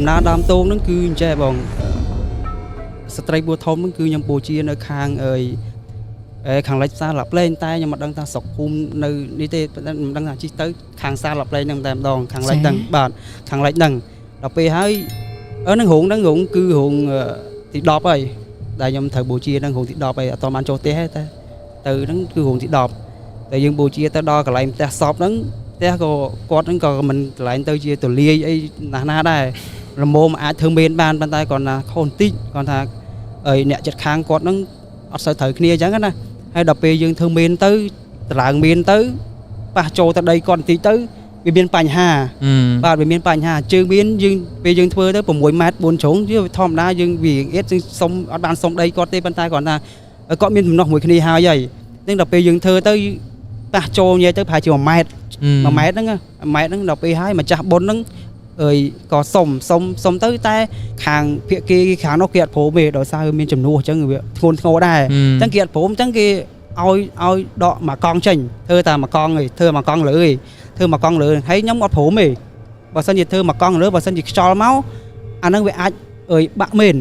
ដំណើរដើមតូងហ្នឹងគឺអញ្ចេះបងស្ត្រីបួធំហ្នឹងគឺខ្ញុំបូជានៅខាងខាងលិចផ្សារឡាប់លេងតែខ្ញុំមិនដឹងថាស្រុកភូមិនៅនេះទេមិនដឹងថាជិះទៅខាងផ្សារឡាប់លេងហ្នឹងតែម្ដងខាងលិចហ្នឹងបាទខាងលិចហ្នឹងដល់ពេលហើយហ្នឹងរោងហ្នឹងរោងគឺរោងទី10ហើយដែលខ្ញុំត្រូវបូជាហ្នឹងរោងទី10ហើយអត់បានចូលផ្ទះទេតែទៅហ្នឹងគឺរោងទី10តែយើងបូជាទៅដល់កន្លែងផ្ទះសពហ្នឹងផ្ទះក៏គាត់ហ្នឹងក៏មិនកន្លែងទៅជាទលាយអីណាដែររមោមអាចធ្វើមេនបានប៉ុន្តែគាត់ណាខុសបន្តិចគាត់ថាអ្នកចិត្តខាងគាត់ហ្នឹងអត់សូវត្រូវគ្នាអញ្ចឹងណាហើយដល់ពេលយើងធ្វើមេនទៅតម្លើងមេនទៅប៉ះចូលទៅដីគាត់បន្តិចទៅវាមានបញ្ហាបាទវាមានបញ្ហាជើងមានយើងពេលយើងធ្វើទៅ6ម៉ែត្រ4ជ្រុងវាធម្មតាយើងវាអៀតសុំអត់បានសុំដីគាត់ទេប៉ុន្តែគាត់ថាគាត់មានដំណោះមួយគ្នាហើយហ្នឹងដល់ពេលយើងធ្វើទៅប៉ះចូលញ៉ៃទៅប្រហែលជា1ម៉ែត្រហ្នឹងដល់ពេលហើយម្ចាស់បុណ្យហ្នឹងក៏សុំទៅតែខាងភាគីខាងនោះគេអត់ព្រមទេដោយសារមានចំនួនអញ្ចឹងវាធ្ងន់ធ្ងរដែរអញ្ចឹងគេអត់ព្រមអញ្ចឹងគេឲ្យដកមួយកង់ចេញធ្វើតែមួយកង់ឯងធ្វើមួយកង់លើឯងធ្វើមួយកង់លើហើយខ្ញុំអត់ព្រមទេបើសិនជាធ្វើមួយកង់លើបើសិនជាខ្យល់មកអាហ្នឹងវាអាចបាក់មែន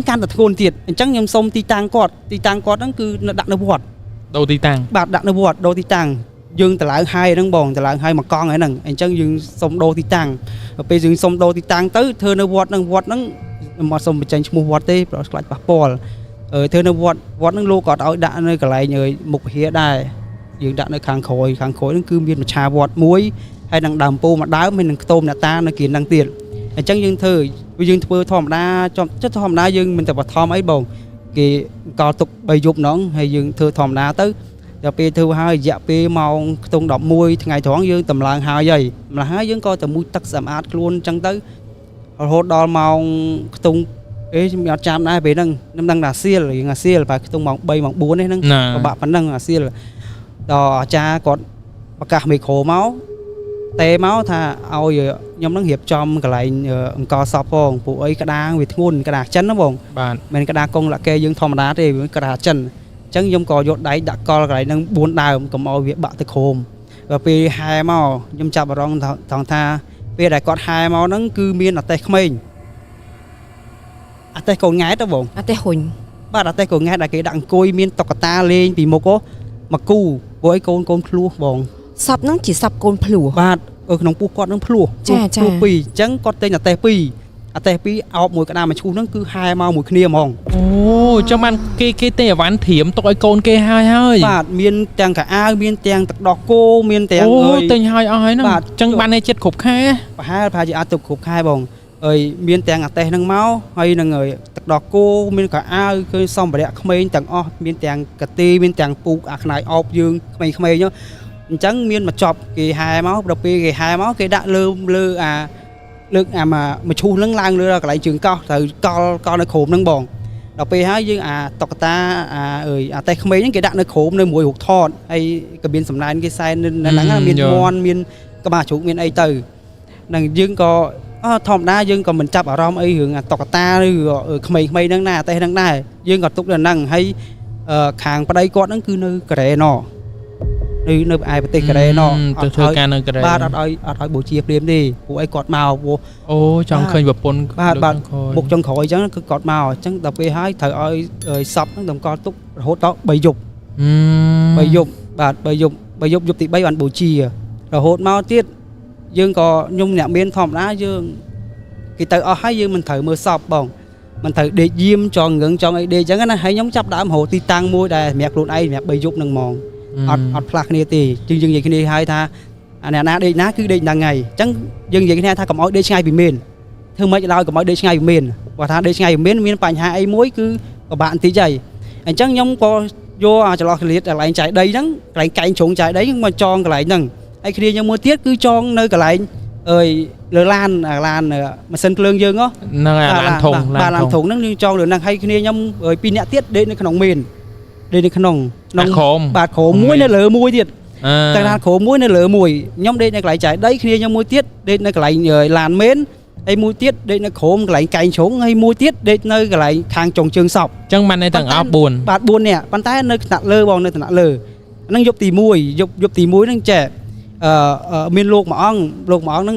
កាន់តែធ្ងន់ទៀតអញ្ចឹងខ្ញុំសុំទីតាំងគាត់ហ្នឹងគឺដាក់នៅវត្តដូរទីតាំងបាទដាក់នៅវត្តដូរទីតាំងយើងតម្លើងហើយហ្នឹងបងតម្លើងហើយមួយកង់ហ្នឹងអញ្ចឹងយើងសុំដូរទីតាំងពេលយើងសុំដូរទីតាំងទៅធ្វើនៅវត្តហ្នឹងមកសុំបញ្ចេញឈ្មោះវត្តទេប្រហែលខ្លាចប៉ះពាល់ធ្វើនៅវត្តហ្នឹងលោកគាត់ឲ្យដាក់នៅកន្លែងមុខវិហារដែរយើងដាក់នៅខាងក្រោយហ្នឹងគឺមានមច្ឆាវត្តមួយហើយនឹងដើមពោមួយដើមហើយនឹងខ្ទមអ្នកតានៅគៀនហ្នឹងទៀតអញ្ចឹងយើងធ្វើធម្មតាចិត្តធម្មតាយើងមិនតែបឋមអីបងគេកល់ទុក3យប់ហ្នឹងហើយយើងធ្វើធម្មតាទៅដល់ពេលធ្វើហើយរយៈពេលម៉ោងខ្ទង់11ថ្ងៃត្រង់យើងតម្លើងហើយយើងក៏ទៅមួយទឹកសម្អាតខ្លួនអញ្ចឹងទៅរហូតដល់ម៉ោងខ្ទង់ខ្ញុំអត់ចាំដែរពេលហ្នឹងខ្ញុំដឹងថាអាសៀលបែរខ្ទង់ម៉ោង3ម៉ោង4នេះហ្នឹងពិបាកប៉ុណ្ណឹងអាសៀលដល់អាចារ្យគាត់ប្រកាសមីក្រូមកតេមកថាឲ្យខ្ញុំនឹងរៀបចំកន្លែងអង្គសពផងពួកអីក្តារវាធ្ងន់ក្តារចិនណាបងបាទមិនក្តារកុងលាក់កែយើងធម្មតាទេវាក្តារចិនអញ្ចឹងខ្ញុំក៏យកដៃដាក់កលកន្លែងហ្នឹង4ដើមកុំឲ្យវាបាក់ទៅក្រោមដល់ពេលហែមកខ្ញុំចាប់អារម្មណ៍ថងថាពេលដែលគាត់ហែមកហ្នឹងគឺមានអតេះក្មេងអតេះកូនង៉ែតទៅបងអតេះហ៊ុញបាទអតេះកូនង៉ែតដែលគេដាក់អង្គុយមានតុក្កតាលេងពីមុខមកគូព្រោះអីកូនភ្លោះបងសពហ្នឹងជាសពកូនភ្លោះបាទក្នុងពោះគាត់ហ្នឹងភ្លោះចា2អញ្ចឹងគាត់ទិញអតេះ2អោបមួយក្តារមួយឈូសហ្នឹងគឺហែមកមួយគ្នាហ្មងអូចាំបានគេទិញអវ៉ាន់ធៀមទុកឲ្យកូនគេហើយបាទមានទាំងកៅអៅមានទាំងទឹកដោះគោមានទាំងទិញហើយអស់ហើយហ្នឹងអញ្ចឹងបានតែចិត្តគ្រប់ខែប្រហែលជាអាចទុកគ្រប់ខែបងមានទាំងអតេះហ្នឹងមកហើយនឹងទឹកដោះគោមានកៅអៅឃើញសម្ភារៈក្មេងទាំងអស់មានទាំងកាទីមានទាំងពូកអាខ្នាយអោបយើងក្មេងៗអញ្ចឹងមានមកចប់គេហែមកដល់ពេលគេហែមកគេដាក់លើលើកមកឈូសហ្នឹងឡើងលើកន្លែងជើងកោះត្រូវកលនៅក្រោមហ្នឹងបងដល់ពេលហើយយើងតុក្កតាអាតេះក្មេងហ្នឹងគេដាក់នៅក្រោមនៅមួយរូបថតហើយក៏មានសំណាញ់គេសែននៅហ្នឹងមានមន់មានក្បាលជ្រូកមានអីទៅហ្នឹងយើងក៏ធម្មតាយើងក៏មិនចាប់អារម្មណ៍អីរឿងតុក្កតាឬក្មេងៗហ្នឹងណាអាតេះហ្នឹងដែរយើងក៏ទុកនៅហ្នឹងហើយខាងប្តីគាត់ហ្នឹងគឺនៅកូរ៉េណនៅឯប្រទេសកូរ៉េណទៅធ្វើការនៅកូរ៉េបាទអត់ឲ្យបូជាព្រាមទេពួកអីគាត់មកអូចង់ឃើញប្រពន្ធបាទមុខចុងក្រោយអញ្ចឹងគឺគាត់មកអញ្ចឹងដល់ពេលហើយត្រូវឲ្យសពហ្នឹងតម្កល់ទុករហូតដល់3យប់បាទ3យប់យប់ទី3បានបូជារហូតមកទៀតយើងក៏ខ្ញុំអ្នកមានធម្មតាយើងគេទៅអស់ហើយយើងមិនត្រូវមើលសពបងមិនត្រូវដេកយាមចង់ងឹងចង់អីដេកអញ្ចឹងណាហើយខ្ញុំចាប់ដើមរហូតទីតាំងមួយដែលសម្រាប់ខ្លួនឯងសម្រាប់3យប់ហ្នឹងហ្មងអត់ផ្លាស់គ្នាទេយើងនិយាយគ្នាហើយថាអ្នកណាដេកណាគឺដេកហ្នឹងហើយអញ្ចឹងយើងនិយាយគ្នាថាកុំឲ្យដេកឆ្ងាយពីមេនធ្វើម៉េចឲ្យកុំឲ្យដេកឆ្ងាយពីមេនបើថាដេកឆ្ងាយពីមេនមានបញ្ហាអីមួយគឺពិបាកបន្តិចហើយអញ្ចឹងខ្ញុំក៏យកចន្លោះកលៀតកន្លែងចាយដីហ្នឹងកន្លែងកែងជ្រុងចាយដីមកចងកន្លែងហ្នឹងហើយគ្នាខ្ញុំមួយទៀតគឺចងនៅកន្លែងលើឡានម៉ាស៊ីនភ្លើងយើងហ្នឹងហើយឡានធុងហ្នឹងយើងចងលើហ្នឹងហើយគ្នាខ្ញុំ2នាក់ទៀតដេកនៅក្នុងមេនដេកនៅក្នុងបាទក្រោមមួយនៅលើមួយទៀតតែឡានក្រោមមួយនៅលើមួយខ្ញុំដេកនៅកន្លែងចាយដីគ្នាខ្ញុំមួយទៀតដេកនៅកន្លែងឡានមេនហើយមួយទៀតដេកនៅក្រោមកន្លែងកែងជ្រុងហើយមួយទៀតដេកនៅកន្លែងខាងចុងជើងសពអញ្ចឹងបានទាំងអស់4បាទ4នាក់ប៉ុន្តែនៅថ្នាក់លើបងនៅថ្នាក់លើហ្នឹងយប់ទី1យប់ទី1ហ្នឹងចេះមានលោកមួយអង្គហ្នឹង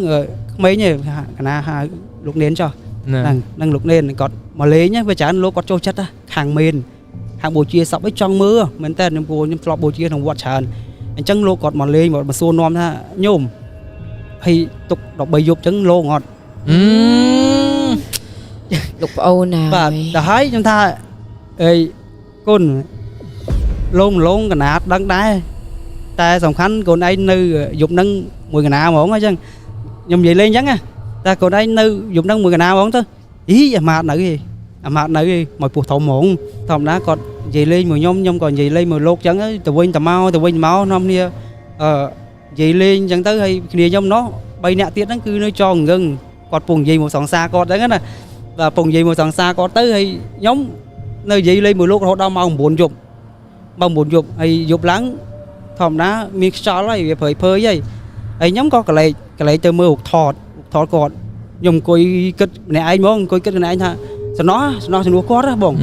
ក្មេងឯងកណាហៅ លោកនេនចុះ ណា នឹងលោកនេនគាត់មកលេងវាច្រើនលោកគាត់ចូលចិត្តខាងមេនខាងបូជាសពអីចង់មើលមែនតើខ្ញុំធ្លាប់បូជាក្នុងវត្តច្រើនអញ្ចឹងលោកគាត់មកលេងមកសួរនាំថាញោមហើយទុក13យប់អញ្ចឹងលោកអត់ លោកប្អូនណា បាទទៅហើយខ្ញុំថាអីគុណលងកណាតដឹងដែរតែសំខាន់កូនឯងនៅយប់ហ្នឹងមួយកណាហ្មងអញ្ចឹងខ្ញុំនិយាយលេងអញ្ចឹងតែកូនឯងនៅយប់ហ្នឹងមួយកណាហ្មងទៅអីអាម៉ាតនៅឯមកពោះធំហ្មងធម្មតាគាត់និយាយលេងមួយខ្ញុំក៏និយាយលេងមួយលោកអញ្ចឹងទៅវិញទៅមកនាំគ្នានិយាយលេងអញ្ចឹងទៅហើយគ្នាខ្ញុំនោះ3នាក់ទៀតហ្នឹងគឺនៅចងងឹងគាត់ពងនិយាយមកសង្សារគាត់អញ្ចឹងណាបាទពងនិយាយមកសង្សារគាត់ទៅហើយខ្ញុំនៅនិយាយលេងមួយលោករហូតដល់ម៉ោង9យប់ហើយយប់ឡើងធម្មតាមានខ្យល់ហើយវាភើយហើយខ្ញុំក៏កលែកទៅមើលរូបថតគាត់ខ្ញុំអង្គុយគិតម្នាក់ឯងហ្មងអង្គុយគិតម្នាក់ឯងថាសំណោះជំនួសគាត់ហ៎បង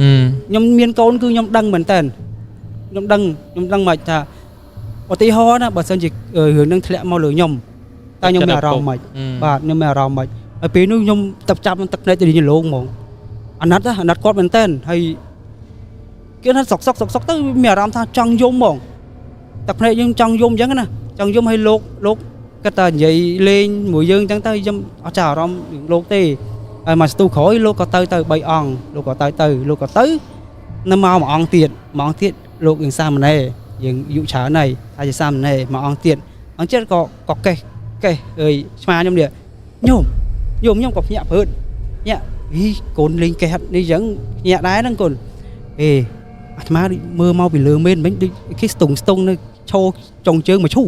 ខ្ញុំមានកូនគឺខ្ញុំដឹងមែនតើខ្ញុំដឹងមកថាឧទាហរណ៍ណាបើសិនជារឿងនឹងធ្លាក់មកលើខ្ញុំតែខ្ញុំមានអារម្មណ៍មិនបាទខ្ញុំមានអារម្មណ៍មិនហើយពេលនោះខ្ញុំចាប់ទឹកភ្នែកទៅរៀនលោកហ្មងអាណិតគាត់មែនតើហើយគេថាសុកទៅមានអារម្មណ៍ថាចង់យំហ្មងទឹកភ្នែកយើងចង់យំអញ្ចឹងណាចង់យំឲ្យលោកគាត់តែនិយាយលេងមួយយើងអញ្ចឹងទៅខ្ញុំអត់ចាប់អារម្មណ៍លោកទេហើយមកស្ទុះក្រោយលោកក៏ទៅ3អង្គលោកក៏ទៅនៅមកមួយអង្គទៀតលោកយើងសាមណេរយើងយុច្រើនហើយថាជាសាមណេរមួយអង្គទៀតអង្គចិត្តក៏កេះអើយស្មាខ្ញុំនេះញោមខ្ញុំក៏ភ្ញាក់ព្រឺតញាក់កូនលេងកេះនេះអញ្ចឹងញាក់ដែរហ្នឹងកូនអាត្មាមើលមកពីលើមែនវិញដូចគេស្ទង់នៅឈោចុងជើងមកឈូ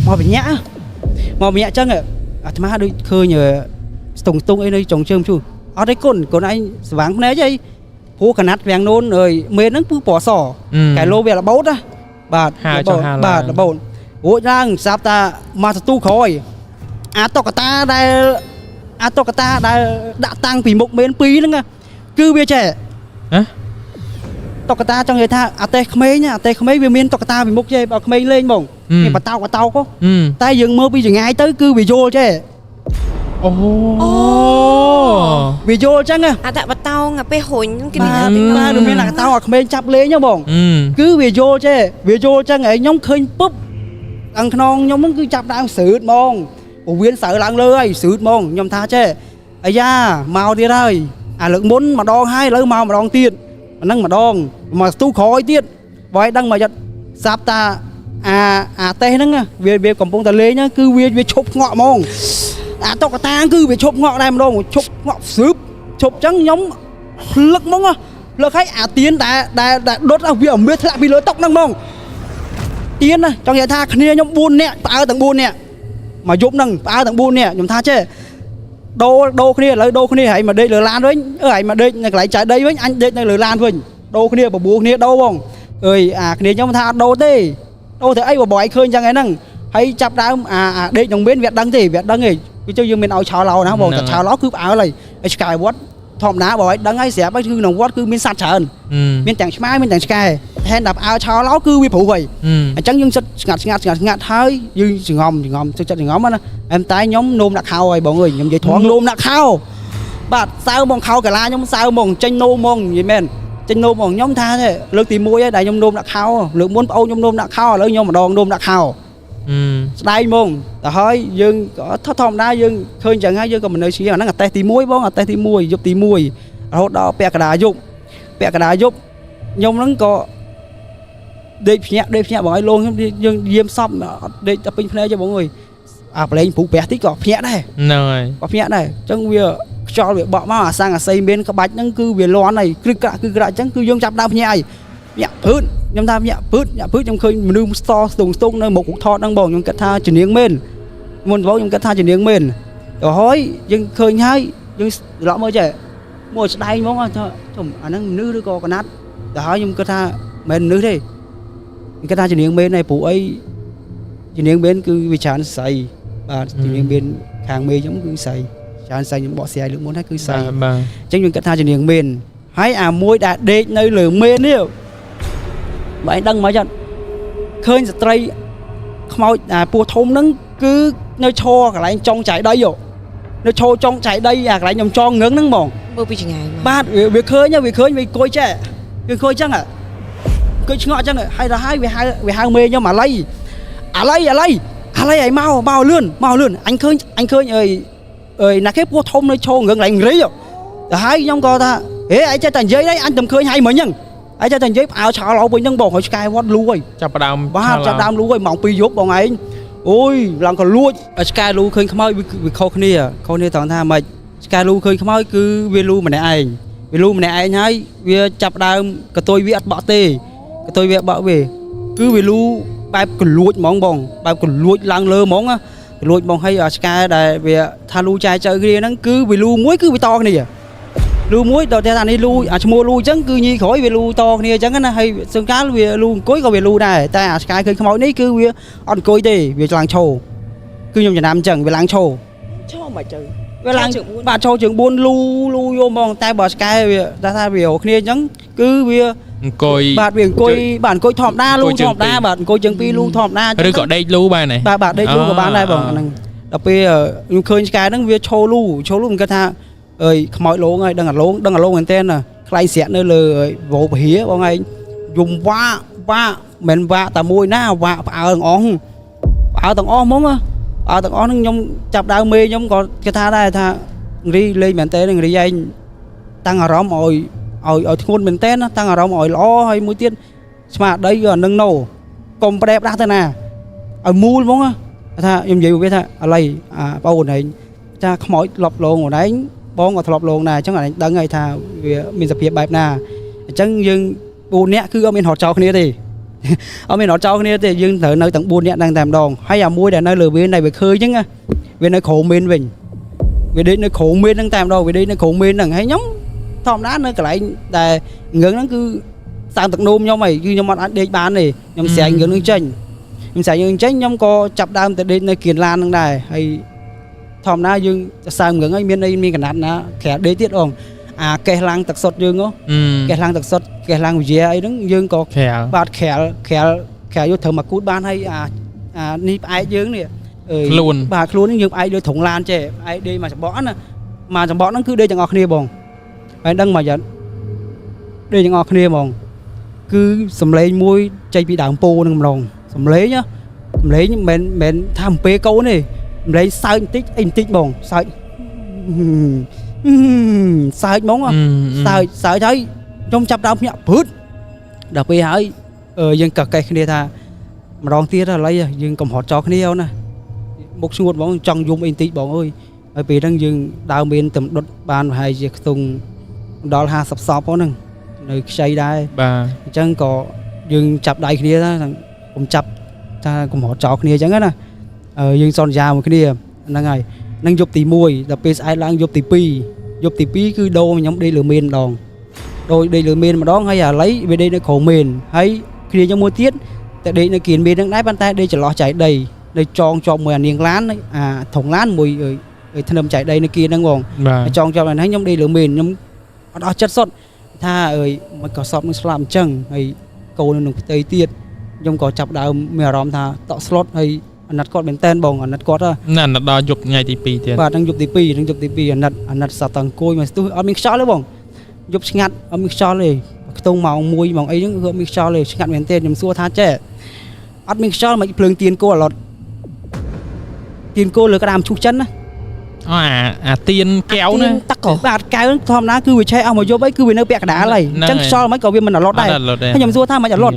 មកបញ្ញាក់អញ្ចឹងអាត្មាដូចឃើញស្ទង់អីនៅចុងជើងឈូអត់ទេកូនឯងស្វាងភ្នែកអីព្រោះកណាត់វាំងនូនអើយមែនហ្នឹងពូពណ៌សកែឡូវារបូតណាបាទរបូតរួចឡើងស្រាប់តាមកទទូក្រោយអាតុកតាដែលដាក់តាំងពីមុខមែន2ហ្នឹងគឺវាចេះតុកតាចង់និយាយថាអាតេះក្មេងវាមានតុកតាពីមុខចេះបើក្មេងលេងហ្មងមានបតោកតែយើងមើលពីចង្ងាយទៅគឺវាយល់ចេះអូវាយល់ចឹងអាតាបតោងអាពេលរុញគេនិយាយបាទមានអាកតោអាក្មេងចាប់លេងហ្នឹងបងគឺវាយល់ចេះចឹងហើយខ្ញុំឃើញពុបខាងក្នុងខ្ញុំហ្នឹងគឺចាប់ដើមស្រើតហ្មងពវៀនសើឡើងលើហើយស្រើតហ្មងខ្ញុំថាចេះអាយ៉ាមកទៀតហើយអាលើកមុនម្ដងហើយឥឡូវមកម្ដងទៀតអាហ្នឹងម្ដងមកស្ទុះក្រោយទៀតបើឲ្យដឹងមកយត់ស្រាប់តាអាតេះហ្នឹងវាកំពុងតែលេងគឺវាឈប់ងក់ហ្មងអាតុកតាគឺវាឈប់ងក់ដែរម្ដងឈប់ងក់ស្រើបឈប់ចឹងខ្ញុំភ្លឹកហ្មងភ្លឹកឲ្យអាទៀនដែលដុតវាអមៀធ្លាក់ពីលើតុកហ្នឹងហ្មងទៀនចង់និយាយថាគ្នាខ្ញុំ4នាក់ផ្អើទាំង4នាក់មកយប់ហ្នឹងផ្អើទាំង4នាក់ខ្ញុំថាចេះដូរគ្នាឥឡូវដូរគ្នាហើយមកដេកលើឡានវិញហើយមកដេកនៅកន្លែងចាយដីវិញអញដេកនៅលើឡានវិញដូរគ្នាបបួលគ្នាដូរបងអើយអាគ្នាខ្ញុំថាអត់ដូរទេអីបើឲ្យឃើញចឹងហ្នឹងហើយចាប់ដើមអាដេកក្នុងមានវាដឹងទេវាចុះយើងមានឲ្យឆោឡោណាបងតែឆោឡោគឺផ្អើលហើយឆ្កែវត្តធម្មតាបើឲ្យដឹងហើយស្រាប់ហើយគឺក្នុងវត្តគឺមានសត្វច្រើនមានទាំងឆ្មាមានទាំងឆ្កែហេតុតែផ្អើលឆោឡោគឺវាព្រោះហើយអញ្ចឹងយើងចិត្តស្ងាត់ហើយយើងចងំចិត្តចងំណាតែខ្ញុំនោមដាក់ខោហើយបងអើយខ្ញុំនិយាយត្រង់នោមដាក់ខោបាទសើមកខោកាឡាខ្ញុំសើមកចេញនោមមកនិយាយមែនចេញនោមមកខ្ញុំថាទេលើកទី1ហើយដែលខ្ញុំនោមដាក់ខោលើកមុនប្អូនខ្ញុំនោមដាក់ខោឥឡូវខ្ញុំម្ដងនោមដាក់ខោស្ដាយហ្មងទៅហើយយើងក៏ធម្មតាយើងឃើញចឹងហើយយើងក៏មិននៅឈៀអាហ្នឹងអាតេះទី1បងអាតេះទី1យប់ទី1រហូតដល់ពាក់កណ្ដាលយប់ខ្ញុំហ្នឹងក៏ដេកភ្ញាក់បងឲ្យលងខ្ញុំយើងយាមសពអត់ដេកតែពេញភ្នែកទេបងអើយអាប្រឡែងព្រុសប្រះតិចក៏ភ្ញាក់ដែរហ្នឹងហើយក៏ភ្ញាក់ដែរអញ្ចឹងវាខ្យល់វាបក់មកអាសាំងអាស័យមានក្បាច់ហ្នឹងគឺវាលាន់ហើយគ្រឹកក្រាក់អញ្ចឹងគឺយើងចាប់ដើមភ្ញាក់ហើយញាក់ព្រឺតខ្ញុំថាញាក់ព្រឺតខ្ញុំឃើញមនុស្សស្ទងនៅមុខរូបថតហ្នឹងបងខ្ញុំគិតថាជំនាញមែនមុនបងខ្ញុំគិតថាជំនាញមែនទៅហើយយើងឃើញហើយយើងត្រឡប់មើលចេះមួយស្ដែងហ្មងថាអាហ្នឹងមនុស្សឬក៏កណាត់ទៅហើយខ្ញុំគិតថាមិនមនុស្សទេខ្ញុំគិតថាជំនាញមែនហើយព្រោះអីជំនាញមែនគឺវាច្រើនស្អីបាទជំនាញមែនខាងមេខ្ញុំគឺស្អីច្រើនស្អីខ្ញុំបកស្រាយលើកមុនហើយគឺស្អីអញ្ចឹងខ្ញុំគិតថាជំនាញមែនហើយអាមួយដែលដេកនៅលើមេននេះបើឯងដឹងមកចត់ឃើញស្ត្រីខ្មោចពោះធំហ្នឹងគឺនៅឈរកន្លែងចុងចាយដី nó trâu trong chạy đây à lại nhầm cho ngưỡng nắng mỏng Mơ bị ngày mà ba việc khơi nhá việc khơi vì coi trẻ việc khơi chăng à coi ngọ chăng à hay là vì hai mê nhau mà lấy ấy mau lươn anh khơi ơi nãy cái bút thông nó trâu ngưỡng lại rấy rồi hai nhau co ta ế ai chơi thành giấy đấy anh tầm khơi hay mới nhăng ai chơi thành giấy áo cháo lẩu với nhân bò hỏi sky what lú rồi ចាប់ផ្ដើម ba chặt đam lú rồi mỏng pi dốt bọn ấy ôi làm còn lú sky lú khơi không ai vì khâu nia toàn tha mà sky lú khơi không ai cứ về lú mà này anh hay về chặt đam cái tôi bị ắt bỏ tê cái tôi bị bỏ về cứ về lú bài còn lúa mỏng bong bài còn lúa lăng lơ mỏng á lúa mỏng hay ở sky đây về tha lú trai chơi kia nó cứ về lú muối cứ về to này à lú muối đầu tiên là đi lú à mua lú trắng cứ như khỏi về lú to kia trắng á hay xương cá về lú cối có về lú này ta à sky khơi không nói ní cứ về ăn cối đi về làng trầu cứ nhom nhà nam chẳng về làng trầu Cho mà trời về làng bà trầu trường buôn lú vô mong tay bờ sky về ta về ở kia trắng cứ về អង្គុយ បាទវាអង្គុយបាទអង្គុយធម្មតាលូធម្មតាបាទអង្គុយជើងពីរលូធម្មតា ឬក៏ដេកលូបានដែរ បាទដេកលូក៏បានដែរបងហ្នឹងដល់ពេលខ្ញុំឃើញឆ្កែហ្នឹងវាឈោលូខ្ញុំគិតថាអើយខ្មោចលងហើយដឹងអាលងមែនតើខ្លាញ់ស្រាក់នៅលើវោពហិបងឯងយំវ៉ាមិនវ៉ាតែមួយណាវ៉ាផ្អើទាំងអស់ហ្មងហ្នឹងខ្ញុំចាប់ដើមមេខ្ញុំក៏គិតថាដែរថារីលេងមែនតើរីឯងតាំងអារម្មណ៍ឲ្យធ្ងន់មែនតើតាំងអារម្មណ៍ឲ្យល្អហើយមួយទៀតស្មារតីក៏នឹងណូកុំប្រែបដាស់ទៅណាឲ្យមូលហ្មងថាខ្ញុំនិយាយវាថាឥឡូវបងអូនឯងចាខ្មោចធ្លាប់លងអូនឯងបងក៏ធ្លាប់លងដែរអញ្ចឹងឯងដឹងហើយថាវាមានសភាពបែបណាអញ្ចឹងយើង4នាក់គឺអត់មានរត់ចោលគ្នាទេអត់មានរត់ចោលគ្នាទេយើងត្រូវនៅទាំង4នាក់ហ្នឹងតែម្ដងហើយអាមួយដែលនៅលើវានៅវាឃើញអញ្ចឹងវានៅក្រោមមេនវិញវាដេកនៅក្រោមមេនហ្នឹងតែម្ដងវាដេកនៅក្រោមមេនហ្នឹងហើយខ្ញុំធម្មតានៅកន្លែងដែលងឹងហ្នឹងគឺសើមទឹកនោមខ្ញុំហីគឺខ្ញុំអត់អាចដេកបានទេខ្ញុំស្រែកងឹងនឹងចេញខ្ញុំក៏ចាប់ដើមទៅដេកនៅគៀនឡានហ្នឹងដែរហើយធម្មតាយើងសើមងឹងហើយមានកណាត់ណាក្រែដេកទៀតអងអាកេះឡាំងទឹកសុទ្ធយើងកេះឡាំងទឹកសុទ្ធកេះឡាំងវិជាអីហ្នឹងយើងក៏បាទក្រែយកធ្វើមកគូតបានហើយអានេះផ្អែកយើងនេះខ្លួនហ្នឹងយើងផ្អែកលើត្រង់ឡានចេះផ្អែកដេកមកចំបក់ណាមកចំបក់ហ្នឹងគឺដេកទាំងអស់គ្នាបងហើយដឹងមកយ៉ាងដូចទាំងអស់គ្នាហ្មងគឺសំឡេងមួយចេញពីដើមពោនឹងម្ដងសំឡេងមិនមែនថាអំពេកូនទេសំឡេងសើចបន្តិចអីបន្តិចបងសើចហ្មងសើចហើយខ្ញុំចាប់ដើមភ្ញាក់ព្រឹតដល់ពេលហើយយើងក៏កេះគ្នាថាម្ដងទៀតឥឡូវយើងកុំហត់ចោលគ្នាអូនណាមុខស្ងួតហ្មងចង់យំអីបន្តិចបងអើយហើយពេលហ្នឹងយើងដើមមានទំដុតបានប្រហែលជាខ្ទង់ដល់50សពហ្នឹងនៅខ្ចីដែរបាទអញ្ចឹងក៏យើងចាប់ដៃគ្នាថាកុំចាប់ថាកុំរត់ចោលគ្នាអញ្ចឹងណាយើងសន្យាមួយគ្នាហ្នឹងហើយនឹងយប់ទី1ដល់ពេលស្អែកឡើងយប់ទី2គឺដូរខ្ញុំដេកលើមេនម្ដងដេកលើមេនម្ដងហើយឥឡូវវាដេកនៅក្រោមមេនហើយគ្នាខ្ញុំមួយទៀតតែដេកនៅគៀនមេនហ្នឹងដែរប៉ុន្តែដេកចន្លោះចៃដីនៅចងជាប់មួយអានាងឡានអាធុងឡានមួយធ្នឹមចៃដីនៅគៀនហ្នឹងបងចងជាប់ហ្នឹងខ្ញុំដេកលើមេនខ្ញុំអត់អស់ចិត្តសុទ្ធថាមិនក៏សពនឹងស្លាប់អញ្ចឹងហើយកូននឹងផ្ទៃទៀតខ្ញុំក៏ចាប់ដើមមានអារម្មណ៍ថាតក់ស្លុតហើយអាណិតគាត់មែនតែនបងអាណិតគាត់ណាអាណិតដល់យប់ថ្ងៃទី2ទៀតបាទនឹងយប់ទី2អាណិតសតអង្គុយមកស្ទុះអត់មានខ្យល់ទេបងយប់ស្ងាត់អត់មានខ្យល់ទេខ្ទង់ម៉ោង1ម៉ោងអីហ្នឹងគឺអត់មានខ្យល់ទេស្ងាត់មែនទេខ្ញុំសួរថាចេះអត់មានខ្យល់មិនភ្លើងទៀនគោអឡត់ទៀនគោលើក្តាមឈូសចិនណាអាទៀនកែវណាបាទកែវធម្មតាគឺវាឆេះអស់មកយប់អីគឺវានៅពាក់កណ្ដាលហើយអញ្ចឹងខ្យល់មិនក៏វាមិនអឡត់ដែរខ្ញុំសួរថាមិនអឡត់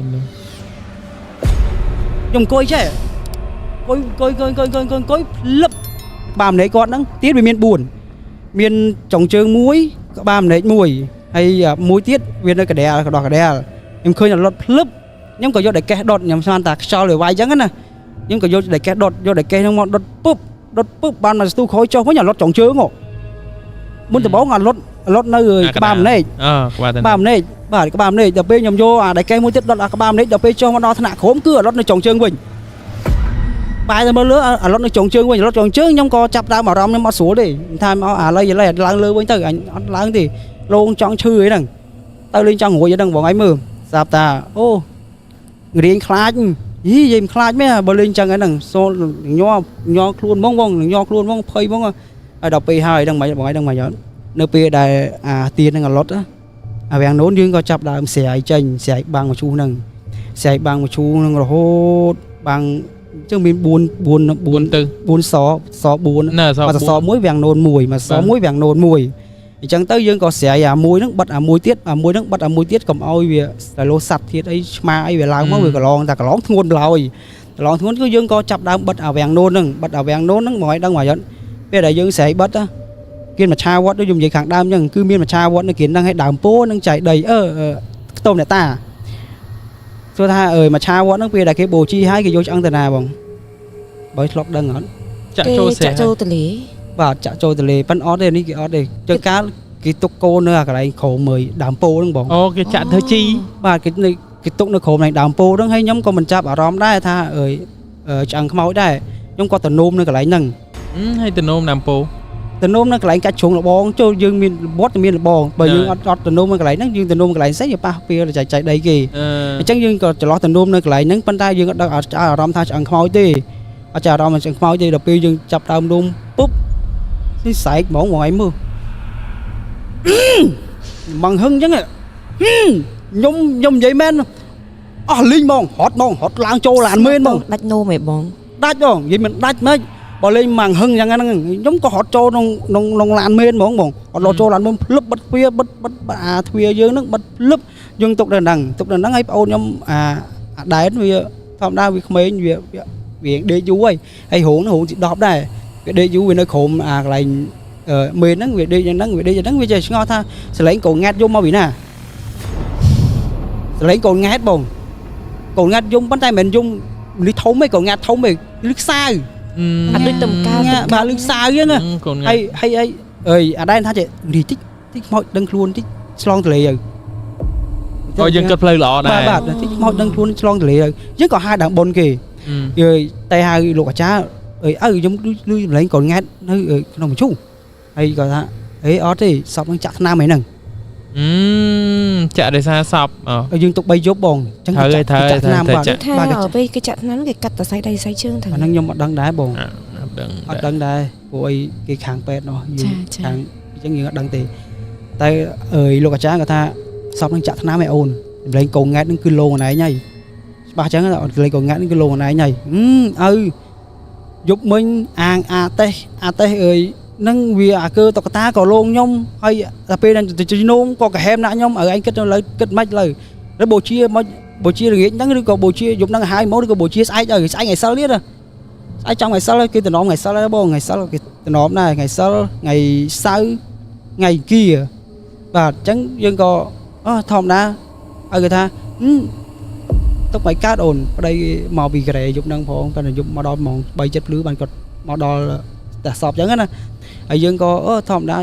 ខ្ញុំអង្គុយចេះអង្គុយភ្លឹបក្បាលម្នេកគាត់ហ្នឹងទៀតវាមាន4មានចុងជើង1ក្បាលម្នេក1ហើយមួយទៀតវានៅកណ្ដាលខ្ញុំឃើញអឡត់ភ្លឹបខ្ញុំក៏យកតែកេះដុតខ្ញុំស្មានថាខ្យល់វាវាយអញ្ចឹងណាខ្ញុំក៏យកតែកេះដុតហ្នឹងមកដុតពុបបានមកស្ទូក្រោយចុះវិញអាលុតចុងជើងមុនដំបូងអាលុតនៅក្បាលម្នេកក្បាលម្នេកដល់ពេលខ្ញុំយកអាដៃកេះមួយទៀតដុតអាក្បាលម្នេកដល់ពេលចុះមកដល់ថ្នាក់ក្រោមគឺអាលុតនៅចុងជើងវិញបែរទៅមើលលើអាលុតនៅចុងជើងវិញអាលុតចុងជើងខ្ញុំក៏ចាប់ដើមអារម្មណ៍ខ្ញុំអត់ស្រួលទេថាមកឥឡូវឡើងលើវិញទៅអញអត់ឡើងទេលោងចង់ឈឺអីហ្នឹងទៅលេងចង់រួចអីហ្នឹងបងឯងមើលស្រាប់តាអូរៀងខ្លាចយីមិនខ្លាចមែនបើលេងចឹងហ្នឹងសូលញ័រខ្លួនហ្មងភ័យហ្មង ហើយដល់ពេលហើយដឹងមិនបងឯងដឹងមិនអត់នៅពេលដែលទៀននឹងអលត់វាំងនោះយើងក៏ចាប់ដើមស្រ័យចេញស្រ័យបាំងមកឈូសហ្នឹងស្រ័យបាំងមកឈូសហ្នឹងរហូតបាំងចឹងមាន4ទៅ4ស4ណាស1វាំងនូន1មកស1វាំងនូន1អញ្ចឹងទៅយើងក៏ស្រ័យអាមួយហ្នឹងបិទអាមួយទៀតអាមួយហ្នឹងបិទអាមួយទៀតកុំឲ្យវាតែលោសัตว์ទៀតអីឆ្មាអីវាឡើងមកវាកន្លងតែកន្លងធ្ងន់ឡើយកន្លងធ្ងន់គឺយើងក៏ចាប់ដើមបិទអាវាំងនូនហ្នឹងបិទអាវាំងនូនហ្នឹងមកឲ្យដឹងមកអត់ពេលដែលយើងស្រ័យបិទគៀនមច្ឆាវត្តដូចខ្ញុំនិយាយខាងដើមអញ្ចឹងគឺមានមច្ឆាវត្តនៅគៀនហ្នឹងឲ្យដើមពោនឹងចៃដីខ្ទមអ្នកតាសួរថាមច្ឆាវត្តហ្នឹងពេលដែលគេបូជាហើយគេយកឆ្អឹងទៅណាបងបើធ្លាប់ដឹងអត់ ចាក់ចូលស្រែ ចាក់ចូលទលេ បាទចាក់ចូលទលេប៉ិនអត់ទេនេះគេអត់ទេចុះកាលគេទុកកូននៅកន្លែងក្រោមមើលដើមពោហ្នឹងបង អូគេចាក់ធ្វើជី បាទគេទុកនៅក្រោមនៃដើមពោហ្នឹងហើយខ្ញុំក៏មិនចាប់អារម្មណ៍ដែរថាឆ្អឹងខ្មោចដែរខ្ញុំក៏ទៅនោមនៅកន្លែងហ្នឹង ហើយទៅនោមដើមពោ ទៅនោមនៅកន្លែងកាច់ជ្រុងលបងចូលយើងមានវត្តមានលបងបើយើងអត់ទៅនោមនៅកន្លែងហ្នឹងយើងទៅនោមកន្លែងផ្សេងវាប៉ះពេលចៃដីគេអញ្ចឹងយើងក៏ចន្លោះទៅនោមនៅកន្លែងហ្នឹងប៉ុន្តែយើងអត់ដឹងអារម្មណ៍ថាឆ្អឹងខ្មោចទេអត់ចាអារម្មណ៍ឆ្អឹងខ្មោចទេដល់ពេលយើងចាប់ដើមនោមពុបនេះសែកហ្មងឯងមើលម៉ងហឹងអញ្ចឹងខ្ញុំនិយាយមែនអស់លីងហ្មងហត់ឡើងចូលឡានមែនហ្មង ដាច់នោមឯងបង ដាច់បងនិយាយមិនដាច់មិនបើលេងម៉ាំងហឹងយ៉ាងហ្នឹងខ្ញុំក៏ហត់ចូលក្នុងឡានមែនហ្មងអត់លោចូលឡានមុនភ្លឹបបិទទ្វារបិទអាទ្វារយើងហ្នឹងបិទភ្លឹបយើងទុកដល់ហ្នឹងហើយប្អូនខ្ញុំអាដែនវាធម្មតាវាក្មេងវាដេកយូរហើយរោងទី10ដែរវាដេកយូរវានៅក្រោមអាកន្លែងមេនហ្នឹងវាដេកយ៉ាងហ្នឹងវាចេះឆ្ងល់ថាសលេងកូនងាត់យំមកពីណាសលេងកូនងាត់បងកូនងាត់យំប៉ុន្តែមិនមែនយំលីធំទេកូនងាត់ធំទេលីខ្សៅ អត់ដូចតំកើ បាទលឺសើហ្នឹងហើយអាដែនថាចេះនេះតិចខ្មោចដឹងខ្លួនតិចឆ្លងទលេទៅ យើងគិតផ្លូវល្អដែរ បាទតិចខ្មោចដឹងខ្លួនឆ្លងទលេទៅយើងក៏ហៅដើមបុនគេតែហៅលោកអាចារ្យខ្ញុំលឺលេងកូនងាត់នៅក្នុងមជ្ឈូហើយក៏ថាអត់ទេសពនឹងចាក់ថ្នាំហ្នឹង ចាក់ដោយសារសព យើងទុក3យប់បងអញ្ចឹងចាក់ថ្នាំបាទ ថាពេលគេចាក់ថ្នាំគេកាត់តសៃដៃសៃជើងទៅ អាហ្នឹងខ្ញុំអត់ដឹងដែរបង អត់ដឹង អត់ដឹងដែរព្រោះអីគេខាងពេទ្យនោះយើងខាងអញ្ចឹងយើងអត់ដឹងទេតែលោកអាចារ្យគាត់ថាសពនឹងចាក់ថ្នាំឲ្យអូនលេងកូនងាត់ហ្នឹងគឺលងអណែងហើយច្បាស់អញ្ចឹងលេងកូនងាត់ហ្នឹងគឺលងអណែងហើយយប់មិញអាងអាតេសនឹងវាអាកើតុកតាក៏លងខ្ញុំហើយដល់ពេលទៅជិះនោមក៏កាហែមដាក់ខ្ញុំឲ្យឯងគិតទៅលើគិតមិនលើបូជាមកបូជាល្ងាចហ្នឹងឬក៏បូជាយប់ហ្នឹងហើយមកឬក៏បូជាស្អែកឲ្យស្អែកថ្ងៃសិលទៀតស្អែកចាំថ្ងៃសិលគេតំណថ្ងៃសិលដែរបងថ្ងៃសិលគេតំណដែរថ្ងៃសិលថ្ងៃសៅរ៍ថ្ងៃគៀបាទអញ្ចឹងយើងក៏ធម្មតាឲ្យគេថាទុកឲ្យកើតអូនប្តីមកពីកូរ៉េយប់ហ្នឹងផងតែយប់មកដល់ម៉ោង 3:07 លឺបានគាត់មកដល់តែសពអញ្ចឹងណាហើយយើងក៏ធម្មតា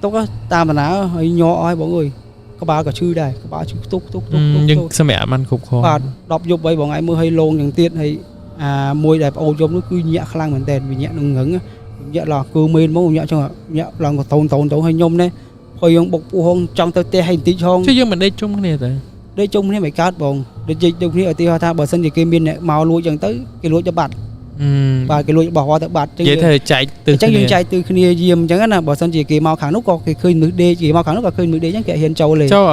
ទុកតាមបណ្ណាហើយញ័រអស់ហើយបងអើយក្បាលក៏ឈឺដែរក្បាលឈឺទុកយើងសម្រាប់បានគ្រប់គ្រាន់បាទ10យប់ហើយបងឯងមើលឲ្យលងយ៉ាងទៀតហើយមួយដែលប្អូនយប់នោះគឺញាក់ខ្លាំងមែនតើវាញាក់នឹងងឹងញាក់ឡើងគឺមេនមកញាក់ចឹងញាក់ឡើងក៏តូនទៅហើយខ្ញុំនេះហើយយើងបុកពោះហងចង់ទៅផ្ទះឲ្យបន្តិចហង chứ យើងមិនដេកជុំគ្នាទេដេកជុំគ្នាមិនកើតបងដូចជិះទៅគ្នាឧទាហរណ៍ថាបើសិនជាគេមានអ្នកមកលួចចឹងទៅគេលួចទៅបាត់បាទគេលួចរបស់ទៅបាត់ចឹងនិយាយថាចែកទៅគ្នាយើងចែកទៅគ្នាយាមចឹងណាបើសិនជាគេមកខាងនោះក៏គេឃើញមើលដេកគេមកខាងនោះក៏ឃើញមើលដេកចឹងគេហ៊ានចូលលេចុះ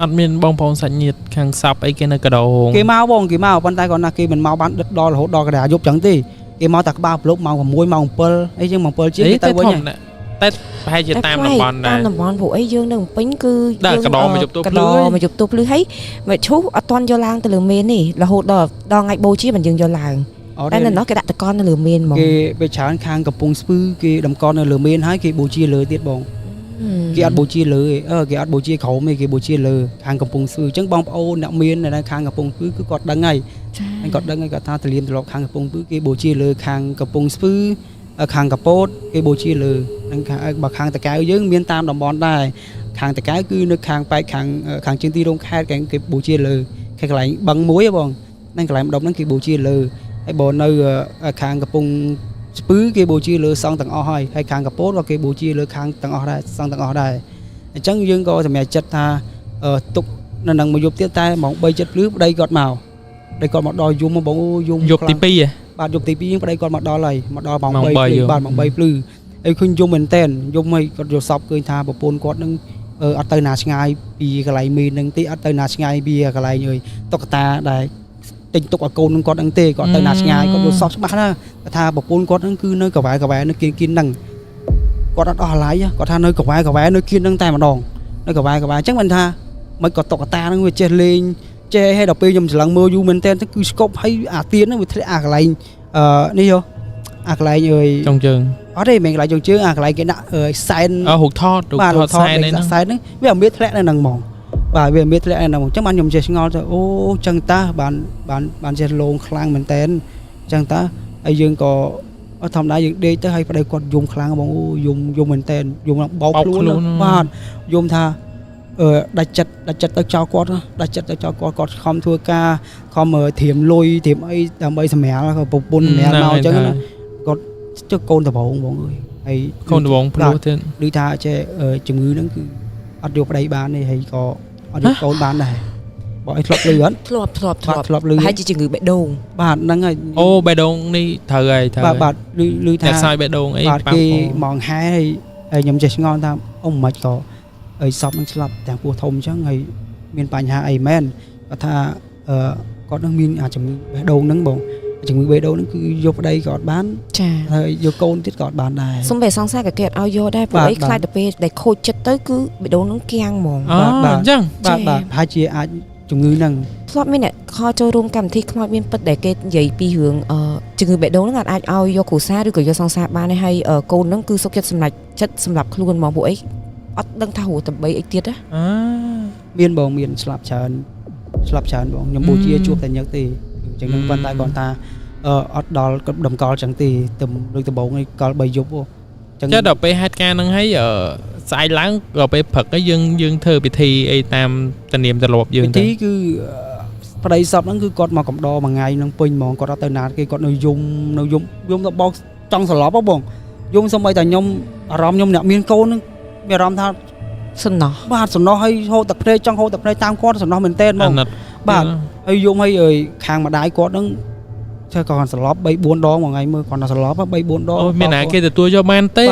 អត់មានបងប្អូនសាច់ញាតិខាងសពអីគេនៅកដោគេមកបងគេមកប៉ុន្តែគាត់ណាគេមិនមកបានដិតដល់រហូតដល់កណ្ដាលយប់ចឹងទេគេមកតែក្បាលព្រលប់ម៉ោង 6 ម៉ោង 7 អីចឹងម៉ោង 7 ជាងគេទៅវិញតែប្រហែលជាតាមតំបន់ដែរតាមតំបន់ព្រោះអីយើងនៅពេញគឺយើងកដោមកយប់ទប់ភ្លឺហើយមកឈូសអត់តន់យកឡើងទៅលើមេននេះរហូតដល់ថ្ងៃបូជាមិនយើងយកឡើងតែនៅនោះគេដាក់តកននៅលើមេនហ្មងគេបេច្រើនខាងកំពង់ស្ពឺគេដំកននៅលើមេនហើយគេបូជាលើទៀតបងគេអត់បូជាលើគេអត់បូជាក្រោមទេគេបូជាលើខាងកំពង់ស្ពឺអញ្ចឹងបងប្អូនអ្នកមាននៅខាងកំពង់ស្ពឺគឺគាត់ដឹងហើយគាត់ដឹងហើយគាត់ថាទលានត្រឡប់ខាងកំពង់ស្ពឺគេបូជាលើខាងកំពង់ស្ពឺខាងកពតគេបូជាលើនឹងបើខាងតកៅយើងមានតាមតំបន់ដែរខាងតកៅគឺនៅខាងប៉ែកខាងជើងទីរោងខេត្តគេបូជាលើគេកន្លែងបឹងមួយហ៎បងហ្នឹងកន្លែងម្ដុំហ្នឹងគេបូជាលើហើយបើនៅខាងកំពង់ស្ពឺគេបូជាលើសង់ទាំងអស់ហើយខាងកពតក៏គេបូជាលើខាងទាំងអស់ដែរសង់ទាំងអស់ដែរអញ្ចឹងយើងក៏សម្រេចចិត្តថាទុកនៅនឹងមួយយប់ទៀតតែម៉ោង 3:07 ប្តីគាត់មកដល់យំបងយំយប់ទី2បាទយប់ទី2យើងប្តីគាត់មកដល់ហើយមកដល់ម៉ោង 3 បាទម៉ោង 3 ភ្លឺ ហើយឃើញយំមែនតែនយំហើយគាត់យកសពឃើញថាប្រពន្ធគាត់នឹងអត់ទៅណាឆ្ងាយពីកន្លែងមីននឹងទេអត់ទៅណាឆ្ងាយពីកន្លែងអើយតុក្កតាដែលទិញទុកឲ្យកូននឹងគាត់នឹងទេគាត់ទៅណាឆ្ងាយគាត់យកសពច្បាស់ណាគាត់ថាប្រពន្ធគាត់នឹងគឺនៅកវ៉ែនៅគៀនហ្នឹងគាត់អត់អស់អាឡ័យគាត់ថានៅកវ៉ែនៅគៀនហ្នឹងតែម្ដងនៅកវ៉ែអញ្ចឹងមិនថាមិនក៏តុក្កតាហ្នឹងវាចេះលេងចេះឲ្យដល់ពេលខ្ញុំច្រឡឹងមើលយូរមែនតើគឺស្គប់ឲ្យអាទៀនហ្នឹងវាធ្លាក់អាកន្លែងនេះយោអាកន្លែងអើយចុងជើងអត់ទេមិនកន្លែងចុងជើងអាកន្លែងគេដាក់សែនរូបថតសែនហ្នឹងសែនហ្នឹងវាអត់មានធ្លាក់នៅហ្នឹងហ្មងបាទវាអត់មានធ្លាក់នៅហ្នឹងអញ្ចឹងបានខ្ញុំចេះឆ្ងល់ទៅអូអញ្ចឹងតើបានចេះលងខ្លាំងមែនតើអញ្ចឹងតើហើយយើងក៏ធម្មតាយើងដេកទៅហើយប្តីគាត់យំខ្លាំងបងអូយំមែនតើយំបោកខ្លួនបាទយំថាដាច់ចិត្តទៅចោលគាត់ដាច់ចិត្តទៅចោលគាត់ខំធ្វើការខំត្រៀមលុយត្រៀមអីដើម្បីសម្រាលប្រពន្ធសម្រាលមកអញ្ចឹងណាគាត់ចុះកូនដបងបងអើយហើយកូនដបងព្រោះទៀតដូចថាចេះជំងឺហ្នឹងគឺអត់យកប្តីបានទេហើយក៏អត់យកកូនបានដែរបងអីធ្លាប់លឺអត់ធ្លាប់លឺហើយជាជំងឺបេះដូងបាទហ្នឹងហើយអូបេះដូងនេះត្រូវហើយបាទលឺថាខ្សោយបេះដូងអីបាទគេមកហែហើយខ្ញុំចេះឆ្ងល់ថាអូមិនក៏ហើយសពនឹងស្លាប់ទាំងពោះធំអញ្ចឹងហើយមានបញ្ហាអីមែនគាត់ថាគាត់នឹងមានជំងឺបេះដូងហ្នឹងបងជំងឺបេះដូងហ្នឹងគឺយកប្តីក៏អត់បានចាហើយយកកូនទៀតក៏អត់បានដែរសំបីសង្សារក៏គេអត់ឲ្យយកដែរព្រោះអីខ្លាចទៅពេលដែលខូចចិត្តទៅគឺបេះដូងហ្នឹងគៀងហ្មងបាទអញ្ចឹងបាទហើយជាអាចជំងឺហ្នឹងធ្លាប់មានអ្នកខលចូលរួមកម្មវិធីខ្មោចមានពិតដែលគេនិយាយពីរឿងជំងឺបេះដូងហ្នឹងអាចឲ្យយកគ្រួសារឬក៏យកសង្សារបានទេហើយកូនហ្នឹងគឺសុខចិត្តសម្រាប់ខ្លួនហ្មងពួកអីអត់ដឹងថាហួរដើម្បីអីទៀតណាមានបងមានស្លាប់ច្រើនបងខ្ញុំបូជាជួបតែញឹកទេអញ្ចឹងនឹងប៉ុន្តែគាត់ថាអត់ដល់តម្កល់អញ្ចឹងទេទៅដូចដំបងឯងកល3យប់អញ្ចឹងដល់ពេលហេតុការណ៍ហ្នឹងហើយស្អែកឡើងដល់ពេលព្រឹកហើយយើងធ្វើពិធីអីតាមទំនៀមទម្លាប់យើងពិធីគឺប្តីសពហ្នឹងគឺគាត់មកកំដរមួយថ្ងៃហ្នឹងពេញហ្មងគាត់អត់ទៅណាគេគាត់នៅយំទៅបោកចង់ស្លាប់ហ៎បងយំសូម្បីតែខ្ញុំអារម្មណ៍ខ្ញុំអ្នកមានកូនហ្នឹងមានអារម្មណ៍ថាសំណោះបាទសំណោះឲ្យហូតទឹកភ្នែកចង់ហូតទឹកភ្នែកតាមគាត់សំណោះមែនតើហ្មងបាទហើយយំឲ្យខាងម្ដាយគាត់ហ្នឹងចេះគាត់ស្លាប់ 3-4 ដងមួយថ្ងៃមើលគាត់ស្លាប់ 3-4 ដងអូមានណាគេទទួលយកបានទេ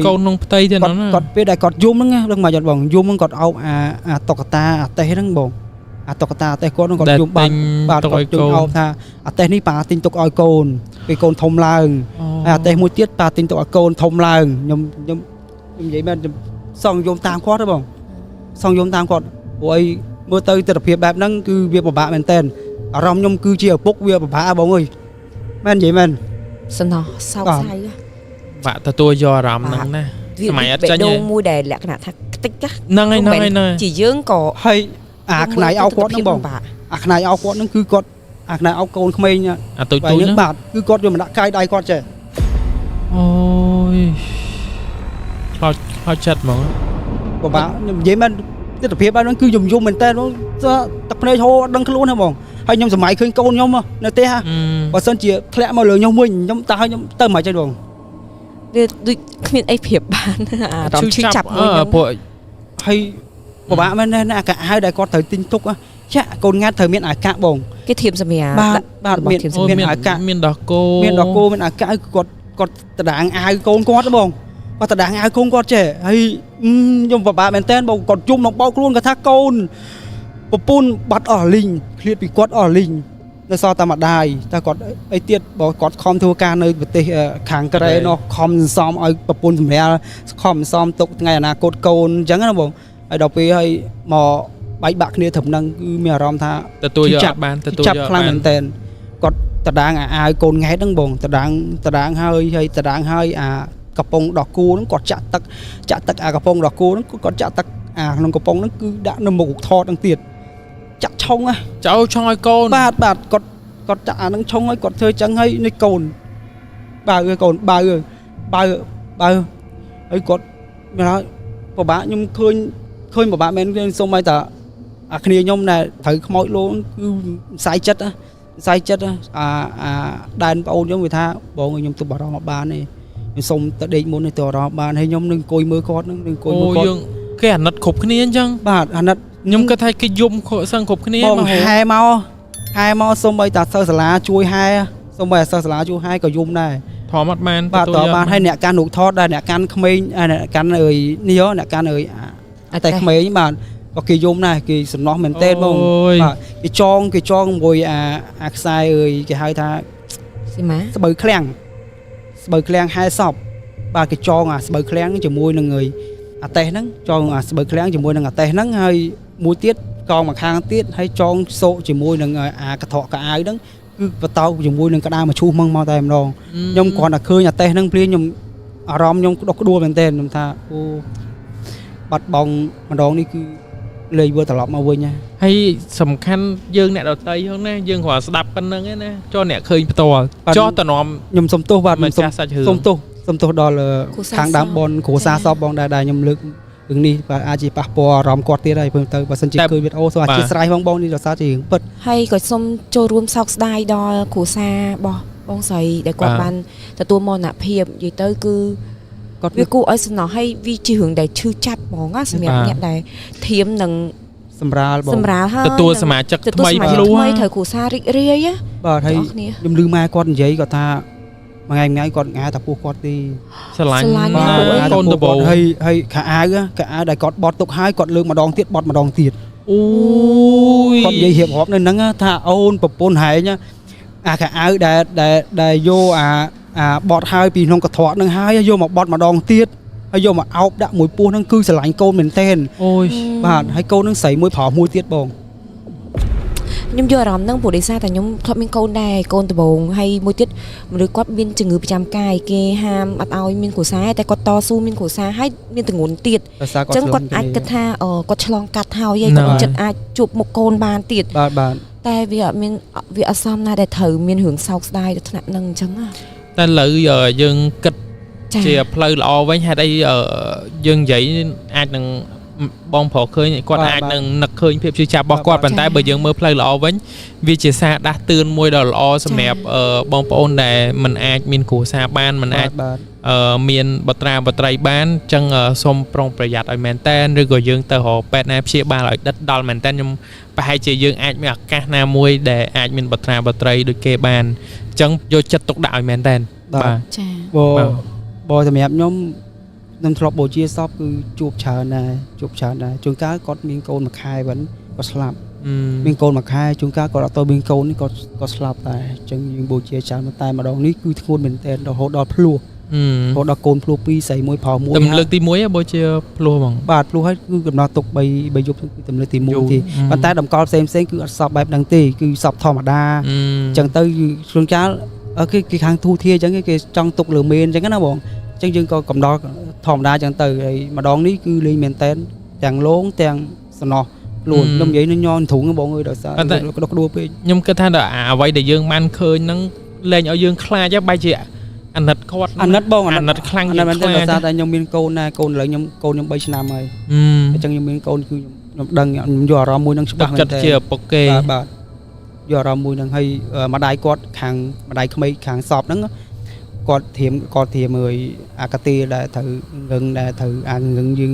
កូនក្នុងផ្ទៃទៀតហ្នឹងគាត់ពេលដែលគាត់យំហ្នឹងដឹងមកយត់បងយំហ្នឹងគាត់អោបអាតុក្កតាអាតេះហ្នឹងបងអាតុក្កតាអាតេះគាត់ហ្នឹងគាត់យំបាទគាត់យំអោបថាអាតេះនេះប៉ាទិញទុកឲ្យកូនពេលកូនធំឡើងហើយអាតេះមួយទៀតប៉ាទិញទុកឲ្យកូនធំឡើងខ្ញុំនិយាយមែនសងយំតាមគាត់ទេបងសងយំតាមគាត់ព្រោះអីមើលទៅទស្សនវិជ្ជាបែបហ្នឹងគឺវាពិបាកមែនតើអារម្មណ៍ខ្ញុំគឺជាឪពុកវាពិបាកបងអើយមែននិយាយមែនសំណោះសោកស្ដាយបាក់ទទួលយកអារម្មណ៍ហ្នឹងណាសម័យអត់ចាញ់ទេបេះដូងមួយដែលលក្ខណៈថាខ្ទេចហ្នឹងហើយជាយើងក៏ហើយអាខ្នាយអោគាត់ហ្នឹងបងអាខ្នាយអោគាត់ហ្នឹងគឺគាត់អាខ្នាយអោកូនក្មេងអាទូចហ្នឹងបាទគឺគាត់យកមកដាក់កាយដៃគាត់ចេះអូយខ្លោចចិត្តហ្មងពិបាកខ្ញុំនិយាយមែនទស្សនវិជ្ជាបែបហ្នឹងគឺយំមែនតើបងទឹកភ្នែកហូរអត់ដឹងខ្លួនទេបងហើយខ្ញុំសម័យឃើញកូនខ្ញុំនៅទេហ่ะបើសិនជាធ្លាក់មកលើខ្ញុំវិញខ្ញុំតើឲ្យខ្ញុំទៅមិនចេះបងវាដូចគ្មានអីប្រៀបបានអារម្មណ៍ឈឺចាប់មួយហ្នឹងពួកហើយពិបាកមែនណាអាកាហើយដែលគាត់ត្រូវទិញទុកចាក់កូនងាត់ត្រូវមានអាកាបងគេធៀមសម្រាប់បាទមានអាកាមានដោះគោមានអាកាគាត់តដាងអាវកូនគាត់បងគាត់តដាងអាវកូនគាត់ចេះហើយខ្ញុំពិបាកមែនតើបងគាត់ជុំនឹងបោកខ្លួនគាត់ថាកូនប្រពន្ធបាត់អស់លីងឃ្លាតពីគាត់អស់លីងនៅសល់តែម្ដាយតែគាត់អីទៀតបើគាត់ខំធ្វើការនៅប្រទេសខាងកូរ៉េនោះខំសន្សំឲ្យប្រពន្ធសម្រាប់ខំសន្សំទុកថ្ងៃអនាគតកូនអញ្ចឹងណាបងហើយដល់ពេលឲ្យមកបែកបាក់គ្នាត្រឹមហ្នឹងគឺមានអារម្មណ៍ថាទទួលយកបានចាប់ខ្លាំងមែនតើគាត់តដាងអាវកូនង៉ែតហ្នឹងបងតដាងហើយតដាងហើយអាកំប៉ុងដោះគោហ្នឹងគាត់ចាក់ទឹកអាកំប៉ុងដោះគោហ្នឹងគាត់ចាក់ទឹកអាក្នុងកំប៉ុងហ្នឹងគឺដាក់នៅមុខថតហ្នឹងទៀតចាក់ឆុងចៅឆុងឲ្យកូនបាទគាត់ចាក់អាហ្នឹងឆុងឲ្យគាត់ធ្វើចឹងឲ្យនេះកូនបើកូនបើហើយគាត់មានហើយពិបាកខ្ញុំឃើញពិបាកមែនខ្ញុំសុំឲ្យតាអាគ្នាខ្ញុំណែត្រូវខ្មោចលោគឺផ្សាយចិត្តអាដែនប្អូនខ្ញុំវាថាបងខ្ញុំទៅបារម្ភមកបានទេខ្ញុំសុំទៅដេកមុនទៅអារម្មណ៍បានហើយខ្ញុំនឹងអង្គុយមើលគាត់នឹងអង្គុយមើលគាត់យើងគេអាណិតគ្រប់គ្នាអញ្ចឹងបាទអាណិតខ្ញុំគិតថាគេយំសឹងគ្រប់គ្នាមកហែមកសុំឲ្យតាសិស្សសាលាជួយហែសុំឲ្យសិស្សសាលាជួយហែក៏យំដែរ ធំអត់បាន បាទតបានហើយអ្នកកាន់រូបថតដែរអ្នកកាន់ក្មេងអ្នកកាន់អើយនេះអ្នកកាន់អើយតែក្មេងបាទក៏គេយំដែរគេសំណោះមែនតើបងបាទគេចងមួយអាខ្សែអើយគេហៅថា ស៊ីម៉ា ស្បូវឃ្លាំងហែសពបាទគេចងអាស្បូវឃ្លាំងជាមួយនឹងអើយអាតេះហ្នឹងចងអាស្បូវឃ្លាំងជាមួយនឹងអាតេះហ្នឹងហើយមួយទៀតកងមកខាងទៀតហើយចងសោកជាមួយនឹងអាកថកកៅអៅហ្នឹងគឺបតោជាមួយនឹងក្តារមកឈូសមកតែម្ដងខ្ញុំគ្រាន់តែឃើញអាតេះហ្នឹងព្រាខ្ញុំអារម្មណ៍ខ្ញុំក្តុកក្តួលមែនទែនខ្ញុំថាអូបាត់បង់ម្ដងនេះគឺលេខវិលត្រឡប់មកវិញហើយសំខាន់យើងអ្នកដតីហ្នឹងណាយើងគ្រាន់ស្ដាប់ប៉ុណ្្នឹងឯណាចុះអ្នកឃើញផ្ទាល់ចុះតំណមខ្ញុំសុំទោសបាទសុំទោសដល់ខាងដើមបនគ្រូសាសពបងដែរខ្ញុំលើករឿងនេះបាទអាចជាប៉ះពាល់អារម្មណ៍គាត់ទៀតហើយព្រោះទៅបើសិនជាឃើញវីដេអូសូមអធិស្ឋានបងនេះដោយសារជារឿងពិតហើយក៏សូមចូលរួមសោកស្ដាយដល់គ្រួសាររបស់បងស្រីដែលគាត់បានទទួលមរណភាពនិយាយទៅគឺគាត់វាគួរឲ្យសំណោះហើយវាជារឿងដែលឈឺចាប់ហ្មងណាសម្រាប់អ្នកដែលធៀមនឹងសម្រាលហើយទទួលសមាជិកថ្មីភ្លោះត្រូវគ្រួសាររីករាយបាទហើយខ្ញុំឮម៉ែគាត់និយាយគាត់ថាមួយថ្ងៃគាត់ងាតែពោះគាត់ទីស្រឡាញ់កូនដបងហើយខោអាវដែលគាត់បត់ទុកហើយគាត់លើកម្ដងទៀតបត់ម្ដងទៀតអូយគាត់និយាយរៀបរាប់នៅហ្នឹងថាអូនប្រពន្ធហែងអាខោអាវដែលយកអាបត់ហើយពីក្នុងកត្រកហ្នឹងហើយយកមកបត់ម្ដងទៀតហើយយកមកអោបដាក់មួយពោះហ្នឹងគឺស្រឡាញ់កូនមែនទែនអូយបាទហើយកូនហ្នឹងស្រីមួយប្រុសមួយទៀតបងខ្ញុំយកអារម្មណ៍ហ្នឹងព្រោះដោយសារតែខ្ញុំធ្លាប់មានកូនដែរកូនដំបូងហើយមួយទៀតមនុស្សគាត់មានជំងឺប្រចាំកាយគេហាមអត់ឲ្យមានគ្រួសារតែគាត់តស៊ូមានគ្រួសារហើយមានទង្ងន់ទៀតអញ្ចឹងគាត់អាចគិតថាគាត់ឆ្លងកាត់ហើយគាត់ចិត្តអាចជួបមុខកូនបានទៀតបាទតែវាអត់មានវាអត់សមណាស់ដែលត្រូវមានរឿងសោកស្ដាយទៅថ្នាក់ហ្នឹងអញ្ចឹងតែលើយើងគិតជាផ្លូវល្អវិញហេតុអីយើងនិយាយអាចនឹងបងប្រុសឃើញគាត់អាចនឹងនឹកឃើញភាពជឿចាប់របស់គាត់ប៉ុន្តែបើយើងមើលផ្លូវល្អវិញវាជាសារដាស់តឿនមួយដ៏ល្អសម្រាប់បងប្អូនដែលមិនអាចមានគ្រួសារបានមិនអាចមានបត្រាបត្រីបានអញ្ចឹងសូមប្រុងប្រយ័ត្នឲ្យមែនតែនឬក៏យើងទៅរកពេទ្យណាព្យាបាលឲ្យដិតដល់មែនតែនខ្ញុំប្រហែលជាយើងអាចមានឱកាសណាមួយដែលអាចមានបត្រាបត្រីដូចគេបានអញ្ចឹងយកចិត្តទុកដាក់ឲ្យមែនតែនបាទចាបើសម្រាប់ខ្ញុំធ្លាប់បូជាសពគឺជួបច្រើនដែរជួនកាលគាត់មានកូនមួយខែវិញគាត់ស្លាប់មានកូនមួយខែជួនកាលគាត់អត់ទៅមានកូននេះគាត់ស្លាប់ដែរអញ្ចឹងយើងបូជាច្រើនតែម្ដងនេះគឺធ្ងន់មែនទែនរហូតដល់ភ្លោះរហូតដល់កូនភ្លោះ2ស្រីមួយប្រុសមួយទម្លើកទី1បូជាភ្លោះហ្មងបាទភ្លោះហើយគឺកំណត់ទុក3យប់គឺទម្លើកទី1ទេប៉ុន្តែតម្កល់ផ្សេងគឺអត់សពបែបហ្នឹងទេគឺសពធម្មតាអញ្ចឹងទៅជួនកាលគេខាងទូធាអញ្ចឹងគេចង់ទុកលើមេនអញ្ចឹងណាបងអញ្ចឹងយើងក៏កំដរធម្មតាអញ្ចឹងទៅហើយម្ដងនេះគឺលេងមែនតែនទាំងលងទាំងសំណោះខ្លួនខ្ញុំនិយាយនឹងញ័រធុងបងអើយដោយសារក្តុកក្តួលពេកខ្ញុំគិតថាអ្វីដែលយើងបានឃើញហ្នឹងលែងឲ្យយើងខ្លាចបែរជាអាណិតគាត់អាណិតបងអាណិតខ្លាំងមែនទេដោយសារតែខ្ញុំមានកូនដែរកូនឥឡូវកូនខ្ញុំ3ឆ្នាំហើយអញ្ចឹងខ្ញុំមានកូនគឺខ្ញុំដឹងខ្ញុំយកអារម្មណ៍មួយនឹងច្បាស់មែនទេជាពុកគេបាទយកអារម្មណ៍មួយនឹងហើយម្ដាយគាត់ខាងម្ដាយក្មេកខាងសពហ្នឹងគាត់ធៀមឲ្យអាកាទីដែលត្រូវងឹងដែលត្រូវអាងឹងយើង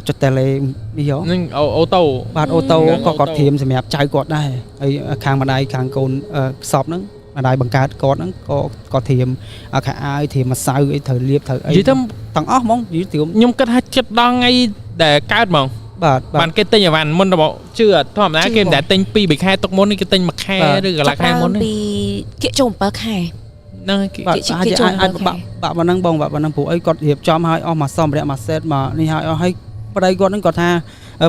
ចុចតេឡេនេះយកនឹងអូតូបាទអូតូគាត់ធៀមសម្រាប់ចៅគាត់ដែរហើយខាងម្ដាយខាងកូនសពហ្នឹងម្ដាយបង្កើតគាត់ហ្នឹងក៏ធៀមខោអាវធៀមម្សៅអីត្រូវលាបត្រូវអីនិយាយទៅទាំងអស់ហ្មងនិយាយទៅខ្ញុំគិតថាចិត្តដល់ថ្ងៃដែលកើតហ្មងបានគេទិញអីវ៉ាន់មុនទៅជឿធម្មតាគេមិនដែលទិញ2 3ខែទុកមុននេះគេទិញ1ខែឬកន្លះខែមុននេះពីគៀកចូល7ខែហ្នឹងគេអាចបាក់ប៉ុណ្ណឹងបងបាក់ប៉ុណ្ណឹងព្រោះអីគាត់រៀបចំឲ្យអស់មកសម្ភារៈមកសេតមកនេះឲ្យអស់ឲ្យប្តីគាត់ហ្នឹងគាត់ថា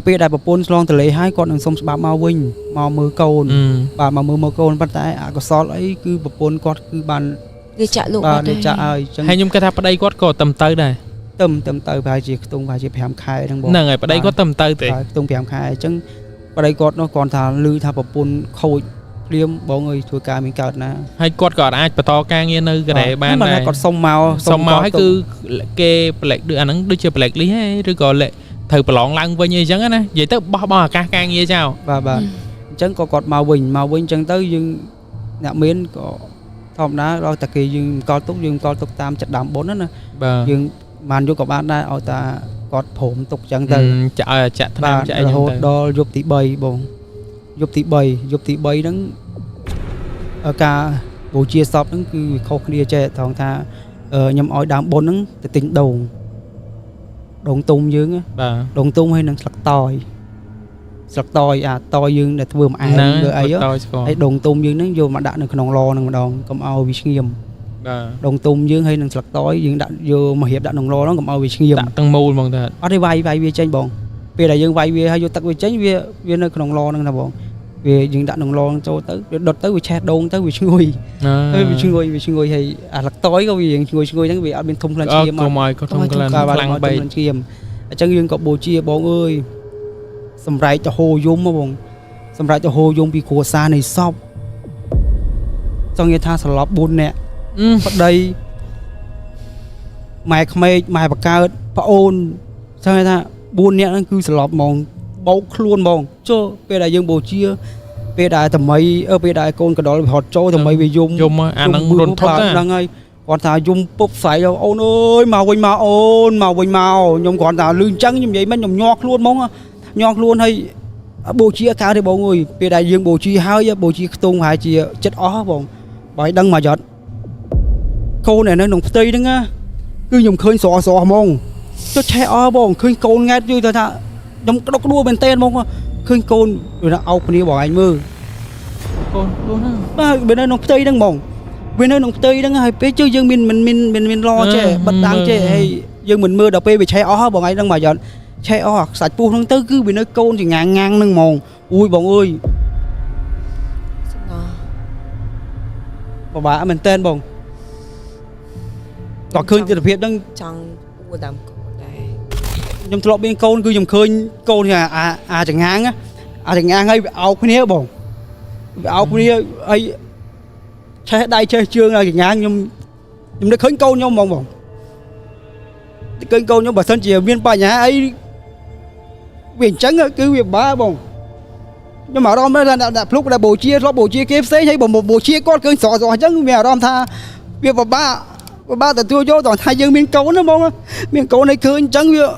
ពេលដែលប្រពន្ធឆ្លងទលេហើយគាត់នឹងសុំច្បាប់មកវិញមកមើលកូនបាទមកមើលកូនប៉ុន្តែអកុសលអីគឺប្រពន្ធគាត់គឺបានវាចាក់លោកបាទវាចាក់ឲ្យអញ្ចឹងហើយខ្ញុំគិតថាប្តីគាត់ក៏ទៅដែរទៅប្រហែលជាខ្ទង់ប្រហែលជា5ខែហ្នឹងបងហ្នឹងហើយប្តីគាត់ទៅទេខ្ទង់5ខែអញ្ចឹងប្តីគាត់នោះគាត់ថាឮថាប្រពន្ធខូចព្រាមបងអើយធ្វើការមានកើតណាហើយគាត់ក៏អាចបន្តការងារនៅកន្លែងបានដែរគាត់សុំមកហើយគឺគេប្លែកដូចអាហ្នឹងដូចជាប្លែកលីហ៎ឬក៏ត្រូវប្រឡងឡើងវិញអីចឹងណានិយាយទៅបោះឱកាសការងារចោលបាទអញ្ចឹងក៏គាត់មកវិញអញ្ចឹងទៅយើងអ្នកមានក៏ធម្មតាដល់តែគេយើងកលទុកតាមចិត្តដើមបុណ្យណាយើងបានយកក៏បានដែរឲ្យតាគាត់ព្រមទុកអញ្ចឹងទៅចាក់ថ្នាំចាក់អីរហូតដល់យប់ទី3បងយប់ទី3ហ្នឹងការ បូជាសពហ្នឹងគឺវាខុសគ្នាចេះត្រង់ថាខ្ញុំឲ្យដើមបុណ្យហ្នឹងទៅទិញដូងទុំយើង បាទ ដូងទុំហើយនឹងស្លឹកតយអាតយយើងដែលធ្វើមកអែមឬអីហើយដូងទុំយើងហ្នឹងយកមកដាក់នៅក្នុងឡហ្នឹងម្ដងកុំឲ្យវាស្ងៀម បាទ ដូងទុំយើងហើយនឹងស្លឹកតយយើងដាក់យកមករៀបដាក់ក្នុងឡហ្នឹងកុំឲ្យវាស្ងៀម ដាក់ទាំងមូលហ្មងតា អត់ទេវាយវាចេញបងពេលដែលយើងវាយវាហើយយកទឹកវាចេញវានៅក្នុងឡហ្នឹងណាបងវាយើងដាក់ក្នុងឡចូលទៅវាដុតទៅវាឆេះដូងទៅវាឈ្ងុយហើយវាឈ្ងុយហើយអាស្លឹកតយក៏វាឈ្ងុយហ្នឹងវាអត់មានធំខ្លាំងឈាម កុំឲ្យក៏ធំខ្លាំងបែក ឈាមអញ្ចឹងយើងក៏បូជាបងអើយសម្រែកទៅហូរយំមកបងសម្រែកទៅហូរយំពីគ្រួសារនៃសពចង់និយាយថាសន្លប់4នាក់ប្តីម៉ែក្មេកម៉ែបកើតប្អូនចង់និយាយថា4នាក់ហ្នឹងគឺសន្លប់ហ្មងបោកខ្លួនហ្មងចុះពេលដែលយើងបូជាពេលដែលថ្មីពេលដែលកូនកណ្ដុលវាហត់ចូលថ្មីវាយំអាហ្នឹងរុនធត់ហ្នឹងហើយគាត់ថាយំពុកស្អែកអូនអើយមកវិញមកអូនមកវិញមកខ្ញុំគាត់ថាលឺអញ្ចឹងខ្ញុំនិយាយមិនខ្ញុំញ័រខ្លួនហ្មងញ័រខ្លួនហើយបូជាកើតទេបងអើយពេលដែលយើងបូជាហើយបូជាខ្ទង់ប្រហែលជាចិត្តអស់បងបើឲ្យដឹងមកយត់កូននៅក្នុងផ្ទៃហ្នឹងគឺខ្ញុំឃើញស្រស់ហ្មងចុះឆេះអស់បងឃើញកូនង៉ែតយូរទៅថាខ្ញុំក្តុកក្តួលមែនតើហ្មងឃើញកូនដូចថាអោបគ្នាបងឯងមើលកូនហ្នឹងបាទវានៅក្នុងផ្ទៃហ្នឹងហ្មងវានៅក្នុងផ្ទៃហ្នឹងហើយពេលជើយើងមានឡចេះបិទតាំងចេះហើយយើងមិនមើលដល់ពេលវាឆេះអស់បងឯងហ្នឹងមកយត់ឆេះអស់សាច់ពោះហ្នឹងទៅគឺវានៅកូនចងាងហ្នឹងហ្មងអួយបងអើយបបាក់មែនតើបងក៏ឃើញទិដ្ឋភាពហ្នឹងចង់អួរតាមកូនដែរខ្ញុំធ្លាប់មានកូនគឺខ្ញុំឃើញកូនអាចងាងហើយវាអោបគ្នាបងវាអោបគ្នាហើយឆេះដៃឆេះជើងឲ្យចងាងខ្ញុំនឹកឃើញកូនខ្ញុំហ្មងបងឃើញកូនខ្ញុំបើសិនជាមានបញ្ហាអីវាអញ្ចឹងគឺវាបាបងខ្ញុំអារម្មណ៍ថាដាក់ភ្លុកដាក់បូជាធ្លាប់បូជាគេផ្សេងហើយបើបូជាគាត់ឃើញស្រស់អញ្ចឹងមានអារម្មណ៍ថាវាពិបាកទទួលយកតោះថាយើងមានកូនណាបងមានកូនឲ្យឃើញអញ្ចឹងវាទ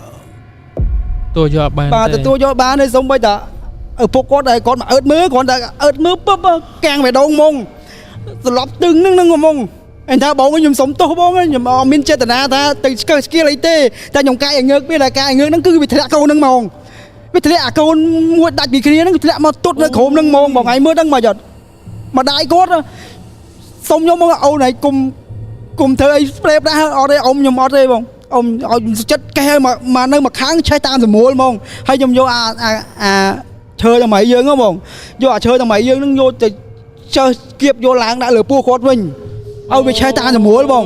ទួលយកបានបាទទទួលយកបានទេសូម្បីតែឪពុកគាត់ដែលគាត់មកអើតមើលគាត់តែអើតមើលពឹបកាំងបេះដូងហ្មងស្លាប់ទឹងហ្នឹងហ្មងអញថាបងខ្ញុំសុំទោសបងខ្ញុំអត់មានចេតនាថាទៅស្កើស្គៀលអីទេតែខ្ញុំកាយឲ្យងើកពេលដែលកាយឲ្យងើកហ្នឹងគឺវាធ្លាក់កូនហ្នឹងហ្មងវាធ្លាក់អាកូនមួយដាច់ពីគ្នាហ្នឹងធ្លាក់មកទុតនៅក្រោមហ្នឹងហ្មងបងឯងមើលហ្នឹងមកយត់ម្ដាយគាត់សុំខ្ញុំមកអូនឯងគុំធ្វើអីស្ព្រេបដែរអត់ទេអ៊ំខ្ញុំអត់ទេបងអ៊ំឲ្យចិត្តកេះមកនៅមកខាងឆេះតាមសម្រួលហ្មងហើយខ្ញុំយកអាឈើតម្រៃយើងហ្នឹងបងយកអាឈើតម្រៃយើងហ្នឹងយកទៅចើគៀបយកឡើងដាក់លើពោះគាត់វិញឲ្យវាឆេះតាមសម្រួលបង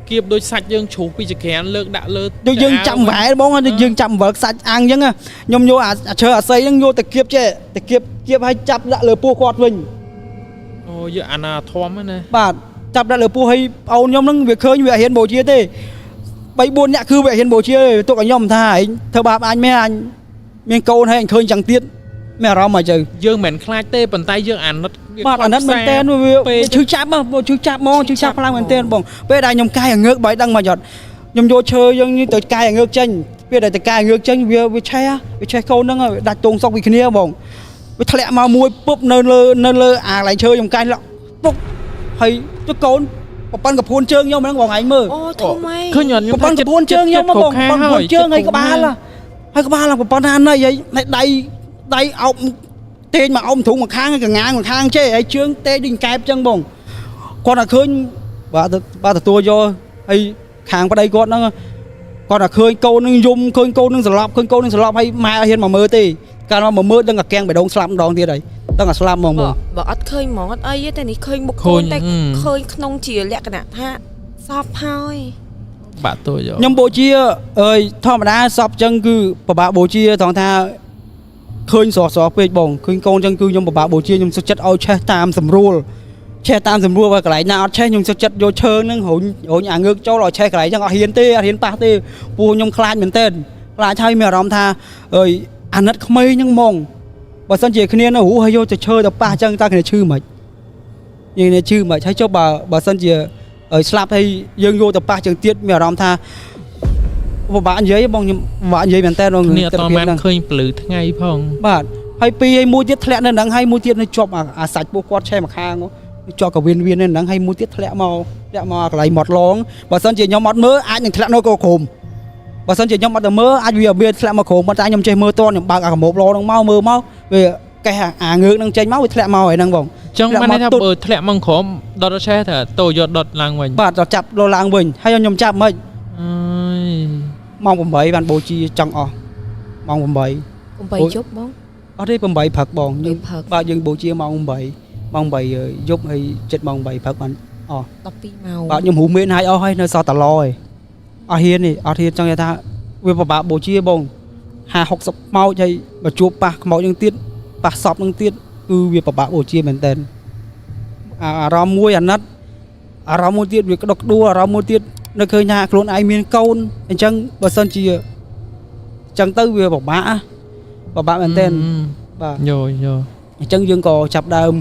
គៀបដូចសាច់យើងជ្រុះពីចក្រានលើកដាក់លើដូចយើងចាំវ៉ែបងយើងចាំវល់សាច់អាំងអញ្ចឹងខ្ញុំយកអាឈើអាស័យហ្នឹងយកទៅគៀបចេះទៅគៀបឲ្យចាប់ដាក់លើពោះគាត់វិញអូយកអាណាធំណាបាទចាប់ដាក់លើពោះឲ្យប្អូនខ្ញុំហ្នឹងវាឃើញវាហ៊ានបូជាទេ3 4នាក់គឺវាហ៊ានបូជាទុកឲ្យខ្ញុំថាឯងធ្វើបាបអញមែនអញមានកូនហើយអញឃើញចឹងទៀតមានអារម្មណ៍មកទៅយើងមិនខ្លាចទេប៉ុន្តែយើងអាណិតបាទអាណិតមែនតើវាឈឺចាប់មកឈឺចាប់ខ្លាំងមែនតើបងពេលដែលខ្ញុំកាយឲ្យងើកបើឲ្យដឹងមកយត់ខ្ញុំយកឈើយើងទៅកាយឲ្យងើកចេញពេលដែលទៅកាយឲ្យងើកចេញវាឆេះកូនហ្នឹងដាច់ទងសុកពីគ្នាបងវាធ្លាក់មកមួយពុបនៅលើអាកន្លែងឈើខ្ញុំកាយពុកហើយទៅកូនប្រព័ន្ធកពួនជើងខ្ញុំហ្នឹងបងឯងមើលអូធំហីឃើញខ្ញុំប្រព័ន្ធកពួនជើងខ្ញុំបងប្រព័ន្ធជើងហើយក្បាលប្រព័ន្ធណាណៃដៃអោបទេញមកអោបធុងមកខាងកងាងមកខាងចេះហើយជើងទេដូចកែបចឹងបងគាត់ថាឃើញបាទទទួលយកហើយខាងប្តីគាត់ហ្នឹងគាត់ថាឃើញកូននឹងយំឃើញកូននឹងស្លាប់ហើយម៉ែអត់ហ៊ានមកមើលទេកាលមកមើលដឹងតែកាំងបេះដូងស្លាប់ម្ដងទៀតហើយដឹងតែស្លាប់ហ្មងបើអត់ឃើញហ្មងអត់អីទេតែនេះឃើញមុខកូនតែឃើញក្នុងជាលក្ខណៈថាសពហើយបាក់តួយកខ្ញុំបូជាអើយធម្មតាសពចឹងគឺពិបាកបូជាត្រង់ថាឃើញស្រស់ពេកបងឃើញកូនចឹងគឺខ្ញុំពិបាកបូជាខ្ញុំសុខចិត្តឲ្យឆេះតាមសម្រួលបើកន្លែងណាអត់ឆេះខ្ញុំសុខចិត្តយកឈើហ្នឹងរុញអាងើកចូលឲ្យឆេះកន្លែងចឹងអត់ហ៊ានប៉ះទេពូខ្ញុំខ្លាចមែនតើខ្លាចហើយមានអារម្មណ៍ថាអើយអាណិតក្មេងហ្នឹងហ្មងបើសិនជាគ្នានៅហើយយកទៅឈើទៅប៉ះចឹងតើគ្នាឈឺមិនហើយចុះបើសិនជាស្លាប់ហើយយើងយកទៅប៉ះចឹងទៀតមានអារម្មណ៍ថាពិបាកនិយាយបងខ្ញុំពិបាកនិយាយមែនតើគ្នាអត់បានឃើញពលឺថ្ងៃផងបាទ ហើយពីឲ្យមួយទៀតធ្លាក់នៅហ្នឹងហើយមួយទៀតនៅជាប់អាសាច់ពោះគាត់ឆេះមកខាងជាប់កាវៀននៅហ្នឹងហើយមួយទៀតធ្លាក់មកកន្លែងមាត់ឡងបើសិនជាខ្ញុំអត់មើលអាចនឹងធ្លាក់នៅកក្រោមបើសិនជាខ្ញុំអត់ទៅមើលអាចវាធ្លាក់មកក្រោមប៉ុន្តែខ្ញុំចេះមើលតខ្ញុំបើកអាកម៉ូបឡហ្នឹងមកមើលមកវាកេះអាងើកហ្នឹងចេញមកវាធ្លាក់មកហើយហ្នឹងបងចឹងបានថាបើធ្លាក់មកក្រោមដុតឆេះថាតូយកដុតឡើងវិញបាទដល់ចាប់លោឡើងវិញហើយខ្ញុំចាប់មិនម៉ោង8បានបូជាចង់អស់ម៉ោង8 8យប់បងអត់ទេ8ព្រឹកបងយើងបាទយើងបូជាម៉ោង8យប់ហើយចិត្តម៉ោង8ព្រឹកបានអស់12ម៉ោងបាទខ្ញុំរូមេនហើយអស់ហើយនៅសតឡឯងអត់ហ៊ានទេអត់ហ៊ានចង់និយាយថាវាពិបាកបូជាបង50 60ខ្មោចហើយបើជួបប៉ះខ្មោចនឹងទៀតប៉ះសពនឹងទៀតគឺវាពិបាកបូជាមែនតើអារម្មណ៍មួយអាណិតអារម្មណ៍មួយទៀតវាក្តុកក្តួលអារម្មណ៍មួយទៀតនៅឃើញថាខ្លួនឯងមានកូនអញ្ចឹងបើសិនជាអញ្ចឹងទៅវាពិបាកមែនតើបាទយោអញ្ចឹងយើងក៏ចាប់ដើម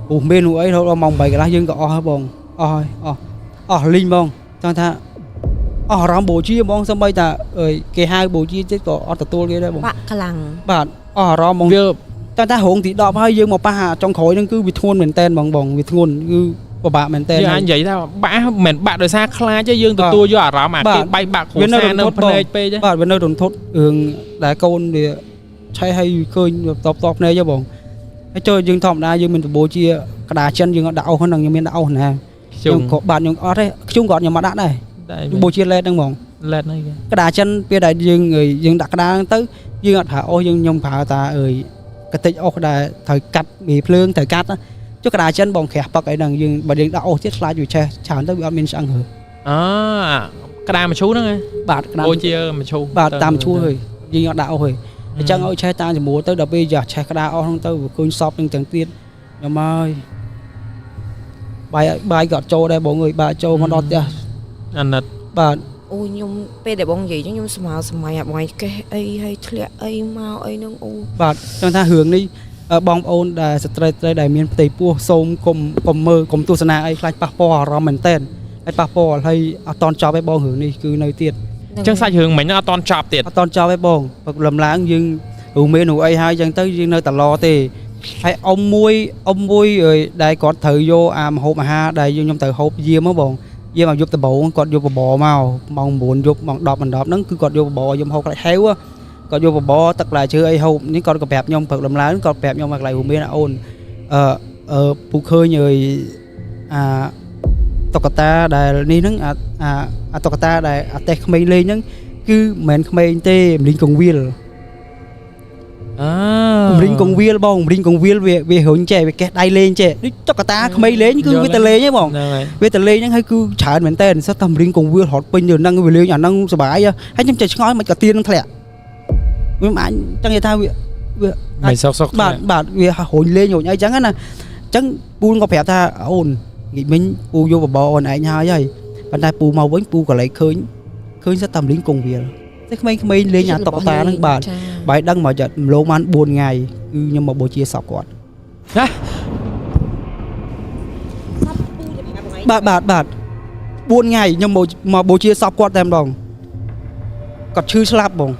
ពុះមានអីរហូតដល់ម៉ោង8កន្លះយើងក៏អស់ហើយបងអស់ហើយលីងបងចង់ថាអស់អារម្មណ៍បូជាបងសម្បីតាគេហៅបូជាទៀតក៏អត់ទទួលគេដែរបងបាក់ខ្លាំងបាទអស់អារម្មណ៍បងវាតែរហងទី10ហើយយើងមកប៉ះចុងក្រោយហ្នឹងគឺវាធ្ងន់មែនតើបងវាធ្ងន់គឺពិបាកមែនតើយើងអាចនិយាយថាបាក់មិនបាក់ដោយសារខ្លាចទេយើងទទួលយកអារម្មណ៍គេបែកបាក់គ្រួសារនៅភ្នែកពេកបាទវានៅរន្ធត់រឿងដែលកូនវាឆេះឲ្យឃើញតបភ្នែកទេបងហើយចូលយើងធម្មតាយើងមានបបោជាក្តារចិនយើងអត់ដាក់អស់ហ្នឹងខ្ញុំមានដាក់អស់ណាខ្ញុំក៏បាទខ្ញុំអត់ទេខ្ញុំក៏ខ្ញុំមកដាក់ដែរបបោជាឡេតហ្នឹងបងឡេតហ្នឹងក្តារចិនពេលដែលយើងដាក់ក្តារហ្នឹងទៅយើងអត់ប្រើអស់ខ្ញុំប្រើតាកតិចអស់ដែលត្រូវកាត់មីភ្លើងត្រូវកាត់ចុះក្តារចិនបងក្រាស់ប៉ឹកអីហ្នឹងយើងបើយើងដាក់អស់ទៀតខ្លាចវាឆេះច្រើនទៅវាអត់មានឆ្អឹងហើក្តារមឈូសហ្នឹងបាទក្តារបូជាមឈូសបាទតាមឈូសហើយយើងអត់ដាក់អស់ហើយអញ្ចឹងឲ្យឆេះតាមជាមួយទៅដល់ពេលយ៉ាឆេះក្តារអស់ហ្នឹងទៅវាឃើញសពនឹងទាំងទៀតខ្ញុំហើយបាយក៏ចូលដែរបងអើយបាយចូលមកដល់ផ្ទះអាណិតបាទអូខ្ញុំពេលដែលបងនិយាយខ្ញុំស្មើសម័យអាបងកេះអីហើយធ្លាក់អីមកអីហ្នឹងអូបាទចង់ថារឿងនេះបងប្អូនដែលស្ត្រីដែលមានផ្ទៃពោះសូមកុំមើលកុំទស្សនាអីខ្លាចប៉ះពាល់អារម្មណ៍មែនតើហើយប៉ះពាល់ហើយអត់តន់ចប់ឯងបងរឿងនេះគឺនៅទៀតអញ្ចឹងសាច់រឿងមិញហ្នឹងអត់តន់ចប់ទៀតអត់តន់ចប់ឯងបងព្រឹកលំឡើងយើងរូមេនអីហើយអញ្ចឹងទៅយើងនៅតឡទេហើយអ៊ំមួយដែលគាត់ត្រូវយកអាម្ហូបអាហារដែលខ្ញុំត្រូវហូបយាមមកបងយាមមកយប់ដំបូងគាត់យកបបរមកម៉ោង9យប់ម៉ោង10ហ្នឹងគឺគាត់យកបបរខ្ញុំហូបខ្លាចហេវគាត់យកបបរទឹកផ្លែឈើអីហូបនេះគាត់ក៏ប្រាប់ខ្ញុំព្រឹកលំឡើងគាត់ប្រាប់ខ្ញុំមកកន្លែងរូមេនអូនពូឃើញតុក្កតាដែលនេះហ្នឹងតុក្កតាដែលអាតេះក្មេងលេងហ្នឹងគឺមិនមែនក្មេងទេម្លីងកងវាលម្លីងកងវាលបងម្លីងកងវាលវារុញចេះវាកេះដៃលេងចេះដូចតុក្កតាក្មេងលេងគឺវាទៅលេងហ្នឹងបងវាទៅលេងហ្នឹងហើយគឺច្រើនមែនតើសិតតែម្លីងកងវាលរត់ពេញទៅហ្នឹងវាលេងអាហ្នឹងសុបាយហើយខ្ញុំចេះឆ្ងល់មិនក៏ទៀននឹងធ្លាក់វាមិនអាចចង់និយាយថាវាមិនសុកបាទវារុញលេងរុញអីចឹងណាអញ្ចឹងពូក៏ប្រាប់ថាអូនងាយមិញពូយកបបរអូនឯងហើយប៉ុន្តែពូមកវិញពូក៏លេចឃើញសិតតែម្លីងកងវាលតែក្មេងៗលេងអាតុក្កតាហ្នឹងបាទបាយដឹងមកចាត់ម្លងបាន4ថ្ងៃគឺខ្ញុំមកបូជាសពគាត់ណាបាទ4ថ្ងៃខ្ញុំមកបូជាសពគាត់តែម្ដងគាត់ឈឺស្លាប់បង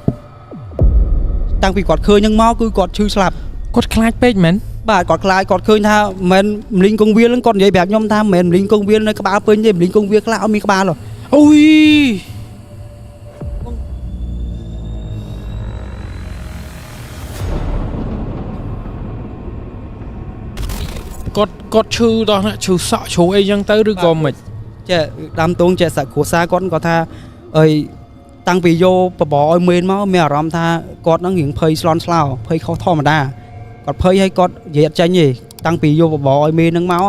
តាំងពីគាត់ឃើញហ្នឹងមកគឺគាត់ឈឺស្លាប់គាត់ខ្លាចពេកមែនបាទគាត់ខ្លាចគាត់ឃើញថាមិនម្លីងកងវាលហ្នឹងគាត់និយាយប្រាប់ខ្ញុំថាមិនម្លីងកងវាលនៅក្បាលពេញទេម្លីងកងវាលខ្លះអត់មានក្បាលអូយគាត់ឈឺដល់ណាឈឺសក់ជ្រូអីចឹងទៅឬក៏មិនចេះដាំតងចេះសាក់គ្រួសារគាត់ថាអីតាំងពីយកបបរឲ្យមេនមកមានអារម្មណ៍ថាគាត់នឹងរៀងភ័យស្លន់ស្លោភ័យខុសធម្មតាគាត់ភ័យឲ្យគាត់និយាយអត់ចាញ់ទេតាំងពីយកបបរឲ្យមេននឹងមក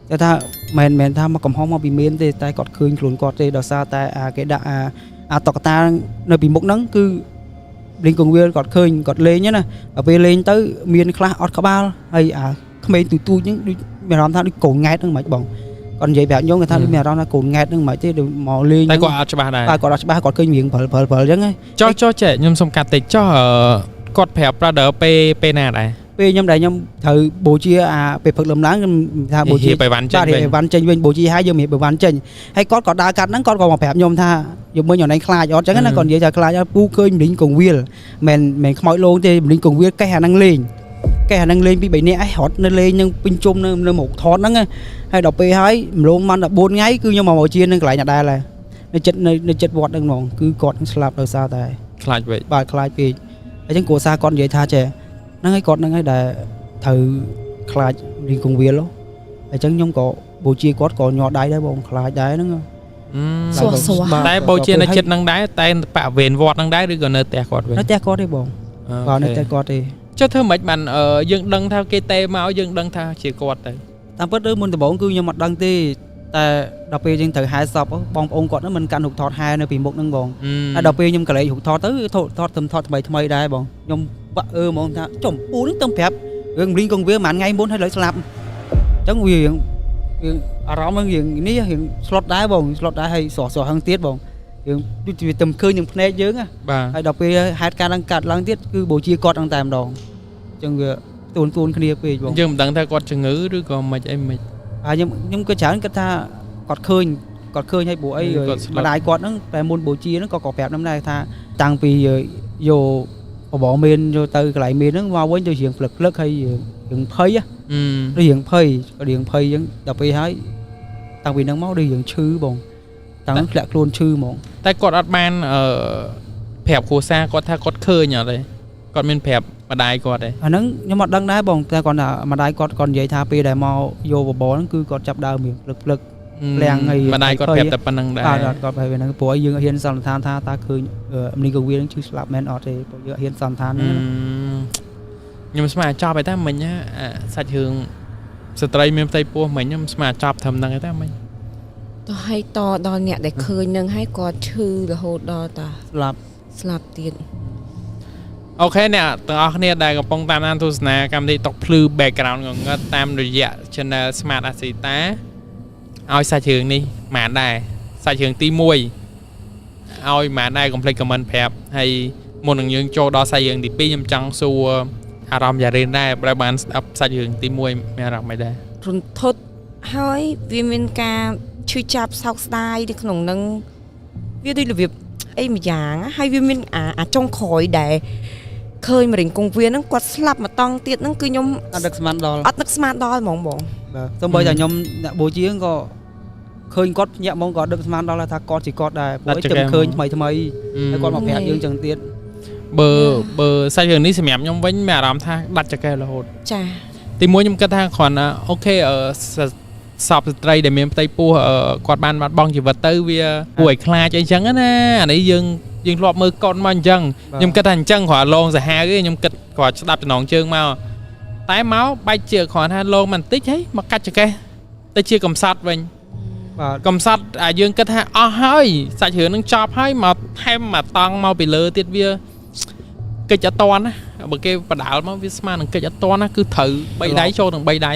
តែថាមិនថាមកកំហុសមកពីមេនទេតែគាត់ឃើញខ្លួនគាត់ទេដោយសារតែគេដាក់អាតុក្កតានៅពីមុខហ្នឹងគឺលីងកងវាលគាត់ឃើញគាត់លេងណាដល់ពេលលេងទៅមានខ្លះអត់ក្បាលហើយក្មេងទូចហ្នឹងដូចមានអារម្មណ៍ថាដូចកូនង៉ែតហ្នឹងមិនបងគាត់និយាយប្រាប់ខ្ញុំគាត់ថាមានអារម្មណ៍ថាកូនង៉ែតហ្នឹងមិនទេមកលេងតែគាត់អត់ច្បាស់ដែរគាត់អត់ច្បាស់គាត់ឃើញរៀងព្រិលអញ្ចឹងចុះចេះខ្ញុំសុំកាត់តិចចុះគាត់ប្រាប់ brother ពេលណាដែរពេលខ្ញុំត្រូវបូជាពេលព្រឹកលំឡើងខ្ញុំថាបូជាបៃវ៉ាន់ចេញវិញបូជាហើយយើងមានបៃវ៉ាន់ចេញហើយគាត់ក៏ដើរកាត់ហ្នឹងគាត់ក៏មកប្រាប់ខ្ញុំថាយកមើលញ៉ៃខ្លាចអត់អញ្ចឹងណាគាត់និយាយថាខ្លាចពូឃើញម្លីងកងវាលមិនខ្មោចលោងទេម្លីងកងវាលកេះអាហ្នឹងលេង កែអានឹងលេងពី3នាក់ឯងរត់នៅលេងនឹងពេញជុំនៅមុខថតហ្នឹងហើយដល់ពេលហើយម្លងមិនដល់4ថ្ងៃគឺខ្ញុំមកជានឹងកន្លែងដដែលហើយនៅចិត្តវត្តហ្នឹងហ្មងគឺគាត់ស្លាប់ដោយសារតែ ខ្លាចវិញ បាទខ្លាចពេកអញ្ចឹងគ្រួសារគាត់និយាយថាចេះហ្នឹងហើយគាត់ហ្នឹងហើយដែលត្រូវខ្លាចរៀងកងវាលអញ្ចឹងខ្ញុំក៏បូជាគាត់ក៏ញ័រដៃដែរបងខ្លាចដែរហ្នឹង តែបូជានៅចិត្តហ្នឹងដែរតែបវេនវត្តហ្នឹងដែរឬក៏នៅផ្ទះគាត់វិញនៅផ្ទះគាត់ទេបងបាទនៅផ្ទះគាត់ទេ ចុះធ្វើម៉េចបានយើងដឹងថាគេទេមកយើងដឹងថាជាគាត់ទៅ តាមពិតទៅមុនដំបូងគឺខ្ញុំអត់ដឹងទេតែដល់ពេលយើងត្រូវហែសពបងប្អូនគាត់ហ្នឹងមិនកាន់រូបថតហែនៅពីមុខហ្នឹងបងហើយដល់ពេលខ្ញុំកលែងរូបថតទៅថតថ្មីដែរបងខ្ញុំបាក់ហ្មងថាចំពូហ្នឹងទៅប្រាប់រឿងរៀងកងវាមួយថ្ងៃមុនហើយលើស្លាប់អញ្ចឹងវាអារម្មណ៍ហ្នឹងនេះរឿងស្លុតដែរបងស្លុតដែរហើយស្រស់ហឹងទៀតបងរឿងដូចវាទៅឃើញនឹងភ្នែកយើងបាទហើយដល់ពេលហេតុការណ៍ហ្នឹងកាត់ឡើងទៀតគឺបូជាគាត់ហ្នឹងតែម្ដងអញ្ចឹងវាទូនគ្នាពេកបងយើងមិនដឹងថាគាត់ជំងឺឬក៏មិនអីមិនខ្ញុំក៏ច្រើនគិតថាគាត់ឃើញឲ្យព្រោះអីម្ដាយគាត់ហ្នឹងតែមុនបូជាហ្នឹងក៏ប្រាប់ខ្ញុំដែរថាតាំងពីយកបបមានយកទៅកន្លែងមានហ្នឹងមកវិញទៅរៀងផ្លឹកហើយរៀងភ័យរៀងភ័យអញ្ចឹងដល់ពេលហើយតាំងពីហ្នឹងមករៀងឈឺបងតាំងធ្លាក់ខ្លួនឈឺហ្មងតែគាត់អត់បានប្រាប់គ្រួសារគាត់ថាគាត់ឃើញអត់ទេគាត់មានប្រាប់ម្ដាយគាត់ទេអាហ្នឹងខ្ញុំអត់ដឹងដែរបងតែគាត់ថាម្ដាយគាត់និយាយថាពេលដែលមកយកបបហ្នឹងគឺគាត់ចាប់ដើមរៀងផ្លឹកលាំងហើយម្ដាយគាត់ប្រាប់តែប៉ុណ្្នឹងដែរគាត់ប្រាប់ហ្នឹងព្រោះយើងហ៊ានសន្និដ្ឋានថាតើឃើញមនីកវីនឹងឈឺស្លាប់មែនអត់ទេព្រោះយើងហ៊ានសន្និដ្ឋានខ្ញុំស្មានចប់ហើយតែមិញសាច់រឿងស្ត្រីមានផ្ទៃពោះមិញខ្ញុំស្មានចប់ត្រឹមហ្នឹងហើយតែមិញទៅឲ្យតដល់អ្នកដែលឃើញនឹងឲ្យគាត់ឈឺរហូតដល់តាស្លាប់ទៀតអូខេអ្នកទាំងអស់គ្នាដែលកំពុងតាមដានទស្សនាកម្មវិធីតុកភ្លឺ background ងងឹតតាមរយៈ channel Smart Asita ឲ្យសាច់រឿងនេះម៉ានដែរសាច់រឿងទី1ឲ្យម៉ានដែរកុំភ្លេច comment ប្រាប់ហើយមុននឹងយើងចូលដល់សាច់រឿងទី2ខ្ញុំចង់សួរអារម្មណ៍យ៉ារិនដែរបើបានស្ដាប់សាច់រឿងទី1មានអារម្មណ៍មិនដែររន្ធត់ហើយវាមានការឈឺចាប់សោកស្ដាយនៅក្នុងនឹងវាដូចរបៀបអីមួយយ៉ាងហើយវាមានអាចុងក្រោយដែលឃើញមរិញគង្វាហ្នឹងគាត់ស្លាប់មកតង់ទៀតហ្នឹងគឺខ្ញុំអត់នឹកស្មានដល់ហ្មងបងបាទសូម្បីតែខ្ញុំអ្នកបូជាក៏ឃើញគាត់ញាក់ហ្មងក៏ដឹកស្មានដល់ថាគាត់ជាគាត់ដែរព្រោះតែឃើញថ្មីហើយគាត់មកប្រាប់យើងចឹងទៀតបើសាច់រឿងនេះសម្រាប់ខ្ញុំវិញមានអារម្មណ៍ថាដាច់ចកេះរហូតចាទី1ខ្ញុំគិតថាគ្រាន់តែអូខេសពស្ត្រីដែលមានផ្ទៃពោះគាត់បានបាត់បង់ជីវិតទៅវាគួរឲ្យខ្លាចអីចឹងណាអានេះយើងធ្លាប់មើលកូនមកអញ្ចឹងខ្ញុំគិតថាអញ្ចឹងគ្រាន់ឡងសាហាវទេខ្ញុំគិតគ្រាន់ស្ដាប់ចំណងជើងមកតែមកបែកជាគ្រាន់ថាឡងបន្តិចហីមកកាច់ចកេះទៅជាកំសត់វិញបាទកំសត់យើងគិតថាអស់ហើយសាច់រឿងនឹងចប់ហើយមកថែមមកតង់មកពីលើទៀតវាកិច្ចអត់តន់ណាបើគេបដាលមកវាស្មើនឹងកិច្ចអត់តន់ណាគឺត្រូវ3ដៃចូលនឹង3ដៃ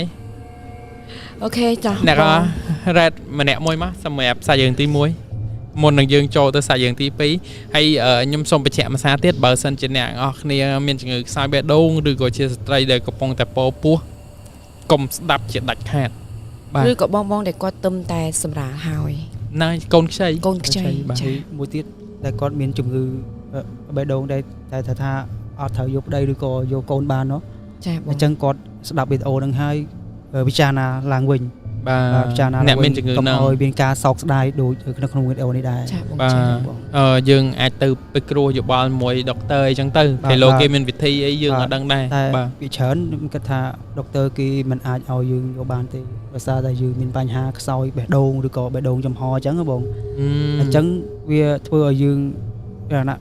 អូខេចា៎អ្នករ៉េតម្នាក់មួយមកសម្រាប់សាច់រឿងទី1មុននឹងយើងចូលទៅសាច់រឿងទី2ហើយខ្ញុំសូមបញ្ជាក់មួយសារទៀតបើសិនជាអ្នកទាំងអស់គ្នាមានជំងឺខ្សោយបេះដូងឬក៏ជាស្ត្រីដែលកំពុងតែពោពោះកុំស្ដាប់ជាដាច់ខាតឬក៏បងដែលគាត់ទឹមតែសម្រាលហើយណាកូនខ្ចីបាទមួយទៀតដែលគាត់មានជំងឺបេះដូងដែលតែថាអត់ត្រូវយកប្តីឬក៏យកកូនបាននោះចា៎អញ្ចឹងគាត់ស្ដាប់វីដេអូហ្នឹងហើយពិចារណាឡើងវិញបាទពិចារណាអ្នកមានជំងឺហ្នឹងឲ្យមានការសោកស្ដាយដូចនៅក្នុងវីដេអូនេះដែរបាទយើងអាចទៅពិគ្រោះយោបល់មួយដុកទ័រអីចឹងទៅគេលោកគេមានវិធីអីយើងអត់ដឹងដែរបាទពីច្រើនខ្ញុំគិតថាដុកទ័រគេមិនអាចឲ្យយើងយកបានទេដោយសារតែយើងមានបញ្ហាខ្សោយបេះដូងឬក៏បេះដូងចំហអញ្ចឹងបងអញ្ចឹងវាធ្វើឲ្យយើង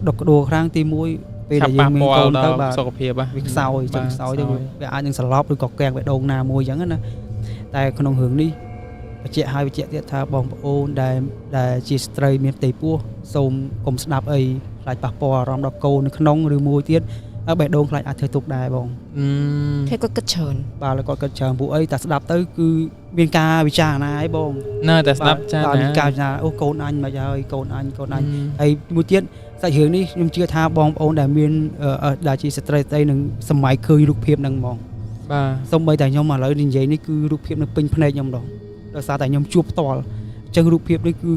ដុកក្តួលខ្លាំងទី1ពេលដែលយើងមានកូនទៅបាទសុខភាពវាខ្សោយទៅវាអាចនឹងសន្លប់ឬក៏កៀងបេះដូងណាមួយអញ្ចឹងណាតែក្នុងរឿងនេះបញ្ជាក់ទៀតថាបងប្អូនដែលជាស្ត្រីមានផ្ទៃពោះសូមកុំស្ដាប់អីខ្លាចប៉ះពាល់អារម្មណ៍ដល់កូននៅក្នុងឬមួយទៀតបេះដូងខ្លាចអាចធ្វើទុកដែរបងតែគាត់គិតច្រើនបាទគាត់គិតច្រើនពួកអីតែស្ដាប់ទៅគឺមានការវិចារណាឯងបងនៅតែស្ដាប់ចា៎មានការវិចារណាអូកូនអញមកហើយកូនអញហើយមួយទៀតសាច់រឿងនេះខ្ញុំជឿថាបងប្អូនដែលមានដែលជាស្ត្រីនឹងសម័យឃើញរូបភាពហ្នឹងហ្មងបាទសូម្បីតែខ្ញុំឥឡូវនិយាយនេះគឺរូបភាពនៅពេញភ្នែកខ្ញុំដល់ដោយសារតែខ្ញុំជួបផ្ទាល់អញ្ចឹងរូបភាពនេះគឺ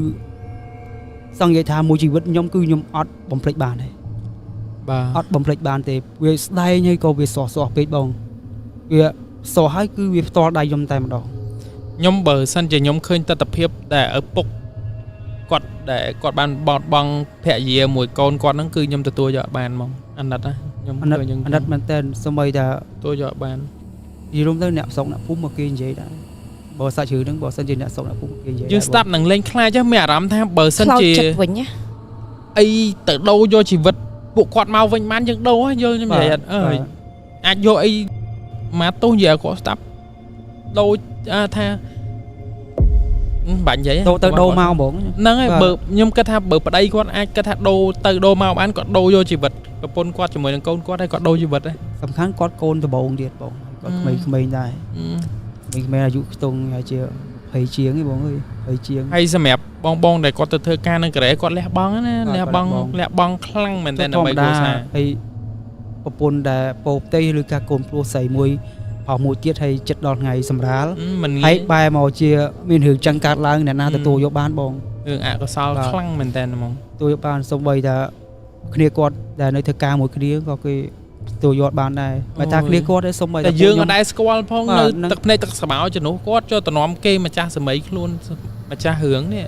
សង្កេតថាមួយជីវិតខ្ញុំគឺខ្ញុំអត់បំភ្លេចបានទេបាទអត់បំភ្លេចបានទេវាស្ដែងហើយក៏វាស្រស់ពេកបង វាសោះហើយគឺវាផ្ទាល់ដៃខ្ញុំតែម្ដង ខ្ញុំបើសិនជាខ្ញុំឃើញទស្សនវិជ្ជាដែលឪពុកគាត់ដែលគាត់បានបោតបង់ភរិយាមួយកូនគាត់ហ្នឹងគឺខ្ញុំទទួលយកបានហ្មងអាណិតណាខ្ញុំឃើញយ៉ាង អាណិតមែនតើសូម្បីតែ ទទួលយកបាន និយាយរួមទៅអ្នកស្រុកអ្នកភូមិមកគេនិយាយដែរបើសាច់ជ្រៅហ្នឹងបើសិនជាអ្នកស្រុកអ្នកភូមិគេនិយាយ យើងស្ដាប់នឹងលេងខ្លាចមានអារម្មណ៍ថាបើសិន ខ្លោច ជា ចិត្តវិញណា អីទៅដូរយកជីវិតពួកគាត់មកវិញបានយើងដូរយើងនិយាយអត់អើយអាចយកអីមកទោសនិយាយគាត់ស្ដាប់ដូរថាបាញ់និយាយ ទៅដូរមកហ្មង ហ្នឹងហើយបើខ្ញុំគិតថាបើប្តីគាត់អាចគិតថាដូរទៅដូរមកបានគាត់ដូរយកជីវិតប្រពន្ធគាត់ជាមួយនឹងកូនគាត់ហើយគាត់ដូរជីវិតដែរ សំខាន់គាត់កូនដំបងទៀតបងគាត់ក្មេងៗដែរក្មេងៗអាយុខ្ទង់ហើយជា20ជាងឯងបងអើយ20ជាង ហើយសម្រាប់បងដែលគាត់ទៅធ្វើការនៅកូរ៉េគាត់លះបង់ណាលះបង់ខ្លាំងមែនតើដើម្បីគ្រួសារ ហើយប្រពន្ធដែលពោផ្ទៃឬការកូនព្រោះស្រីមួយផោះមួយទៀតហើយចិត្តដល់ថ្ងៃសម្រាល មិន ហើយបែរមកជាមានរឿងចឹងកើតឡើងអ្នកណាទទួលយកបានបង រឿងអកុសលខ្លាំងមែនតើហ្មង ទទួលយកបានសូម្បីតែគ្នាគាត់ដែលនៅធ្វើការមួយគ្នាក៏គេទទួលយកបានដែរបើតាគ្នាគាត់ឯងសូម្បី តែយើងអត់ដែរស្គាល់ផងនៅទឹកភ្នែកទឹកស្មៅជំនួសគាត់ចូលតំណមគេម្ចាស់សម័យខ្លួនម្ចាស់រឿងនេះ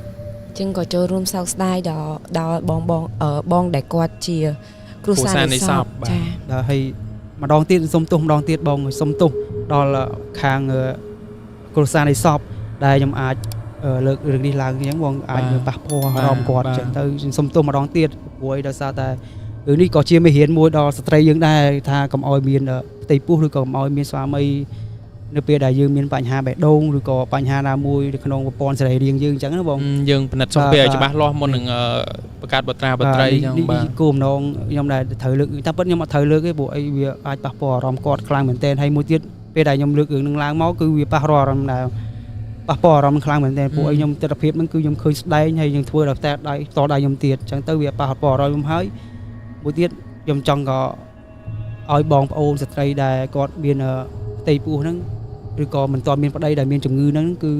ចឹងក៏ចូលរួមសោកស្ដាយដល់បងដែលគាត់ជាគ្រួសារនៃសពចា ដល់ហើយម្ដងទៀតសុំទោសម្ដងទៀតបងសុំទោសដល់ខាងគ្រួសារនៃសពដែលខ្ញុំអាចលើករឿងនេះឡើងអញ្ចឹងបងអាចប៉ះពាល់អារម្មណ៍គាត់អញ្ចឹងទៅសុំទោសម្ដងទៀតព្រោះអីដោយសារតែរឿងនេះក៏ជាមេរៀនមួយដល់ស្ត្រីយើងដែរថាកុំឲ្យមានផ្ទៃពោះឬក៏កុំឲ្យមានស្វាមីនៅពេលដែលយើងមានបញ្ហាបេះដូងឬក៏បញ្ហាណាមួយនៅក្នុងប្រព័ន្ធសរីរាង្គយើងអញ្ចឹងណាបង យើងពិនិត្យសុខភាពឲ្យច្បាស់លាស់មុននឹងបង្កើតបត្រាបត្រីអញ្ចឹងបាទ គោលម្ដងខ្ញុំដែលត្រូវលើកតែពិតខ្ញុំអត់ត្រូវលើកទេព្រោះអីវាអាចប៉ះពាល់អារម្មណ៍គាត់ខ្លាំងមែនទែនហើយមួយទៀតពេលដែលខ្ញុំលើករឿងនឹងឡើងមកគឺវាប៉ះពាល់អារម្មណ៍ដែរប៉ះពាល់អារម្មណ៍ខ្លាំងមែនទែនព្រោះអីខ្ញុំទស្សនវិជ្ជាហ្នឹងគឺខ្ញុំឃើញស្ដែងហើយខ្ញុំធ្វើដល់តែដៃតដៃខ្ញុំទៀតអញ្ចឹងទៅវាប៉ះពាល់អារម្មណ៍ខ្ញុំហើយមួយទៀតខ្ញុំចង់ក៏ឲ្យបងប្អូនស្ត្រីដែលគាត់មានផ្ទៃពោះហ្នឹងឬក៏មិនទាន់មានប្តីដែលមានជំងឺហ្នឹងគឺ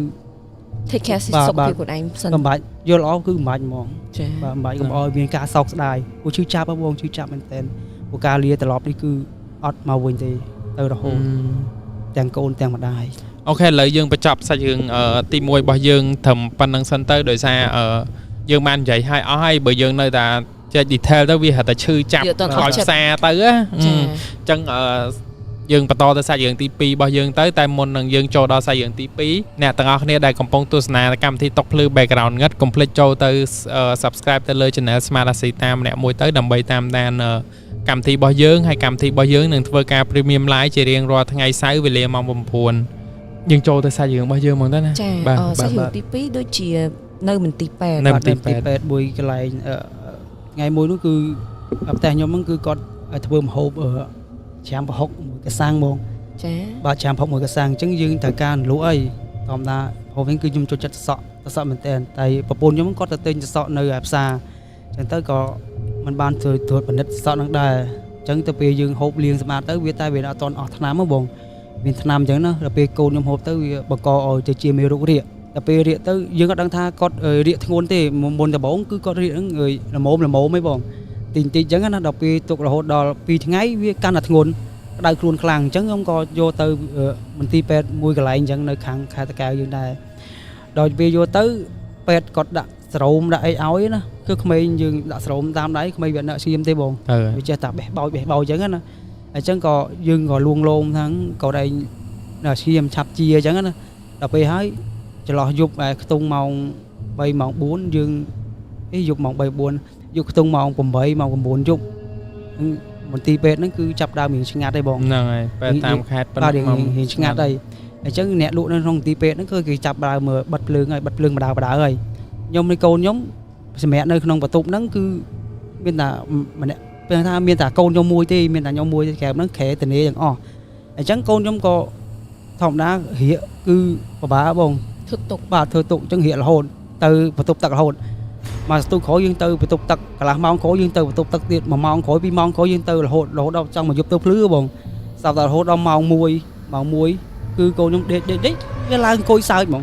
take care សុខភាពខ្លួនឯងសិន កំបាច់យល់ល្អគឺកំបាច់ហ្មង ចា បាទមិនបាច់កុំឲ្យមានការសោកស្ដាយព្រោះឈឺចាប់បងឈឺចាប់មែនតើព្រោះការលាត្រឡប់នេះគឺអត់មកវិញទេទៅរហូតទាំងកូនទាំងម្ដាយ អូខេឥឡូវយើងបញ្ចប់សាច់រឿងទី1របស់យើងត្រឹមប៉ុណ្្នឹងសិនទៅដោយសារយើងបាននិយាយឲ្យអស់ហើយបើយើងនៅតែចែក detail ទៅវាហៅតែឈឺចាប់ខ្លោចផ្សារទៅអញ្ចឹងយើងបន្តទៅសាច់រឿងទី2របស់យើងទៅតែមុននឹងយើងចូលដល់សាច់រឿងទី2អ្នកទាំងអស់គ្នាដែលកំពុងទស្សនាកម្មវិធីតុកភ្លឺ background ងឹតកុំភ្លេចចូលទៅ subscribe ទៅលើ channel Smart Asi តាមម្នាក់មួយទៅដើម្បីតាមដានកម្មវិធីរបស់យើងហើយកម្មវិធីរបស់យើងនឹងធ្វើការ premium live ជារៀងរាល់ថ្ងៃសៅរ៍វេលាម៉ោង 9 យើងចូលទៅសាច់រឿងរបស់យើងហ្មងទៅណា ចាសាច់រឿងទី2ដូចជានៅមន្ទីរពេទ្យ នៅមន្ទីរពេទ្យមួយកន្លែងថ្ងៃមួយនោះគឺផ្ទះខ្ញុំហ្នឹងគឺគាត់ធ្វើម្ហូបច្រាមប្រហុកមួយកសាំងហ្មង ចា បាទច្រាមប្រហុកមួយកសាំងអញ្ចឹងយើងត្រូវការលក់អីធម្មតាហូបវិញគឺខ្ញុំចូលចិត្តសក់មែនតើតែប្រពន្ធខ្ញុំគាត់ទៅទិញសក់នៅផ្សារអញ្ចឹងទៅក៏មិនបានធ្វើត្រួតពិនិត្យសក់ហ្នឹងដែរអញ្ចឹងទៅពេលយើងហូបលៀងសម្អាតទៅវាតែវាអត់តន់អស់ថ្នាំហ៎បងមានថ្នាំអញ្ចឹងណាដល់ពេលកូនខ្ញុំហូបទៅវាបង្កឲ្យទៅជាមេរោគរាគដល់ពេលរាគទៅយើងអត់ដឹងថាគាត់រាគធ្ងន់ទេមុនដំបូងគឺគាត់រាគហ្នឹងល្មមហ៎បងតិចអញ្ចឹងណាដល់ពេលទុករហូតដល់2ថ្ងៃវាកាន់តែធ្ងន់ក្តៅខ្លួនខ្លាំងអញ្ចឹងខ្ញុំក៏យកទៅមន្ទីរពេទ្យមួយកន្លែងអញ្ចឹងនៅខាងខេត្តតាកែវយើងដែរដល់ពេលយកទៅពេទ្យគាត់ដាក់ស្រោមដាក់អីឲ្យណាគឺក្មេងយើងដាក់ស្រោមតាមដៃក្មេងវាអ្នកស្ងៀមទេបងវាចេះតែបេះបោចអញ្ចឹងណាអញ្ចឹងក៏យើងក៏លួងលោមហ្នឹងក៏ឯងអ្នកស្ងៀមឆាប់ជាអញ្ចឹងណាដល់ពេលហើយចន្លោះយប់ខ្ទង់ម៉ោង3ម៉ោង4យើងយប់ម៉ោង3 4យប់ខ្ទង់ម៉ោង8ម៉ោង9យប់មន្ទីរពេទ្យហ្នឹងគឺចាប់ដើមរៀងឆ្ងាត់ទេបង ហ្នឹងហើយពេទ្យតាមខេត្តប៉ុណ្ណឹង រៀងឆ្ងាត់ហើយអញ្ចឹងអ្នកលក់នៅក្នុងមន្ទីរពេទ្យហ្នឹងគឺគេចាប់ដើមមើលបិទភ្លើងហើយបិទភ្លើងបដៅហើយខ្ញុំនៃកូនខ្ញុំសម្រាប់នៅក្នុងបន្ទប់ហ្នឹងគឺមានតែម្នាក់ពេលថាមានតែកូនខ្ញុំមួយទេមានតែខ្ញុំមួយទេក្រែមហ្នឹងក្រែតនេទាំងអស់អញ្ចឹងកូនខ្ញុំក៏ធម្មតារៀកគឺពិបាកបងធ្វើទុកបាទធ្វើទុកអញ្ចឹងរៀករហូតទៅបន្ទប់ទឹករហូតមកស្ទុះក្រោយយើងទៅបន្ទប់ទឹកកន្លះម៉ោងក្រោយយើងទៅបន្ទប់ទឹកទៀត1ម៉ោងក្រោយ2ម៉ោងក្រោយយើងទៅរហូតដល់ចង់មកយប់ទៅភ្លឺបងស្ដាប់ដល់រហូតដល់ម៉ោង1គឺកូនខ្ញុំដេកវាឡើងអង្គុយសើចហ្មង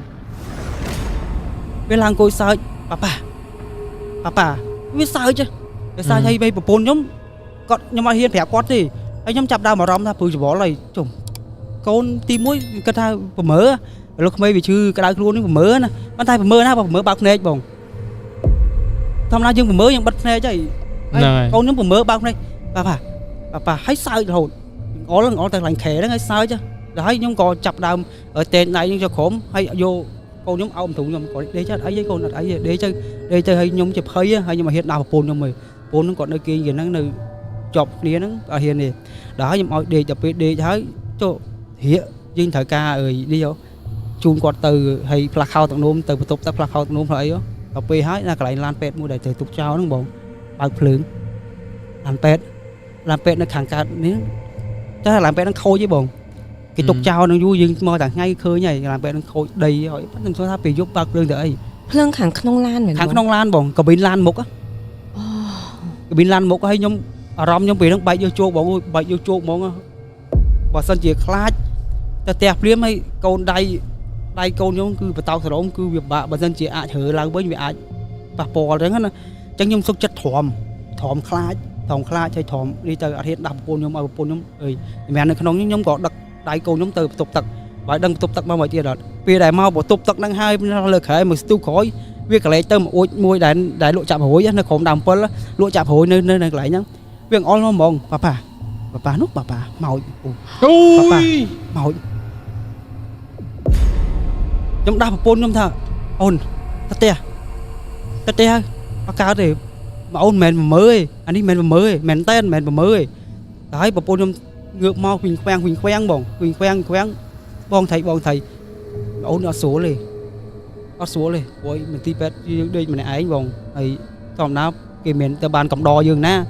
វាឡើងអង្គុយសើចប៉ាវាសើចហើយប្រពន្ធខ្ញុំគាត់ខ្ញុំអត់ហ៊ានប្រាប់គាត់ទេហើយខ្ញុំចាប់ដើមអារម្មណ៍ថាព្រឺច្បល់ហើយជុំ con tim mũi cái tha mở lúc mấy vị chứ cái đau luôn nó mở nè bắt tay mở na mở bao này bông thằng nào dương mở nhưng bắt này chứ con nó mở bao này bà hãy sao rồi ngó tay lạnh khẽ đó ngay sao chứ đấy nhưng còn chập đàm ở tên này nhưng cho khổm hay vô con nhóm ông thủ nhóm còn để cho ấy với con ấy để chơi hay nhóm chụp hơi hay nhưng mà hiện nào pôn trong mày pôn nó còn nơi kia gì nó nơi chọc nia nó ở hiện này đó nhưng mà để chụp để thấy cho hiện riêng thời ca rồi đi vô chun quạt từ hay plak khao tận nôm từ tục ta plak khao tận nôm rồi đó đọc về hái là cái lan pet mua để từ tục trao nó bông bao phượng lan pet nó khẳng cả nếu chắc là làm pet nó khôi với bông cái tục trao nó vui nhưng mò thằng ngay khơi này làm pet nó khôi đầy hỏi bắt làm sao tháp bị giúp bao lương đấy lương khẳng không lan khẳng không lan bông có bình lan mục á cái bình lan mục hay nhóm rom nhóm bị nó bay vô chuột bông bay vô chuột bông bỏ sân chỉ khát ta tẹp liếm hay con đây con nhóm cứ phải tao thằng cứ việc bạ bản dân chỉ ai thử làm với việc ai và bò đấy nó chẳng nhung sức chất thòm khai chơi thòm đi từ hiện đập con nhóm ơi mẹ nó không nhóm có đặc đại con nhóm từ tục tật phải đăng tục tật mà mọi chuyện đó vì đại mau bỏ tục tật năng hai lực khởi một tu khói việc cái lấy tâm môi đại lộ chạm hối nó không đàm phân lộ chạm hối nơi này lại nhá việc on nó mong bà nút bà màu màu nhóm đa pôn nhóm thà ôn tát te bà cao thì mà ôn mền mới anh đi mền mới mền tên mền mới đấy bà pôn nhóm ngược mau huỳnh khoang bỏng huỳnh khoang bong thầy ôn ở số này ôi mình ti pet đây mình ấy bỏng ấy còn nào cái miền tờ bàn cầm đo dương na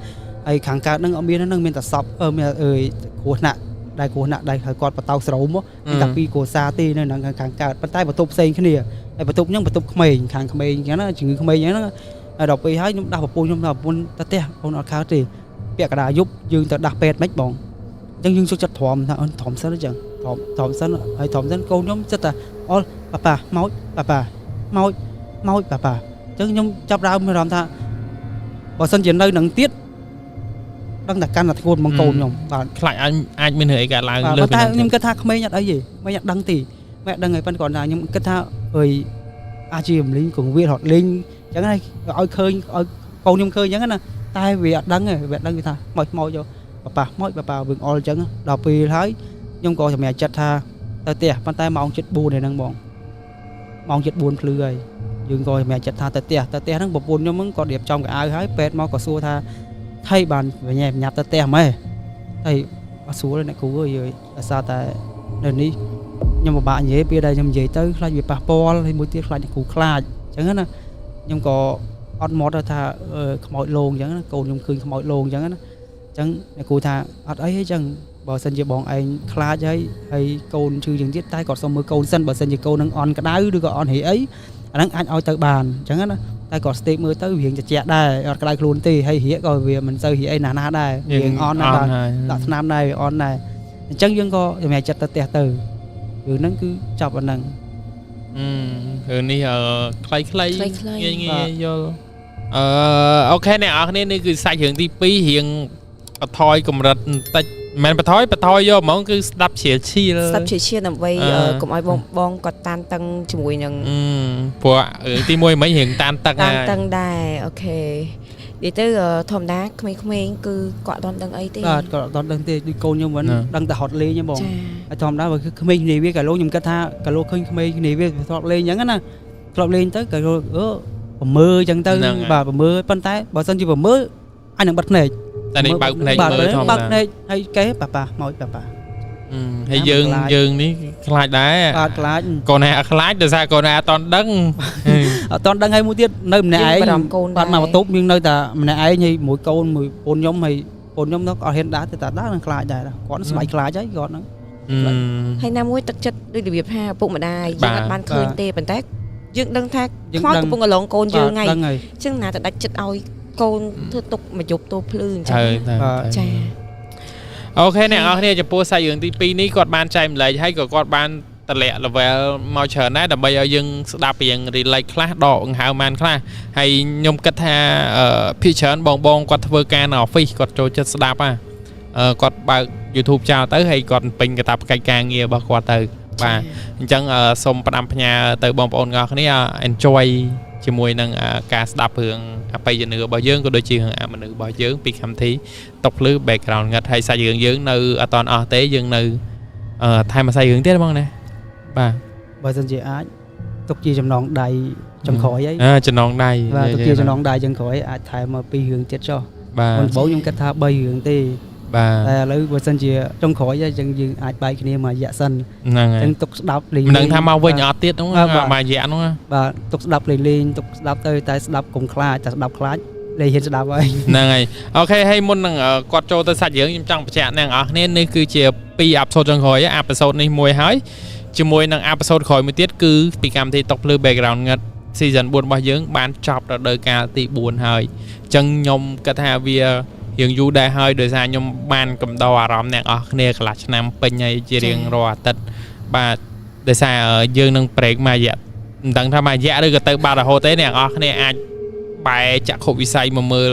ấy kháng cả nâng ở miền nó nâng miền tạt sập ơi của nạ đây hay còn bắt tàu sầu mó đặc biệt của sa tê nên là kháng cả bắt tay vào tục xây cái này đây vào tục nhưng vào tục mình kháng mình nhá nó chỉ người mình nhá nó đọc về hết nhưng đọc vào pôn nhưng đọc pôn ta té pôn nó khá thì bẹt cả đà giúp dương ta đặc biệt mấy bọn nhưng dương số chất thòm sao đó chẳng thòm sao hay thòm sao câu nhóm rất là ôi bà máu chứ nhưng chấp ra mới làm ta bỏ sân chiến nơi nắng tiết đang đặt căn là thôn bằng cồn nhung và lại anh mình hãy cả là lừa ta nhưng cái tha không mấy nhặt ấy gì mấy nhặt đăng tỷ mẹ đăng ngày vẫn còn là nhưng cái tha ơi chìm linh cùng viên họ linh chẳng hay ơi khơi ơi cồn nhung khơi chẳng nè tai vì đăng người ta mỏi cho bà vườn oi chẳng đọc vì thấy nhưng còn thì mẹ chặt tha ta tè bàn tay mong chết buồn này đang mong chết buồn lười dừng coi mẹ chặt tha ta tè nó bột buồn nhưng vẫn còn đẹp trong cái ai hái pet mau có xua tha thay bàn về nhà nhặt ta tè mày thầy xua lên này cú rồi sao ta nên đi nhưng mà bạn dễ bây đây nhưng dễ tới là việc bà pol hay mỗi tiết là cú khai chẳng hết nè nhưng có on mót ra tha mọi lồn chẳng cồn nhung khơi mọi lồn chẳng chẳng cú tha ấy chẳng bỏ sân chỉ bọn anh khai ấy hay cồn trừ những tiết tay còn xong mới cồn sân bỏ sân chỉ cồn đang on cái đá đưa có on hỉ ấy anh oi tới bàn chẳng hết tay còn step mới tới hiện chặt đây cái đây luôn tì hay hỉ rồi vì mình chơi hỉ ấy nà đây hiện on này đặt nam này on này chẳng dương có thì mẹ chặt tè từ rồi nó cứ chọc vào nằng rồi ní clay nghe vô ok nè ở đây cứ sai hiện tí pi hiện thôi cùng rật mình bà thôi vô món cứ đập chia nằm vây cũng ai bong còn tan tăng chùi mùi nhằng của tí môi mấy hiện tan tăng đài ok để tới thòm đá không cứ gọi đón đằng ấy gọi đón đằng đi cô nhưng vẫn đăng tại hot ly nha bọn thòm đá và không này biết cả lô nhưng cả lô không này biết hot ly nhắn á hot ly tới cả lô mưa chẳng tư bà mưa pan tái bà sân chỉ bà mưa anh đang bật này tại đây bạc này hay cái bà mọi bà hay dương ní khai đá còn này khai từ xa còn này toàn đăng hay mua tiết nơi mình ấy bạn mà tốt nhưng nơi ta mình ấy như mỗi câu mười bốn nhóm nó còn hiện đá thì ta đá đang khai đá có nó bảy khai chứ còn nó hay nam muối thực chất đi việc ha bụng mà đai dương ban khơi tê bàn tác dương đăng thác khói của bụng ở lồng côn dương ngày chứ nào ta đã chật oi côn thứ tục mà chụp tô phư cha ok nè ở đây chụp sai dương tí pi ní còn ban chạy lại hay còn ban tạt lẹ là về mau chờ nãy đầm bây giờ dương đạp biển relay class đỏ hào man class hay nhung cách ha phía trên bong quạt vơ can ở phi quạt trôi chất đạp còn bà YouTube ចោលទៅហើយគាត់ពេញកាតព្វកិច្ចការងាររបស់គាត់ទៅបាទអញ្ចឹងសូមផ្ដាំផ្ញើទៅបងប្អូនទាំងអស់គ្នា enjoy ជាមួយនឹងការស្ដាប់រឿងអបិយជំនឿរបស់យើងក៏ដូចជារឿងអមនុស្សរបស់យើងពីកម្មវិធីតុកភ្លឺ background ងឹតហើយសាច់រឿងយើងនៅអត់តអស់ទេយើងនៅថែមសាច់រឿងទៀតហ្មងណាបាទ បើសិនជាអាចទុកជាចំណងដៃចុងក្រោយអី ចំណងដៃ បាទទុកជាចំណងដៃចុងក្រោយអាចថែមមក2រឿងទៀតចុះ បាទ បងប្អូនខ្ញុំគិតថា3រឿងទេ បាទ តែឥឡូវបើសិនជាចុងក្រោយអញ្ចឹងយើងអាចបែកគ្នាមួយរយៈសិន ហ្នឹងហើយ អញ្ចឹងទុកស្ដាប់លេង មិនដឹងថាមកវិញអត់ទៀតហ្នឹងមួយរយៈហ្នឹង បាទទុកស្ដាប់លេងទុកស្ដាប់ទៅតែស្ដាប់កុំខ្លាចតែស្ដាប់ខ្លាចលេងហ៊ានស្ដាប់ហើយ ហ្នឹងហើយអូខេហើយមុននឹងគាត់ចូលទៅសាច់រឿងខ្ញុំចង់បញ្ជាក់អ្នកនរគ្នានេះគឺជា2 episode ចុងក្រោយ episode នេះមួយហើយជាមួយនឹង episode ក្រោយមួយទៀតគឺពីកម្មវិធីតុកភ្លឺ background ងឹត season 4 របស់យើងបានចប់រដូវកាលទី4ហើយអញ្ចឹងខ្ញុំគិតថាវារឿងយូរដែរហើយដោយសារខ្ញុំបានកំដរអារម្មណ៍អ្នកនរគ្នាកន្លះឆ្នាំពេញហើយជារៀងរាល់អាទិត្យបាទដោយសារយើងនឹង break មួយរយៈមិនដឹងថាមួយរយៈឬក៏ទៅបាត់រហូតទេអ្នកនរគ្នាអាចបែរចក្ខុវិស័យមកមើល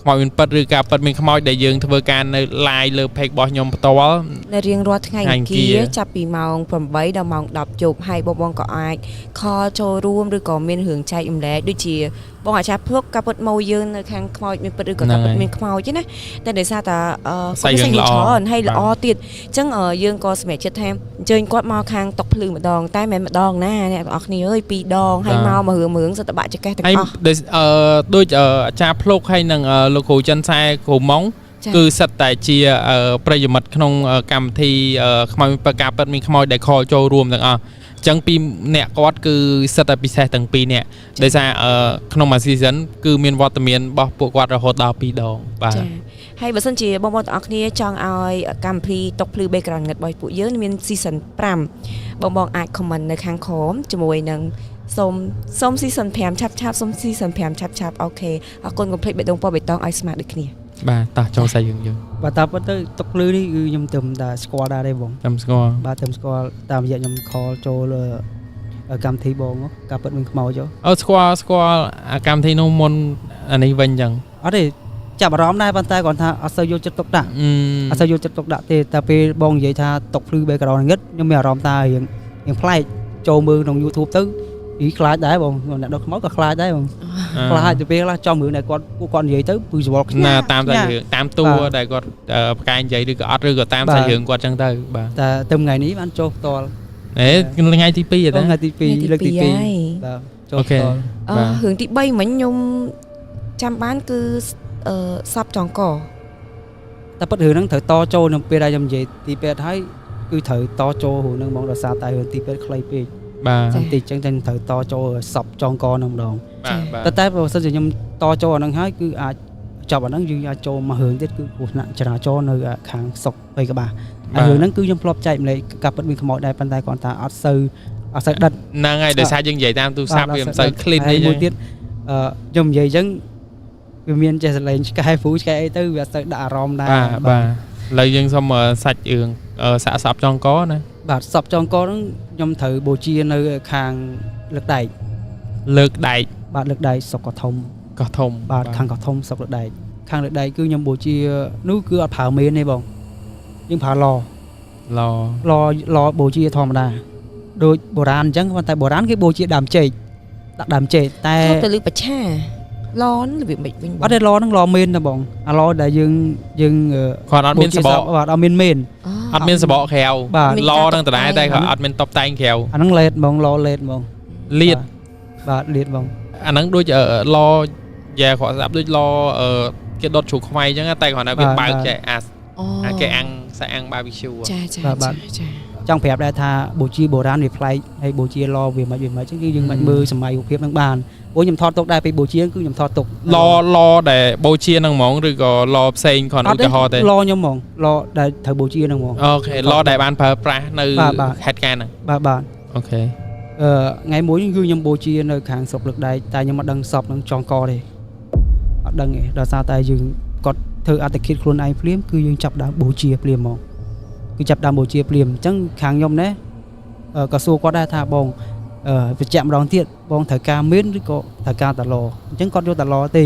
ខ្មោចមានពិតឬការពិតមានខ្មោចដែលយើងធ្វើការនៅ live លើ page របស់ខ្ញុំផ្ទាល់ នៅរៀងរាល់ថ្ងៃអង្គារចាប់ពីម៉ោង 8 ដល់ម៉ោង 10 ជប់ហើយបងក៏អាចខលចូលរួមឬក៏មានរឿងចែករំលែកដូចជាបងអាចារ្យភពការពិតមកយើងនៅខាងខ្មោចមានពិតឬក៏ការពិតមានខ្មោចទេណាតែដោយសារតែសាច់រឿងច្រើនហើយល្អទៀតអញ្ចឹងយើងក៏សម្រេចចិត្តថាអញ្ជើញគាត់មកខាងតុកភ្លឺម្ដងតែមិនមែនម្ដងណាអ្នកទាំងអស់គ្នាអើយ2ដងហើយមករឿងសិតតបាក់ចកេះទាំងអស់ ដូចអាចារ្យភ្លុកហើយនឹងលោកគ្រូចិនសែគ្រូម៉ុងគឺសិតតែជាប្រិយមិត្តក្នុងកម្មវិធីខ្មោចប្រកាសពិតមានខ្មោចដែលខលចូលរួមទាំងអស់អញ្ចឹងពីអ្នកគាត់គឺសិតតែពិសេសទាំងពីរអ្នកដោយសារក្នុងមួយ season គឺមានវត្តមានរបស់ពួកគាត់រហូតដល់2ដងបាទ ហើយបើសិនជាបងប្អូនទាំងអស់គ្នាចង់ឲ្យកម្មវិធីតុកភ្លឺ background ងឹតរបស់ពួកយើងមាន season 5បងអាច comment នៅខាងក្រោមជាមួយនឹងសូម season 5ឆាប់សូម season 5ឆាប់អូខេអរគុណកុំភ្លេចបេះដូងពណ៌បៃតងឲ្យស្មើដូចគ្នា បាទតោះចូលសាច់យើងយើង បាទតាមពិតទៅតុកភ្លឺនេះគឺខ្ញុំទៅតែស្គាល់ដែរទេបង ចាំស្គាល់ បាទទៅស្គាល់តាមរយៈខ្ញុំ call ចូលកម្មវិធីបងការពិតមានខ្មោច ស្គាល់កម្មវិធីនោះមុនអានេះវិញអញ្ចឹង អត់ទេចាប់អារម្មណ៍ដែរប៉ុន្តែគាត់ថាអត់សូវយកចិត្តទុកដាក់ អត់សូវយកចិត្តទុកដាក់ទេតែពេលបងនិយាយថាតុកភ្លឺ background ងឹតខ្ញុំមានអារម្មណ៍ថារៀងប្លែកចូលមើលក្នុង YouTube ទៅខ្លាចដែរបងអ្នកដកខ្មោចក៏ខ្លាចដែរបងខ្លាចទៅពេលខ្លះចំរឿងដែលគាត់និយាយទៅពឺសវល់ខ្ញាតាមតែរឿងតាមតួដែលគាត់ផ្កាយនិយាយឬក៏អត់ឬក៏តាមសាច់រឿងគាត់ចឹងទៅបាទតែទៅថ្ងៃនេះបានចូលផ្ទាល់ថ្ងៃទី2ទេថ្ងៃទី2លើកទី2បាទចូលផ្ទាល់រឿងទី3មិញខ្ញុំចាំបានគឺសពចងកតែពិតរឿងហ្នឹងត្រូវតចូលនៅពេលដែលខ្ញុំនិយាយទីពេទ្យហើយគឺត្រូវតចូលរឿងហ្នឹងហ្មងដោយសារតែរឿងទីពេទ្យខ្លីពេកបាទតិចចឹងត្រូវតចូលសពចងកហ្នឹងម្ដងបាទតែបើសិនជាខ្ញុំតចូលអាហ្នឹងហើយគឺអាចចាប់អាហ្នឹងយើងអាចចូលមករឿងទៀតគឺគ្រោះថ្នាក់ចរាចរណ៍នៅខាងសុកបៃកបាហើយរឿងហ្នឹងគឺខ្ញុំធ្លាប់ចែកម្លែកការពិតមានខ្មោចដែរប៉ុន្តែគាត់ថាអត់សូវដិតហ្នឹងហើយដោយសារយើងនិយាយតាមទូរស័ព្ទវាមិនសូវ clean ទេមួយទៀតខ្ញុំនិយាយចឹងវាមានចេះសលេងឆ្កែព្រូឆ្កែអីទៅវាអត់សូវដាក់អារម្មណ៍ដែរបាទឥឡូវយើងសុំសាច់រឿងសាកសពចងកណាបាទសពចងកហ្នឹងខ្ញុំត្រូវបូជានៅខាងលើកដែកបាទលើកដែកសុកកោះធំបាទខាងកោះធំសុកលើកដែកខាងលើកដែកគឺខ្ញុំបូជានោះគឺអត់ប្រើមេនទេបងយើងប្រើឡបូជាធម្មតាដូចបុរាណអញ្ចឹងតែបុរាណគេបូជាដើមចេកដាក់ដើមចេកតែទៅលើបច្ឆាឡនរបៀបមិនវិញអត់ទេឡហ្នឹងឡមេនទេបងអាឡដែលយើងគាត់អត់មានសបកបាទអត់មានមេនអត់មានសបកក្រៅឡហ្នឹងដដែលតែគាត់អត់មានតុបតែងក្រៅអាហ្នឹងលេតបងឡលេតបងលៀតបាទលៀតបងអាហ្នឹងដូចឡយ៉ាគាត់ស្ដាប់ដូចឡគេដុតជ្រូកខ្វៃអញ្ចឹងតែគាត់នៅវាបើកចេះអាគេអាំងសាអាំង barbecue ចាចង់ប្រាប់ដែរថាបូជាបុរាណវាប្លែកហើយបូជាឡវាមិនអញ្ចឹងគឺយើងមិនមើលសម័យរូបភាពនឹងបានព្រោះខ្ញុំថតទុកដែរពេលបូជាគឺខ្ញុំថតទុកឡដែលបូជានឹងហ្មងឬក៏ឡផ្សេងគ្រាន់ឧទាហរណ៍ទេឡខ្ញុំហ្មងឡដែលត្រូវបូជានឹងហ្មងអូខេឡដែលបានប្រើប្រាស់នៅហេតុការណ៍ហ្នឹងបាទអូខេថ្ងៃមួយគឺខ្ញុំបូជានៅខាងស្រុកលើកដែកតែខ្ញុំអត់ដឹងសពនឹងចងកទេអត់ដឹងទេដោយសារតែយើងគាត់ធ្វើអត្តឃាតខ្លួនឯងភ្លាមគឺយើងចាប់ដើមបូជាភ្លាមហ្មងគឺចាប់ដើមបូជាភ្លាមអញ្ចឹងខាងខ្ញុំណាក៏សួរគាត់ដែរថាបងបញ្ជាក់ម្ដងទៀតបងត្រូវការមានឬក៏ត្រូវការតឡអញ្ចឹងគាត់យកតឡទេ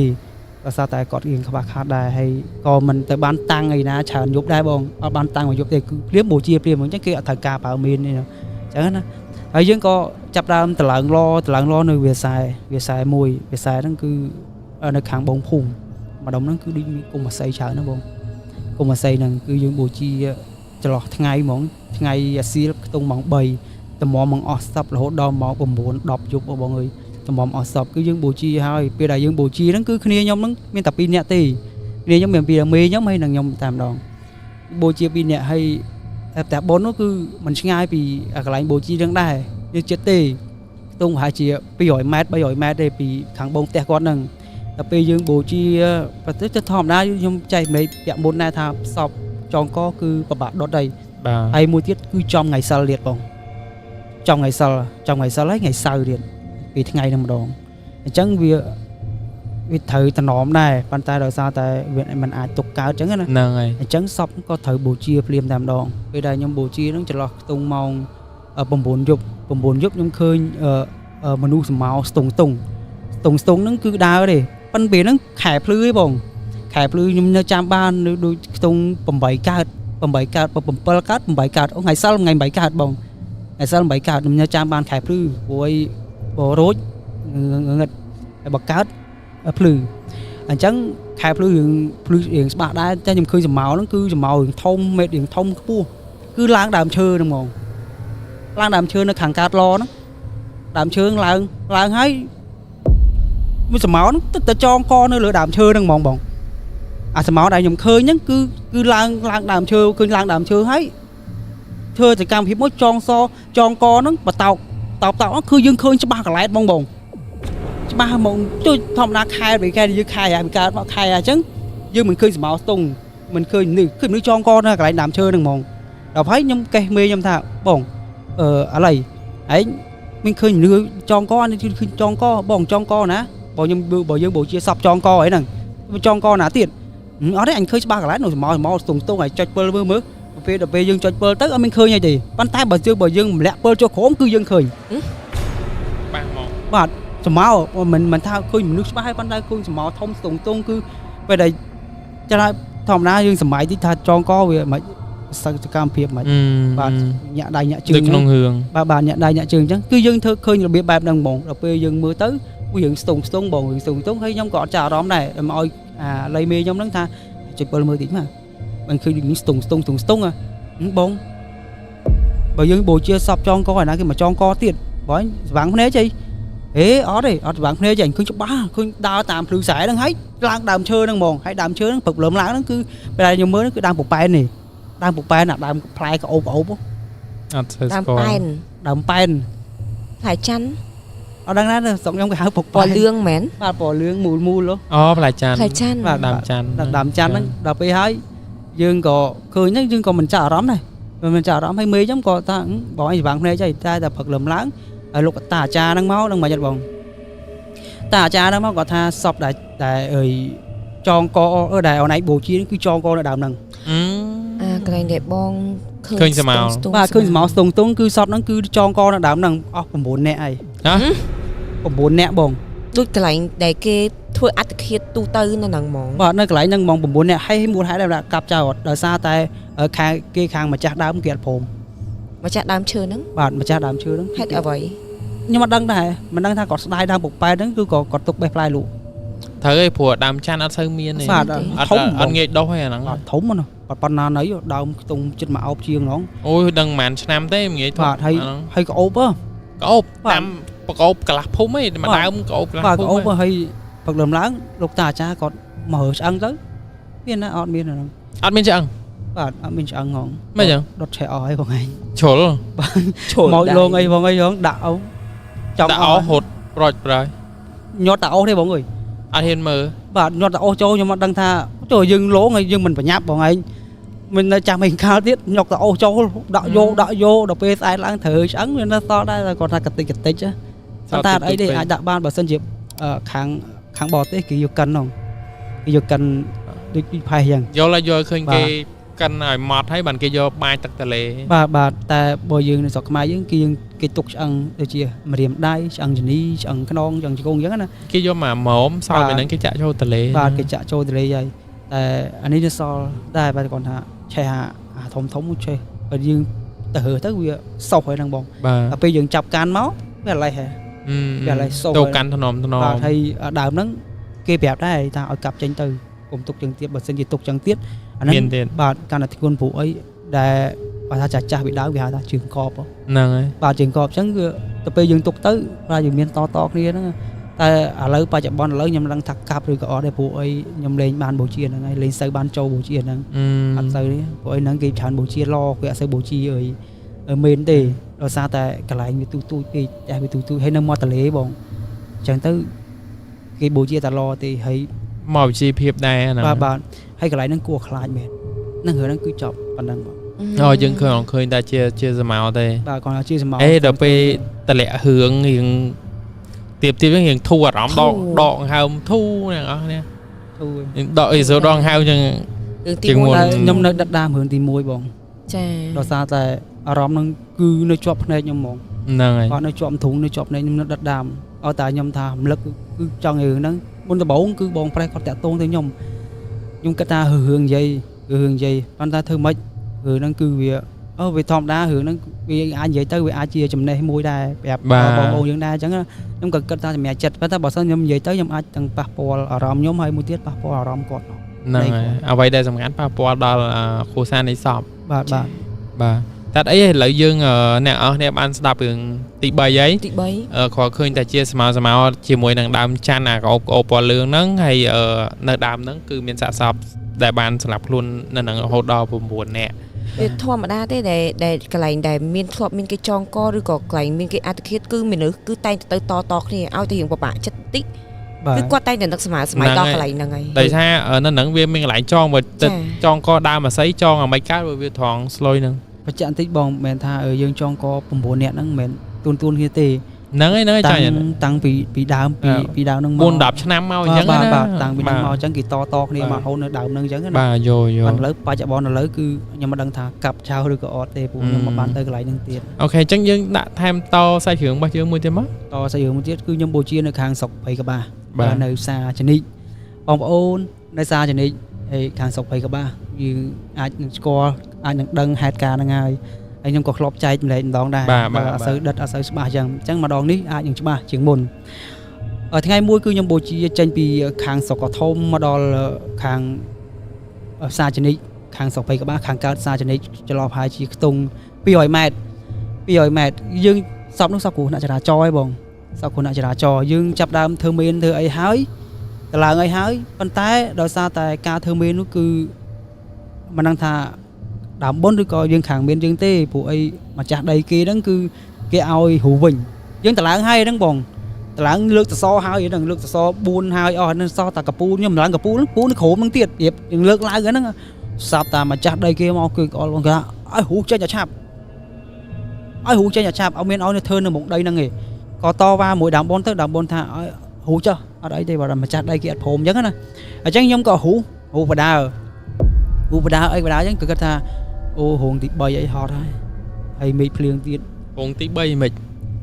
ដោយសារតែគាត់រៀងខ្វះខាតដែរហើយក៏មិនទៅបានតាំងអីណាច្រើនយប់ដែរបងអត់បានតាំងមកយប់ទេគឺព្រាមបូជាព្រាមអញ្ចឹងគេអត់ត្រូវការបើមានទេអញ្ចឹងណាហើយយើងក៏ចាប់ដើមតឡើងឡនៅវាខ្សែមួយវាខ្សែហ្នឹងគឺនៅខាងបងភូមិម្ដុំហ្នឹងគឺដូចមានគុំអាស័យច្រើនណាបងគុំអាស័យហ្នឹងគឺយើងបូជាចន្លោះថ្ងៃហ្មងថ្ងៃអាសៀលខ្ទង់ម៉ោង3តម្រាំមកអស់សប្តាហ៍រហូតដល់ម៉ោង9 10យប់បងអើយតម្រាំអស់សពគឺយើងបូជាហើយពេលដែលយើងបូជាហ្នឹងគឺគ្នាខ្ញុំហ្នឹងមានតែ2នាក់ទេគ្នាខ្ញុំមានពីមេខ្ញុំហើយនឹងខ្ញុំតែម្ដងបូជា2នាក់ហើយតែបុណ្យនោះគឺមិនឆ្ងាយពីកន្លែងបូជាហ្នឹងដែរយើងចិត្តទេខ្ទង់ប្រហែលជា200ម៉ែត្រ300ម៉ែត្រទេពីខាងបងផ្ទះគាត់ហ្នឹងដល់ពេលយើងបូជាប្រទេសទៅធម្មតាខ្ញុំចែកមេពាក់មុនដែរថាសពចងកគឺប្របាក់ដុតហើយបាទហើយមួយទៀតគឺចំថ្ងៃសិលទៀតបងចំថ្ងៃសិលហើយថ្ងៃសៅរ៍ទៀតពីថ្ងៃហ្នឹងម្ដងអញ្ចឹងវាត្រូវតំណមដែរប៉ុន្តែដោយសារតែវាមិនអាចទុកកើតអញ្ចឹងណាហ្នឹងហើយអញ្ចឹងសពក៏ត្រូវបូជាភ្លាមតែម្ដងពេលដែលខ្ញុំបូជាហ្នឹងចន្លោះខ្ទង់ម៉ោង9យប់ខ្ញុំឃើញមនុស្សសម្ោស្ទង់ហ្នឹងគឺដើរទេប៉ុន្តែពេលហ្នឹងខែភ្លឺទេបងខែភ្លឺខ្ញុំនៅចាំបានដូចខ្ទង់8កើត7កើត8កើតថ្ងៃសិលថ្ងៃ8កើតបងថ្ងៃសិល8កើតខ្ញុំនៅចាំបានខែភ្លឺព្រោះបរោចងឹតហើយបកើតភ្លឺអញ្ចឹងខែភ្លឺរៀងស្បាក់ដែរតែខ្ញុំឃើញសម្ោហ្នឹងគឺសម្ោរៀងធំមេតរៀងធំខ្ពស់គឺឡើងដើមឈើហ្នឹងហ្មងឡើងដើមឈើនៅខាងកើតឡហ្នឹងដើមឈើឡើងហើយមួយសម្ោហ្នឹងទៅចងកនៅលើដើមឈើហ្នឹងហ្មងបងអាសម្ោដែលខ្ញុំឃើញហ្នឹងគឺឡើងដើមឈើឃើញឡើងដើមឈើហើយធ្វើសកម្មភាពមួយចងកហ្នឹងបតោកគឺយើងឃើញច្បាស់កន្លែងបងច្បាស់ហ្មងជួយធម្មតាខែពេលគេយើងខែហើយកើតមកខែអញ្ចឹងយើងមិនឃើញសម្ោស្ទង់មិនឃើញមនុស្សចងកនៅកន្លែងដើមឈើហ្នឹងហ្មងដល់ហើយខ្ញុំកេះមេខ្ញុំថាបងឥឡូវឯងមិនឃើញមនុស្សចងកនេះគឺឃើញចងកបងចងកណាបើយើងបូជាសពចងកអីហ្នឹងចងកណាទៀតអត់ទេអញឃើញច្បាស់កន្លែងនោះសម្ោស្ទង់ឲ្យចុចពិលមើលពេលយើងចុចពិលទៅអត់មានឃើញអីទេប៉ុន្តែបើយើងម្លាក់ពិលចុះក្រោមគឺយើងឃើញបាទហ្មងបាទសម្ោមិនថាឃើញមនុស្សច្បាស់ហើយប៉ុន្តែឃើញសម្ោធំស្ទង់គឺពេលដែលចាស់ធម្មតាយើងសម័យទីថាចងកវាមិនសកម្មភាពមិនបាទញាក់ដៃញាក់ជើងក្នុងរឿងបាទញាក់ដៃញាក់ជើងអញ្ចឹងគឺយើងធ្វើឃើញរបៀបបែបហ្នឹងហ្មងដល់ពេលយើងមើលទៅយើងស្ទង់បងយើងស្ទង់ហើយខ្ញុំក៏អត់ចាអារម្មណ៍ដែរមកឲ្យលៃមេខ្ញុំហ្នឹងថាចុចពិលមើលតិចមកមិនឃើញយើងស្ទង់បងបើយើងបូជាសពចងកឯណាគេមកចងកទៀតបងស្វាំងភ្នែកអីអត់ទេអត់ស្វាំងភ្នែកអីឃើញច្បាស់ឃើញដើរតាមភ្លឺខ្សែហ្នឹងហើយឡើងដើមឈើហ្នឹងហ្មងហើយដើមឈើហ្នឹងព្រឹកលើមឡើងហ្នឹងគឺពេលដែលខ្ញុំមើលគឺដើមពប៉ែននេះដើមពប៉ែនអាដើមផ្លែក្អូបអត់ស្គាល់ដើមប៉ែនផ្លែច័ន្ទអត់ដឹងណាស្រុកខ្ញុំគេហៅពពណ៌លឿងមែនបាទពណ៌លឿងមូលអូផ្លែច័ន្ទបាទដើមច័ន្ទហ្នឹងដល់ពេលហើយយើងក៏ឃើញហ្នឹងយើងក៏មិនចាក់អារម្មណ៍ដែរមិនចាក់អារម្មណ៍ហើយមេខ្ញុំក៏ថាបងឯងស្វាំងភ្នែកអីតែព្រឹកលើមឡើងហើយលោកតាអាចារ្យហ្នឹងមកនឹងមកយត់បងតាអាចារ្យហ្នឹងមកគាត់ថាសពដែលចងកដែលអូនឯងបូជាគឺចងកនៅដើមហ្នឹងកន្លែងដែលបងឃើញសម្ោបាទឃើញសម្ោស្ទង់គឺសពហ្នឹងគឺចងកនៅដើមហ្នឹងអស់9នាក់ហើយ9នាក់បងដូចកន្លែងដែលគេធ្វើអត្តឃាតទូទៅនៅហ្នឹងហ្មងបាទនៅកន្លែងហ្នឹងហ្មង9នាក់ហើយមូលហេតុដែលកាប់ចោលដោយសារតែខាងម្ចាស់ដើមគេអត់ព្រមម្ចាស់ដើមឈើហ្នឹងបាទម្ចាស់ដើមឈើហ្នឹងហេតុអ្វីខ្ញុំអត់ដឹងដែរមិនដឹងថាគាត់ស្ដាយដើមពុកប៉ែតហ្នឹងគឺគាត់ទុកបេះផ្លែលក់ត្រូវឯងព្រោះដើមច័ន្ទអត់សូវមានទេបាទអត់ងាយដុះទេអាហ្នឹងធំណាប៉ុណ្ណាណីដើមខ្ទង់ចិត្តមកអោបជាងហ្មងអូយដឹងប៉ុន្មានឆ្នាំទេងាយធំបាទហើយក្អូបតាមប្រកបកន្លះភូមិឯងមកដើមក្អូបកន្លះភូមិបាទក្អូបហើយព្រឹកលើមឡើងលោកតាអាចារ្យគាត់មករើឆ្អឹងទៅមានណាអត់មានហ្នឹងអត់មានឆ្អឹងបាទអត់មានឆ្អឹងហងមិនចឹងដុតឆេះអស់ហើយបងឯងជ្រុលមកលងអីបងអីហងដាក់អូចង់ដាក់អូរត់ប្រយញាត់តាអូទេបងអើយអត់ហ៊ានមើលបាទញាត់តាអូចូលខ្ញុំអត់ដឹងថាចូលយើងលងហើយយើងមិនប្រញាប់បងឯងមិននៅចាំឯងខាលទៀតញុកតាអូចូលដាក់យោដល់ពេលស្អែកឡើងត្រូវឆ្អឹងវានៅសល់ដែរគាត់ថាកតិចតែតែអីទេអាចដាក់បានបើសិនជាខាងបរទេសគេយកកិនហ្នឹងគេយកកិនដូចផែសយ៉ាងយកឃើញគេកិនឲ្យម៉ត់ហើយបានគេយកបាយទឹកទន្លេបាទតែបើយើងនៅស្រុកខ្មែរយើងគឺយើង គេទុកឆ្អឹងដូចជាម្រាមដៃឆ្អឹងជនីឆ្អឹងខ្នងឆ្អឹងជង្គង់អញ្ចឹងណា គេយកមកម៉ោមសល់ពីហ្នឹងគេចាក់ចូលទន្លេ បាទគេចាក់ចូលទន្លេហើយតែអានេះវាសល់ដែរបាទគាត់ថាឆេះអាធំឆេះបើយើងទៅរើទៅវាសោះហើយហ្នឹងបង បាទ ដល់ពេលយើងចាប់កាន់មកវាឡេះហើយវាឡេះសោះ ទៅកាន់ថ្នម បាទហើយដើមហ្នឹងគេប្រាប់ដែរថាឲ្យកាប់ចេញទៅកុំទុកចឹងទៀតបើសិនជាទុកចឹងទៀតអាហ្នឹងបាទកាន់តែធ្ងន់ព្រោះអីដែលបើថាចាស់ពីដើមគេហៅថាជើងកប ហ្នឹងហើយ បាទជើងកបចឹងគឺទៅពេលយើងទុកទៅបាទយើងមានតគ្នាហ្នឹងតែឥឡូវបច្ចុប្បន្នឥឡូវខ្ញុំមិនដឹងថាកាប់ឬក៏អត់ទេព្រោះអីខ្ញុំលេងបានបូជាហ្នឹងហើយលេងសូវបានចូលបូជាហ្នឹងអត់សូវទេព្រោះអីហ្នឹងគេច្រើនបូជាឡគេអត់សូវបូជាអីមែនទេដោយសារតែកន្លែងវាទូពេកតែវាទូហើយនៅមាត់ទន្លេបងចឹងទៅគេបូជាតែឡទេហើយ មកវិជាភាពដែរហ្នឹង បាទហើយកន្លែងហ្នឹងគួរខ្លាចមែនហ្នឹងរឿងហ្នឹងគឺចប់ប៉ុណ្ណឹងបង អូយើងឃើញតែជាសមោទេ បាទគាត់ជាសមោ ដល់ពេលតម្លាក់រឿងរៀងទៀបហ្នឹងរៀងធូរអារម្មណ៍ដកហើមធូរអ្នកអស់គ្នា ធូរ ដកអីសូដងហើមចឹង ខ្ញុំនៅដិតដាមរឿងទី1បង ចា ដោយសារតែអារម្មណ៍ហ្នឹងគឺនៅជាប់ភ្នែកខ្ញុំហ្មង ហ្នឹងហើយ គាត់នៅជាប់ធុងនៅជាប់ភ្នែកខ្ញុំនៅដិតដាមឲ្យតែខ្ញុំថារំលឹកគឺចង់រឿងហ្នឹងមុនដំបូងគឺបងប្រេះគាត់តាក់ទងទៅខ្ញុំគិតថារឿងនិយាយប៉ុន្តែធ្វើម៉េចរឿងហ្នឹងគឺវាវាធម្មតារឿងហ្នឹងវាអាចនិយាយទៅវាអាចជាចំណេះមួយដែរប្រាប់បងប្អូនយើងដែរអញ្ចឹងខ្ញុំក៏គិតថាសម្រាប់ចិត្តប៉ុន្តែបើសិនខ្ញុំនិយាយទៅខ្ញុំអាចទាំងប៉ះពាល់អារម្មណ៍ខ្ញុំហើយមួយទៀតប៉ះពាល់អារម្មណ៍គាត់ ហ្នឹងហើយអ្វីដែលសំខាន់ប៉ះពាល់ដល់គ្រួសារនៃសព បាទ តែអីឥឡូវយើងអ្នកអស់គ្នាបានស្ដាប់រឿងទី3ហើយ ទី គ្រាន់ឃើញតែជាសមោជាមួយនឹងដើមច័ន្ទអាកោបពណ៌លឿងហ្នឹងហើយនៅដើមហ្នឹងគឺមានសាកសពដែលបានសម្លាប់ខ្លួននៅនឹងរហូតដល់9នាក់ វាធម្មតាទេដែលកន្លែងដែលមានធ្លាប់មានគេចងកឬក៏កន្លែងមានគេអត្តឃាតគឺមនុស្សគឺតែងទៅតគ្នាឲ្យតែរៀងពិបាកចិត្តតិចគឺគាត់តែងតែនឹកសម័យដល់កន្លែងហ្នឹងហើយ ដោយសារនៅហ្នឹងវាមានកន្លែងចងបើទឹកចងកដើមអាស័យចងអាមិនកើតវាត្រង់ស្លុយហ្នឹង បញ្ជាក់បន្តិចបងមិនមែនថាយើងចងក9នាក់ហ្នឹងមិនមែនទូនគ្នាទេ ហ្នឹងហើយចាញ់ តាំងពីដើមពីដើមហ្នឹងមក 4-10 ឆ្នាំមកអញ្ចឹងណា បាទតាំងពីហ្នឹងមកអញ្ចឹងគេតគ្នាមករហូតនៅដើមហ្នឹងអញ្ចឹងណា បាទយោ ឥឡូវបច្ចុប្បន្នឥឡូវគឺខ្ញុំមិនដឹងថាកាប់ចោលឬក៏អត់ទេព្រោះខ្ញុំមិនបានទៅកន្លែងហ្នឹងទៀត អូខេអញ្ចឹងយើងដាក់ថែមតសាច់រឿងរបស់យើងមួយទៀតមក តសាច់រឿងមួយទៀតគឺខ្ញុំបូជានៅខាងស្រុកភ័យកបាស បាទ នៅសាជនិកបងប្អូននៅសាជនិកហើយខាងស្រុកភ័យកបាសយើងអាចនឹងស្គាល់អាចនឹងដឹងហេតុការណ៍ហ្នឹងហើយខ្ញុំក៏ធ្លាប់ចែកម្លែកម្ដងដែរអត់សូវដិតអត់សូវច្បាស់អញ្ចឹងម្ដងនេះអាចនឹងច្បាស់ជាងមុនថ្ងៃមួយគឺខ្ញុំបូជាចេញពីខាងស្រុកកធំមកដល់ខាងសាជនិកខាងស្រុកភ័យកបាសខាងកើតសាជនិកចន្លោះប្រហែលជាខ្ទង់200ម៉ែត្រយើងសពនោះសពគ្រូអ្នកចរាចរណ៍ឯងបងសពគ្រូអ្នកចរាចរណ៍យើងចាប់ដើមធ្វើមេនធ្វើអីហើយតឡើងអីហើយប៉ុន្តែដោយសារតែការធ្វើមេននោះគឺមិនដឹងថាដើមបុនឬក៏យើងខាងមានយើងទេព្រោះអីម្ចាស់ដីគេហ្នឹងគឺគេឲ្យហូរវិញយើងតឡើងហើយហ្នឹងបងតឡើងលើកសសរហើយហ្នឹងលើកសសរ4ហើយអស់ហ្នឹងសសរតាកពូលខ្ញុំឡើងកពូលហ្នឹងពូលនៅក្រោមហ្នឹងទៀតរៀបយើងលើកឡើងហ្នឹងសាប់តាម្ចាស់ដីគេមកគឺអល់បងគេឲ្យហូរចេញឲ្យឆាប់ឲ្យមានឲ្យនៅធ្វើនៅមុខដីហ្នឹងឯងក៏តវ៉ាមួយដើមបុនទៅដើមបុនថាឲ្យហូរចុះអត់អីទេបើម្ចាស់ដីគេអត់ព្រមអញ្ចឹងណាអញ្ចឹងខ្ញុំក៏ហូរបដាអីបដាអញ្ចឹងគឺគាត់ថាអូរោងទី3អីហត់ហើយមេឃភ្លៀងទៀត រោងទី3មិន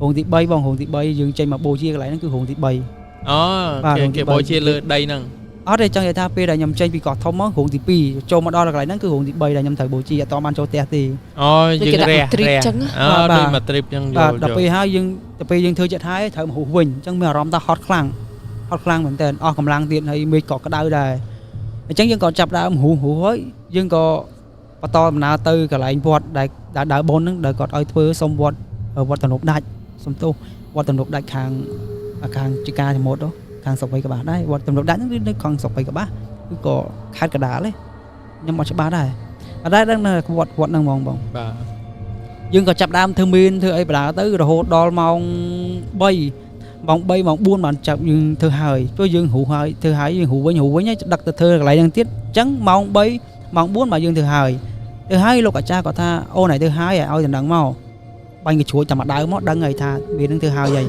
រោងទី3បងរោងទី3យើងចេញមកបូជាកន្លែងហ្នឹងគឺរោងទី3 គេបូជាលើដីហ្នឹង អត់ទេចង់និយាយថាពេលដែលខ្ញុំចេញពីកោះធំមករោងទី2ចូលមកដល់កន្លែងហ្នឹងគឺរោងទី3ដែលខ្ញុំត្រូវបូជាអត់តបានចូលផ្ទះទេ យើងរះដូចមកទ្រីបអញ្ចឹងដល់ពេលហើយយើងធ្វើចិត្តហើយត្រូវមកហូរវិញអញ្ចឹងមានអារម្មណ៍ថាហត់ខ្លាំងមែនតើអស់កម្លាំងទៀតហើយមេឃក៏ក្តៅដែរអញ្ចឹងយើងក៏ចាប់ដើមហូរហើយយើងក៏បន្តដំណើរទៅកន្លែងវត្តដែលដើរបនហ្នឹងដែលគាត់ឲ្យធ្វើសុំវត្តទំនប់ដាច់សុំទោសវត្តទំនប់ដាច់ខាងជាការចំមុតខាងស្រុកភ័យកបាសដែរវត្តទំនប់ដាច់ហ្នឹងគឺនៅខាងស្រុកភ័យកបាសគឺក៏ខេត្តកណ្ដាលទេខ្ញុំអត់ច្បាស់ដែរអត់ដែរដឹងនៅវត្តហ្នឹងហ្មងបងបាទយើងក៏ចាប់ដើមធ្វើមានធ្វើអីបដាទៅរហូតដល់ម៉ោង3ម៉ោង4បានចាប់យើងធ្វើហើយព្រោះយើងហូរហើយធ្វើហើយយើងហូរវិញហើយដឹកទៅធ្វើកន្លែងហ្នឹងទៀតអញ្ចឹងម៉ោង3ម៉ោង4បាទយើងធ្វើហើយលោកអាចារ្យគាត់ថាអូនឯងធ្វើហើយឲ្យតំណឹងមកបាញ់កញ្ជ្រួចតែមកដើមមកដឹងហើយថាមាននឹងធ្វើហើយ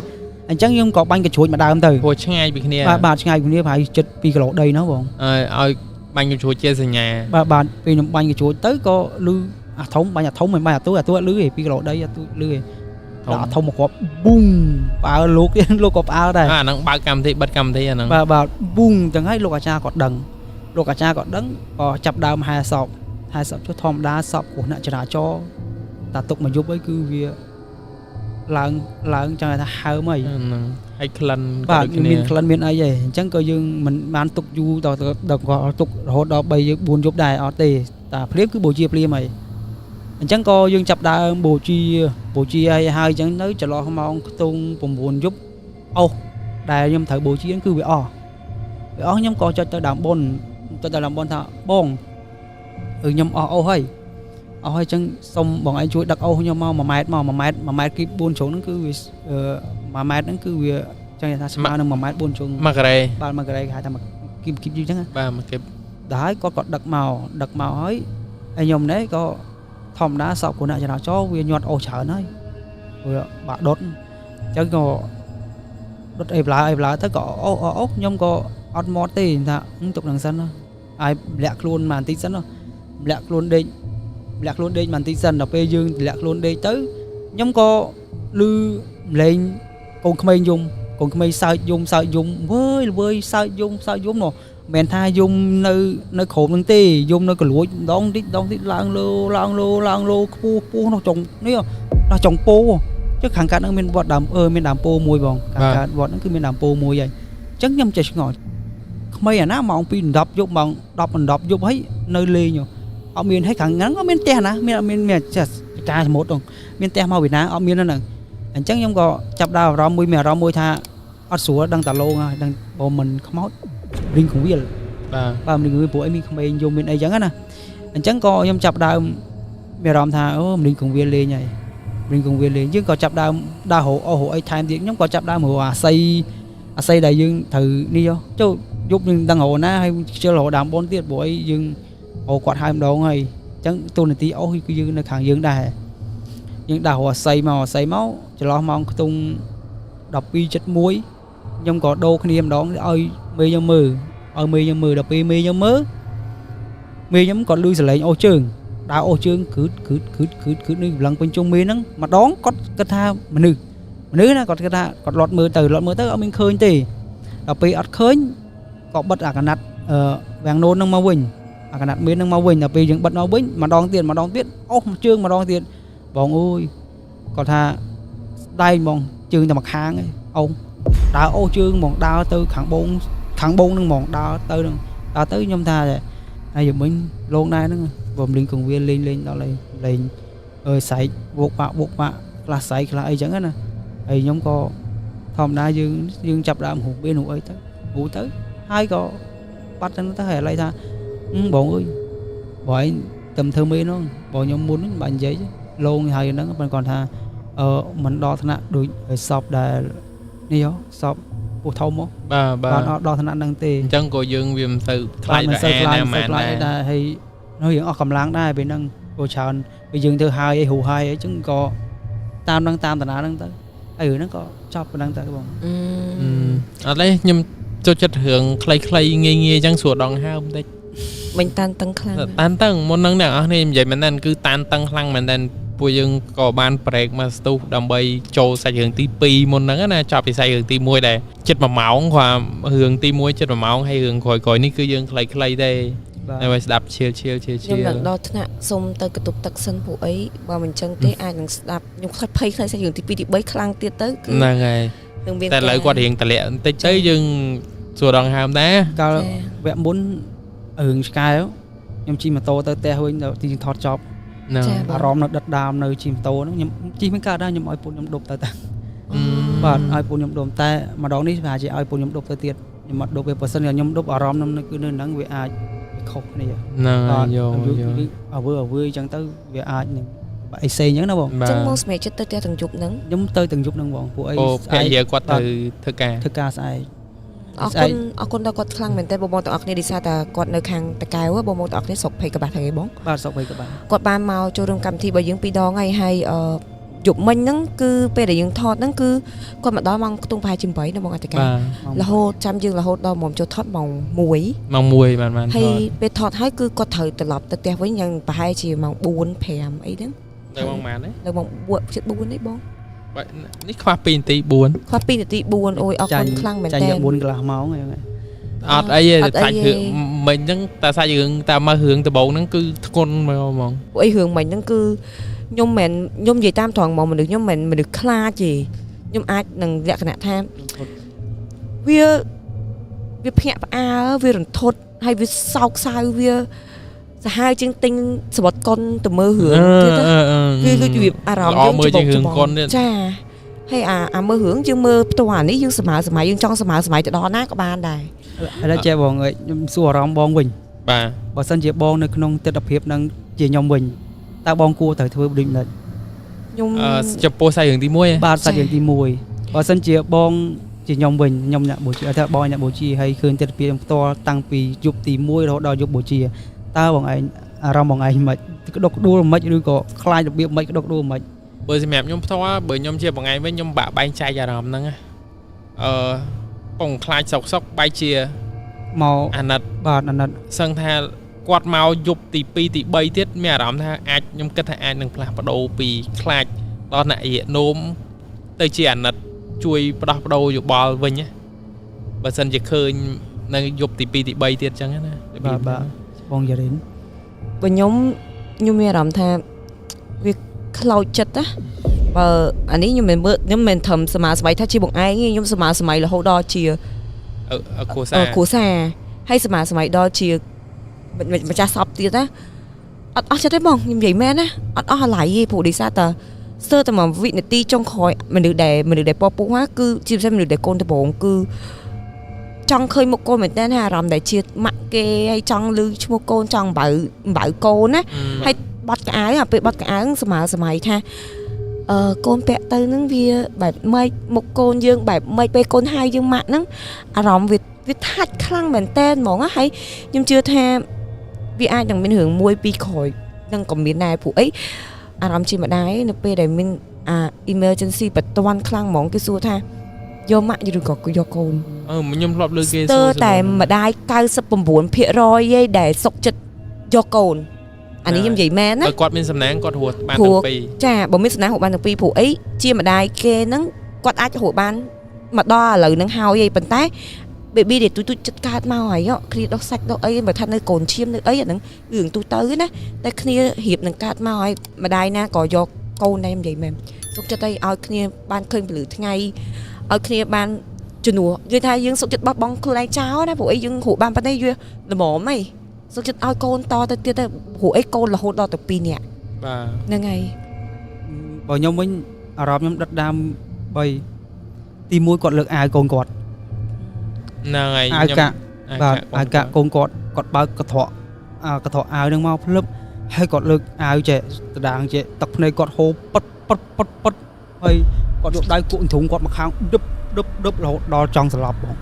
អញ្ចឹងខ្ញុំក៏បាញ់កញ្ជ្រួចមកដើមទៅព្រោះឆ្ងាយពីគ្នាបាទឆ្ងាយពីគ្នាប្រហែលជិត2គីឡូដីនោះបងឲ្យបាញ់កញ្ជ្រួចជាសញ្ញាបាទពេលខ្ញុំបាញ់កញ្ជ្រួចទៅក៏លឺអាធំបាញ់អាធំមិនបាញ់អាទូលឺឯ2គីឡូដីអាទូលឺឯ ដាក់ធំមកគាត់ប៊ូងបើលោកទៀតលោកក៏ផ្អើលដែរ អាហ្នឹងបើកកម្មវិធីបិទកម្មវិធីអាហ្នឹង បាទប៊ូងទាំងហើយលោកអាចារ្យគាត់ដឹងក៏ចាប់ដើមហែសពចុះធម្មតាសពគ្រោះអ្នកចរាចរណ៍តាទុកមកយប់អីគឺវាឡើងចឹងថាហើមអី ហ្នឹងហើយក្លិន បាទមានក្លិនមានអីឯងអញ្ចឹងក៏យើងមិនបានទុកយូរដល់ទុករហូតដល់3 4យប់ដែរអត់ទេតាភ្លាមគឺបូជាភ្លាមអីអញ្ចឹងក៏យើងចាប់ដើមបូជាហើយអញ្ចឹងនៅចន្លោះម៉ោងខ្ទង់9យប់អស់ដែលខ្ញុំត្រូវបូជាគឺវាអស់ខ្ញុំក៏ចុចទៅដើមបុណ្យថាបងខ្ញុំអស់ហើយអញ្ចឹងសុំបងឯងជួយដឹកអស់ខ្ញុំមក1ម៉ែត្រ1ម៉ែត្រគីប4ជ្រុងហ្នឹងគឺវា1ម៉ែត្រហ្នឹងគឺវាចឹងថាស្មើនឹង1ម៉ែត្រ4ជ្រុង 1ការ៉េ បាទ1ការ៉េគេហៅថាគីបអញ្ចឹង បាទ1គីប ដល់ហើយគាត់ក៏ដឹកមកហើយខ្ញុំនេះក៏ធម្មតាសពគណៈចរាចរណ៍វាញាត់អស់ច្រើនហើយវាបាក់ដុតអញ្ចឹងក៏ដុតអីប្លាទៅក៏អូខ្ញុំក៏អត់មកទេថាទុកនឹងសិនហើយលាក់ខ្លួនបន្តិចសិនលាក់ខ្លួនដេកបន្តិចសិនដល់ពេលយើងលាក់ខ្លួនដេកទៅខ្ញុំក៏ឮលេងកូនក្មេងយំសើចយំវើយសើចយំនោះមិនថាយំនៅក្រោមនឹងទេយំនៅកលួចដងតិចឡើងលោខ្ពស់នោះចុងនេះដល់ចុងពោចុះខាងកាត់នឹងមានវត្តដើមមានដើមពោមួយបងខាងកាត់វត្តហ្នឹងគឺមានដើមពោមួយហើយអញ្ចឹងខ្ញុំចេះឆ្ងល់ក្មេងអាណាម៉ោង2:10យប់ម៉ោង10:10យប់ហើយនៅលេងអត់មានឲ្យខាងហ្នឹងក៏មានផ្ទះណាមានចេះការសមុទ្រមានផ្ទះមកពីណាអត់មានហ្នឹងអញ្ចឹងខ្ញុំក៏ចាប់ដើមអារម្មណ៍មួយថាអត់ស្រួលដឹងតាឡងហើយដឹងបើមិនខ្មោចរីងកងវាលបាទរីងកងវាលព្រោះអីមានក្មេងយំមានអីចឹងណាអញ្ចឹងក៏ខ្ញុំចាប់ដើមមានអារម្មណ៍ថារីងកងវាលលេងហើយយើងក៏ចាប់ដើមដើររកអីថែមទៀតខ្ញុំក៏ចាប់ដើមរកអាស័យដែលយើងត្រូវនេះចូលយប់យើងដឹងរកណាហើយខ្ជិលរកដើមបនទៀតព្រោះអីយើងគាត់ហៅម្ដងហើយអញ្ចឹងទូនាទីគឺយើងនៅខាងយើងដែរយើងដើររកអាស័យមកចន្លោះម៉ោងខ្ទង់12:71ខ្ញុំក៏ដូរគ្នាម្ដងឲ្យមេខ្ញុំមើលដល់ពេលមេខ្ញុំក៏លឺសលេងអូសជើងដើរអូសជើងគឺនេះកម្លាំងពេញជុំមេហ្នឹងម្ដងគាត់គិតថាមនុស្សណាគាត់គិតថាគាត់លត់មើលទៅអត់មានឃើញទេដល់ពេលអត់ឃើញក៏បិទអាកណាត់វាំងណូនហ្នឹងមកវិញអាកណាត់មេហ្នឹងមកវិញដល់ពេលយើងបិទមកវិញម្ដងទៀតអូសជើងម្ដងទៀតបងអើយគាត់ថាស្ដែងហ្មងជើងតែមួយខាងឯងអូសដើរអូសជើងហ្មងដើរទៅខាងបងហ្នឹងហ្មងដើរទៅខ្ញុំថាហើយយមិញលោកដែរហ្នឹងបំលេងកងវាលេងដល់លេងសែកវោកបាក់ខ្លះសែកខ្លះអីចឹងណាហើយខ្ញុំក៏ធម្មតាយើងចាប់ដើមហូបវានោះអីទៅហើយក៏បាត់ចឹងទៅហើយឥឡូវថាបងអើយបងឯងទៅធ្វើមេនោះបងខ្ញុំមុនហ្នឹងបាញ់និយាយលងហើយហ្នឹងប៉ុន្តែគាត់ថាមិនដល់ថ្នាក់ដូចសពដែលនេះសពពោះធំមកបាទអត់ដល់ថ្នាក់ហ្នឹងទេអញ្ចឹងក៏យើងវាមិនទៅខ្លាចដែរហើយនៅយើងអស់កម្លាំងដែរពេលហ្នឹងក៏ច្រើនពេលយើងធ្វើហើយហូរហើយអញ្ចឹងក៏តាមតាណាហ្នឹងទៅហើយហ្នឹងក៏ចប់ប៉ុណ្ណឹងទៅបងអត់ទេខ្ញុំចូលចិត្តរឿងខ្លីងាយអញ្ចឹងស្រួលដងហើមបន្តិចមិនតានតឹងខ្លាំងមុនហ្នឹងអ្នកអស់នេះនិយាយមែនគឺតានតឹងខ្លាំងមែនតែពួកយើងក៏បានប្រេកមកស្ទុះដើម្បីចូលសាច់រឿងទី2មុនហ្នឹងណាចប់ពីសាច់រឿងទី1ដែរចិត្ត1ម៉ោងគាត់រឿងទី1ចិត្ត1ម៉ោងហើយរឿងក្រោយនេះគឺយើងខ្លីទេដើម្បីស្ដាប់ឈៀលខ្ញុំដល់ថ្នាក់សុំទៅកតុបទឹកសិនពួកអីបើមិនចឹងទេអាចនឹងស្ដាប់ខ្ញុំខ្លាចភ័យខ្លាចសាច់រឿងទី2ទី3ខ្លាំងទៀតទៅគឺហ្នឹងហើយតែឥឡូវគាត់រៀងតម្លាក់បន្តិចទៅយើងសួរដងហើមដែរកាលវគ្គមុនរឿងឆ្កែខ្ញុំជិះម៉ូតូទៅផ្ទះវិញដល់ទីថតចប់អារម្មណ៍នៅដិតដើមនៅជិះម៉ូតូហ្នឹងខ្ញុំជិះមិនកើតដែរខ្ញុំឲ្យពូនខ្ញុំដប់ទៅតាបាទឲ្យពូនខ្ញុំដប់តែម្ដងនេះប្រហែលជាឲ្យពូនខ្ញុំដប់ទៅទៀតខ្ញុំអត់ដប់ទេបើសិនជាខ្ញុំដប់អារម្មណ៍ហ្នឹងគឺនៅហ្នឹងវាអាចខុសគ្នាហ្នឹងយកអើអញ្ចឹងទៅវាអាចនឹងអីផ្សេងអញ្ចឹងណាបងអញ្ចឹងមកសម្រាប់ចិត្តទៅផ្ទះទាំងយប់ហ្នឹងខ្ញុំទៅទាំងយប់ហ្នឹងបងពួកអីស្អែកគាត់ទៅធ្វើការស្អែកអរគុណដល់គាត់ខ្លាំងមែនតើបងទាំងអស់គ្នាឌីសាថាគាត់នៅខាងតកែវបងទាំងអស់គ្នាស្រុកភ័យកបាស់ហ្នឹងឯងបងបាទស្រុកភ័យកបាស់គាត់បានមកចូលរួមកម្មវិធីរបស់យើង2ដងហើយយប់មិញហ្នឹងគឺពេលដែលយើងថតហ្នឹងគឺគាត់មកដល់ម៉ោងខ្ទង់ប្រហែលជា8នៅបងអតការហូតចាំយើងរហូតដល់មកចូលថតម៉ោង1បានហើយពេលថតហើយគឺគាត់ត្រូវត្រឡប់ទៅផ្ទះវិញយ៉ាងប្រហែលជាម៉ោង4 5អីហ្នឹងនៅម៉ោងប៉ុន្មានទេនៅម៉ោង4 7 4ទេបង នេះខ្វះ2នាទី4 ខ្វះ2នាទី4អូយអរគុណខ្លាំងមែន ចាញ់ តើ 4កន្លះម៉ោងហ្នឹង អត់អីទេសាច់រឿងមិញហ្នឹងតែសាច់រឿងតែមករឿងដំបូងហ្នឹងគឺធ្ងន់ហ្មង ពួកអីរឿងមិញហ្នឹងគឺខ្ញុំមិនខ្ញុំនិយាយតាមត្រង់មកមនុស្សខ្ញុំមិនមនុស្សខ្លាចទេខ្ញុំអាចនឹងលក្ខណៈថាវាភ្ញាក់ផ្អើលវារន្ធត់ហើយវាសោកសៅវាសាហាវជាងទិញសបុតកុនទៅមើលរឿងទៀតវាគឺវាអារម្មណ៍យើងចាហើយអាមើលរឿងយើងមើលផ្ទាល់នេះយើងសម័យយើងចង់សម័យទៅដល់ណាក៏បានដែរ ឥឡូវចេះបងខ្ញុំសួរអារម្មណ៍បងវិញ បាទ បើសិនជាបងនៅក្នុងទស្សនវិជ្ជានឹងជាខ្ញុំវិញតើបងគួរត្រូវធ្វើដូចម៉េច ខ្ញុំ ចំពោះសាច់រឿងទី1 បាទសាច់រឿងទី1បើសិនជាបងជាខ្ញុំវិញខ្ញុំអ្នកបូជាថាបងអ្នកបូជាហើយឃើញទស្សនវិជ្ជាផ្ទាល់តាំងពីយប់ទី1រហូតដល់យប់បូជាតើបងឯងអារម្មណ៍បងឯងមិនក្តុកក្តួលមិនឬក៏ខ្លាចរបៀបមិនក្តុកក្តួលមិន បើសម្រាប់ខ្ញុំផ្ទាល់បើខ្ញុំជាបងឯងវិញខ្ញុំបាក់បែងចែកអារម្មណ៍ហ្នឹងបងខ្លាចសុកបែកជាមកអាណិតបាទអាណិតសឹងថាគាត់មកយប់ទី2ទី3ទៀតមានអារម្មណ៍ថាអាចខ្ញុំគិតថាអាចនឹងផ្លាស់ប្ដូរពីខ្លាចដល់អ្នករាកនោមទៅជាអាណិតជួយផ្ដោះប្ដូរយោបល់វិញណាបើសិនជាឃើញនៅយប់ទី2ទី3ទៀតអញ្ចឹងណាបាទបងយ៉ារិន បើខ្ញុំមានអារម្មណ៍ថាវាខ្លោចចិត្តណាបើអានេះខ្ញុំមិនមើលខ្ញុំមិនធំសមាស័យថាជាបងឯងខ្ញុំសមាស័យរហូតដល់ជាគ្រួសារហើយសមាស័យដល់ជាម្ចាស់សពទៀតណាអត់អស់ចិត្តទេបងខ្ញុំនិយាយមែនណាអត់អស់អាឡ័យទេព្រោះដោយសារតែស្ទើរតែមួយវិនាទីចុងក្រោយមនុស្សដែលពពុះហ្នឹងគឺជាពិសេសមនុស្សដែលកូនដំបងគឺចង់ឃើញមុខកូនមែនតើអារម្មណ៍ដែលជាម៉ាក់គេហើយចង់ឮឈ្មោះកូនចង់បើកូនណាហើយបាត់កៅអៅអាពេលបាត់កៅអៅសម័យថាកូនពាក់ទៅហ្នឹងវាបែបម៉េចមុខកូនយើងបែបម៉េចពេលកូនហៅយើងម៉ាក់ហ្នឹងអារម្មណ៍វាថាច់ខ្លាំងមែនតើហ្មងហើយខ្ញុំជឿថាវាអាចនឹងមានរឿងមួយពីរក្រោយនឹងក៏មានដែរព្រោះអីអារម្មណ៍ជាម្ដាយនៅពេលដែលមានemergency បន្ទាន់ខ្លាំងហ្មងគេសួរថាយកម៉ាក់ឬក៏យកកូនខ្ញុំធ្លាប់លើគេសួរតែម្ដាយ 99% ឯដែលសុកចិត្តយកកូនអានេះខ្ញុំនិយាយមែនណាគាត់មានសំណាងគាត់រស់បានទាំងពីរចាបើមានសំណាងរស់បានទាំងពីរព្រោះអីជាម្ដាយគេហ្នឹងគាត់អាចរស់បានមកដល់ឥឡូវហ្នឹងហើយឯងប៉ុន្តែ baby ដែលទូចិត្តកើតមកហើយគ្នាដោះសាច់ដោះអីបើថានៅកូនឈាមនៅអីអាហ្នឹងរឿងទូទៅណាតែគ្នារៀបនឹងកើតមកហើយម្ដាយណាក៏យកកូនដែរនិយាយមែនសុខចិត្តឲ្យគ្នាបានឃើញពលឺថ្ងៃឲ្យគ្នាបានជំនួសនិយាយថាយើងសុខចិត្តបោះបង់ខ្លួនឯងចោលណាព្រោះអីយើងរស់បានប៉ុណ្ណេះវាល្មមហីសុខចិត្តឲ្យកូនតទៅទៀតទៅព្រោះអីកូនរហូតដល់ទៅ2នាក់បាទហ្នឹងហើយបើខ្ញុំវិញអារម្មណ៍ខ្ញុំដិតដាម3ទី1គាត់លើកអាវកូនគាត់ហ្នឹងហើយខ្ញុំបាទអាវកាកូនគាត់បើកកត្រកអាវនឹងមកភ្លឹបហើយគាត់លើកអាវចេះដដាងចេះទឹកភ្នែកគាត់ហូរប៉ិតហើយគាត់យកដៃគក់ទ្រូងគាត់មកខាងដឹបរហូតដល់ចង់ស្លាប់បង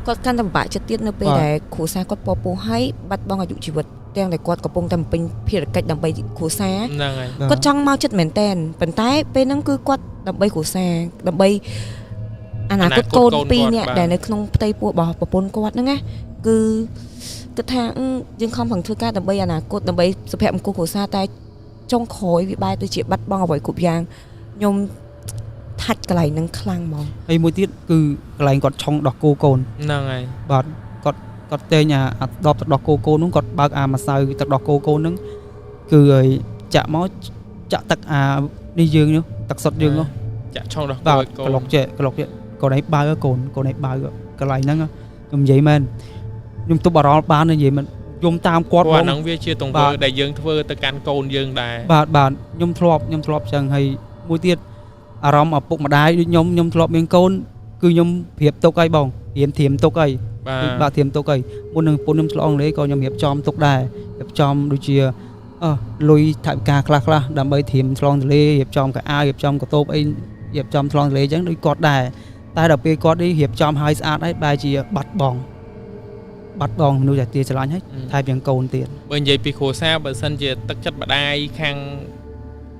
គាត់កាន់តែពិបាកចិត្តទៀតនៅពេលដែលគ្រួសារគាត់ពពោះហើយបាត់បង់អាយុជីវិតទាំងដែលគាត់កំពុងតែបំពេញភារកិច្ចដើម្បីគ្រួសារហ្នឹងហើយគាត់ចង់មកចិត្តមែនតែនប៉ុន្តែពេលហ្នឹងគឺគាត់ដើម្បីគ្រួសារដើម្បីអនាគតកូន2នាក់ដែលនៅក្នុងផ្ទៃពោះរបស់ប្រពន្ធគាត់ហ្នឹងណាគឺគិតថាយើងខំប្រឹងធ្វើការដើម្បីអនាគតដើម្បីសុភមង្គលគ្រួសារតែចុងក្រោយវាបែរទៅជាបាត់បង់អ្វីគ្រប់យ៉ាងខ្ញុំថាច់កន្លែងហ្នឹងខ្លាំងហ្មងហើយមួយទៀតគឺកន្លែងគាត់ឆុងដោះគោកូនហ្នឹងហើយបាទគាត់តែងអាដបទឹកដោះគោកូនហ្នឹងគាត់បើកអាម្សៅទឹកដោះគោកូនហ្នឹងគឺឲ្យចាក់មកចាក់ទឹកអានេះយើងនោះទឹកសុទ្ធយើងនោះចាក់ឆុងដោះគោកូនក្លុកចេះកូនឯងបើកូនឯងបើកន្លែងហ្នឹងខ្ញុំនិយាយមែនខ្ញុំទប់អារម្មណ៍បាននិយាយមែនខ្ញុំតាមគាត់បងហ្នឹងវាជាទង្វើដែលយើងធ្វើទៅកាន់កូនយើងដែរបាទខ្ញុំធ្លាប់ចឹងហើយមួយទៀតអារម្មណ៍ឪពុកម្ដាយដូចខ្ញុំធ្លាប់មានកូនគឺខ្ញុំប្រៀបទុកឲ្យបងត្រៀមទុកឲ្យបាទត្រៀមទុកឲ្យមុននឹងប្រពន្ធខ្ញុំឆ្លងអង់គ្លេសក៏ខ្ញុំរៀបចំទុកដែររៀបចំដូចជាលុយថវិកាខ្លះដើម្បីត្រៀមឆ្លងទន្លេរៀបចំកៅអៅរៀបចំកតូបអីរៀបចំឆ្លងទន្លេអញ្ចឹងដូចគាត់ដែរតែដល់ពេលគាត់នេះរៀបចំឲ្យស្អាតហើយបែរជាបាត់បង់មនុស្សដែលទាស្រឡាញ់ហើយថែមទាំងកូនទៀតបើនិយាយពីគ្រួសារបើសិនជាទឹកចិត្តម្ដាយខាង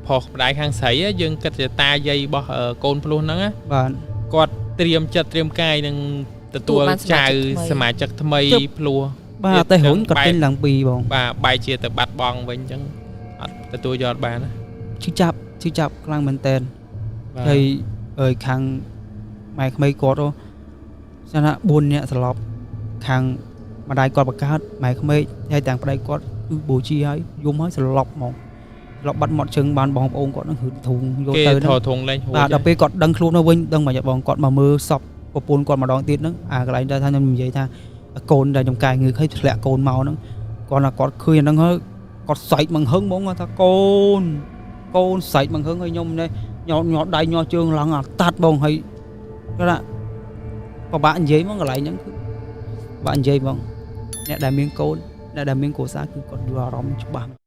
ប្រុសម្ដាយខាងស្រីយើងគិតជាតាយាយរបស់កូនភ្លោះហ្នឹងបាទគាត់ត្រៀមចិត្តត្រៀមកាយនឹងទទួលចៅសមាជិកថ្មីភ្លោះបាទតែរុញគាត់ទិញឡើងពីបងបាទបែរជាទៅបាត់បង់វិញអញ្ចឹងអត់ទទួលយកបានណាឈឺចាប់ខ្លាំងមែនតើ ហើយខាងម៉ែក្មេងគាត់ស្ថានៈ4នាក់ស្លាប់ខាងម្ដាយគាត់បង្កើតម៉ែក្មេងហើយទាំងប្តីគាត់គឺបូជាហើយយំហើយស្លាប់ហ្មងស្លាប់បាត់មាត់ជើងបានបងប្អូនគាត់នឹងហឺធុងយកទៅហ្នឹងធុងលេងហួចបាទដល់ពេលគាត់ដឹងខ្លួនទៅវិញដឹងមកបងគាត់មកមើលសពប្រពន្ធគាត់ម្ដងទៀតហ្នឹងអាកន្លែងដែលថាខ្ញុំនិយាយថាកូនដែលខ្ញុំកែងើឃើញធ្លាក់កូនមកហ្នឹងគាត់ឃើញអាហ្នឹងហើយគាត់សែកមកហឹងហ្មងថាកូនសែកមកហឹងហើយខ្ញុំនេះញ័រដៃញ័រជើងឡើងអាតាត់បងហើយគាត់ថាពិបាកនិយាយហ្មងកន្លែងហ្នឹងគឺពិបាកនិយាយហ្មងអ្នកដែលមានកូនអ្នកដែលមានគ្រួសារគឺគាត់យល់អារម្មណ៍ច្បាស់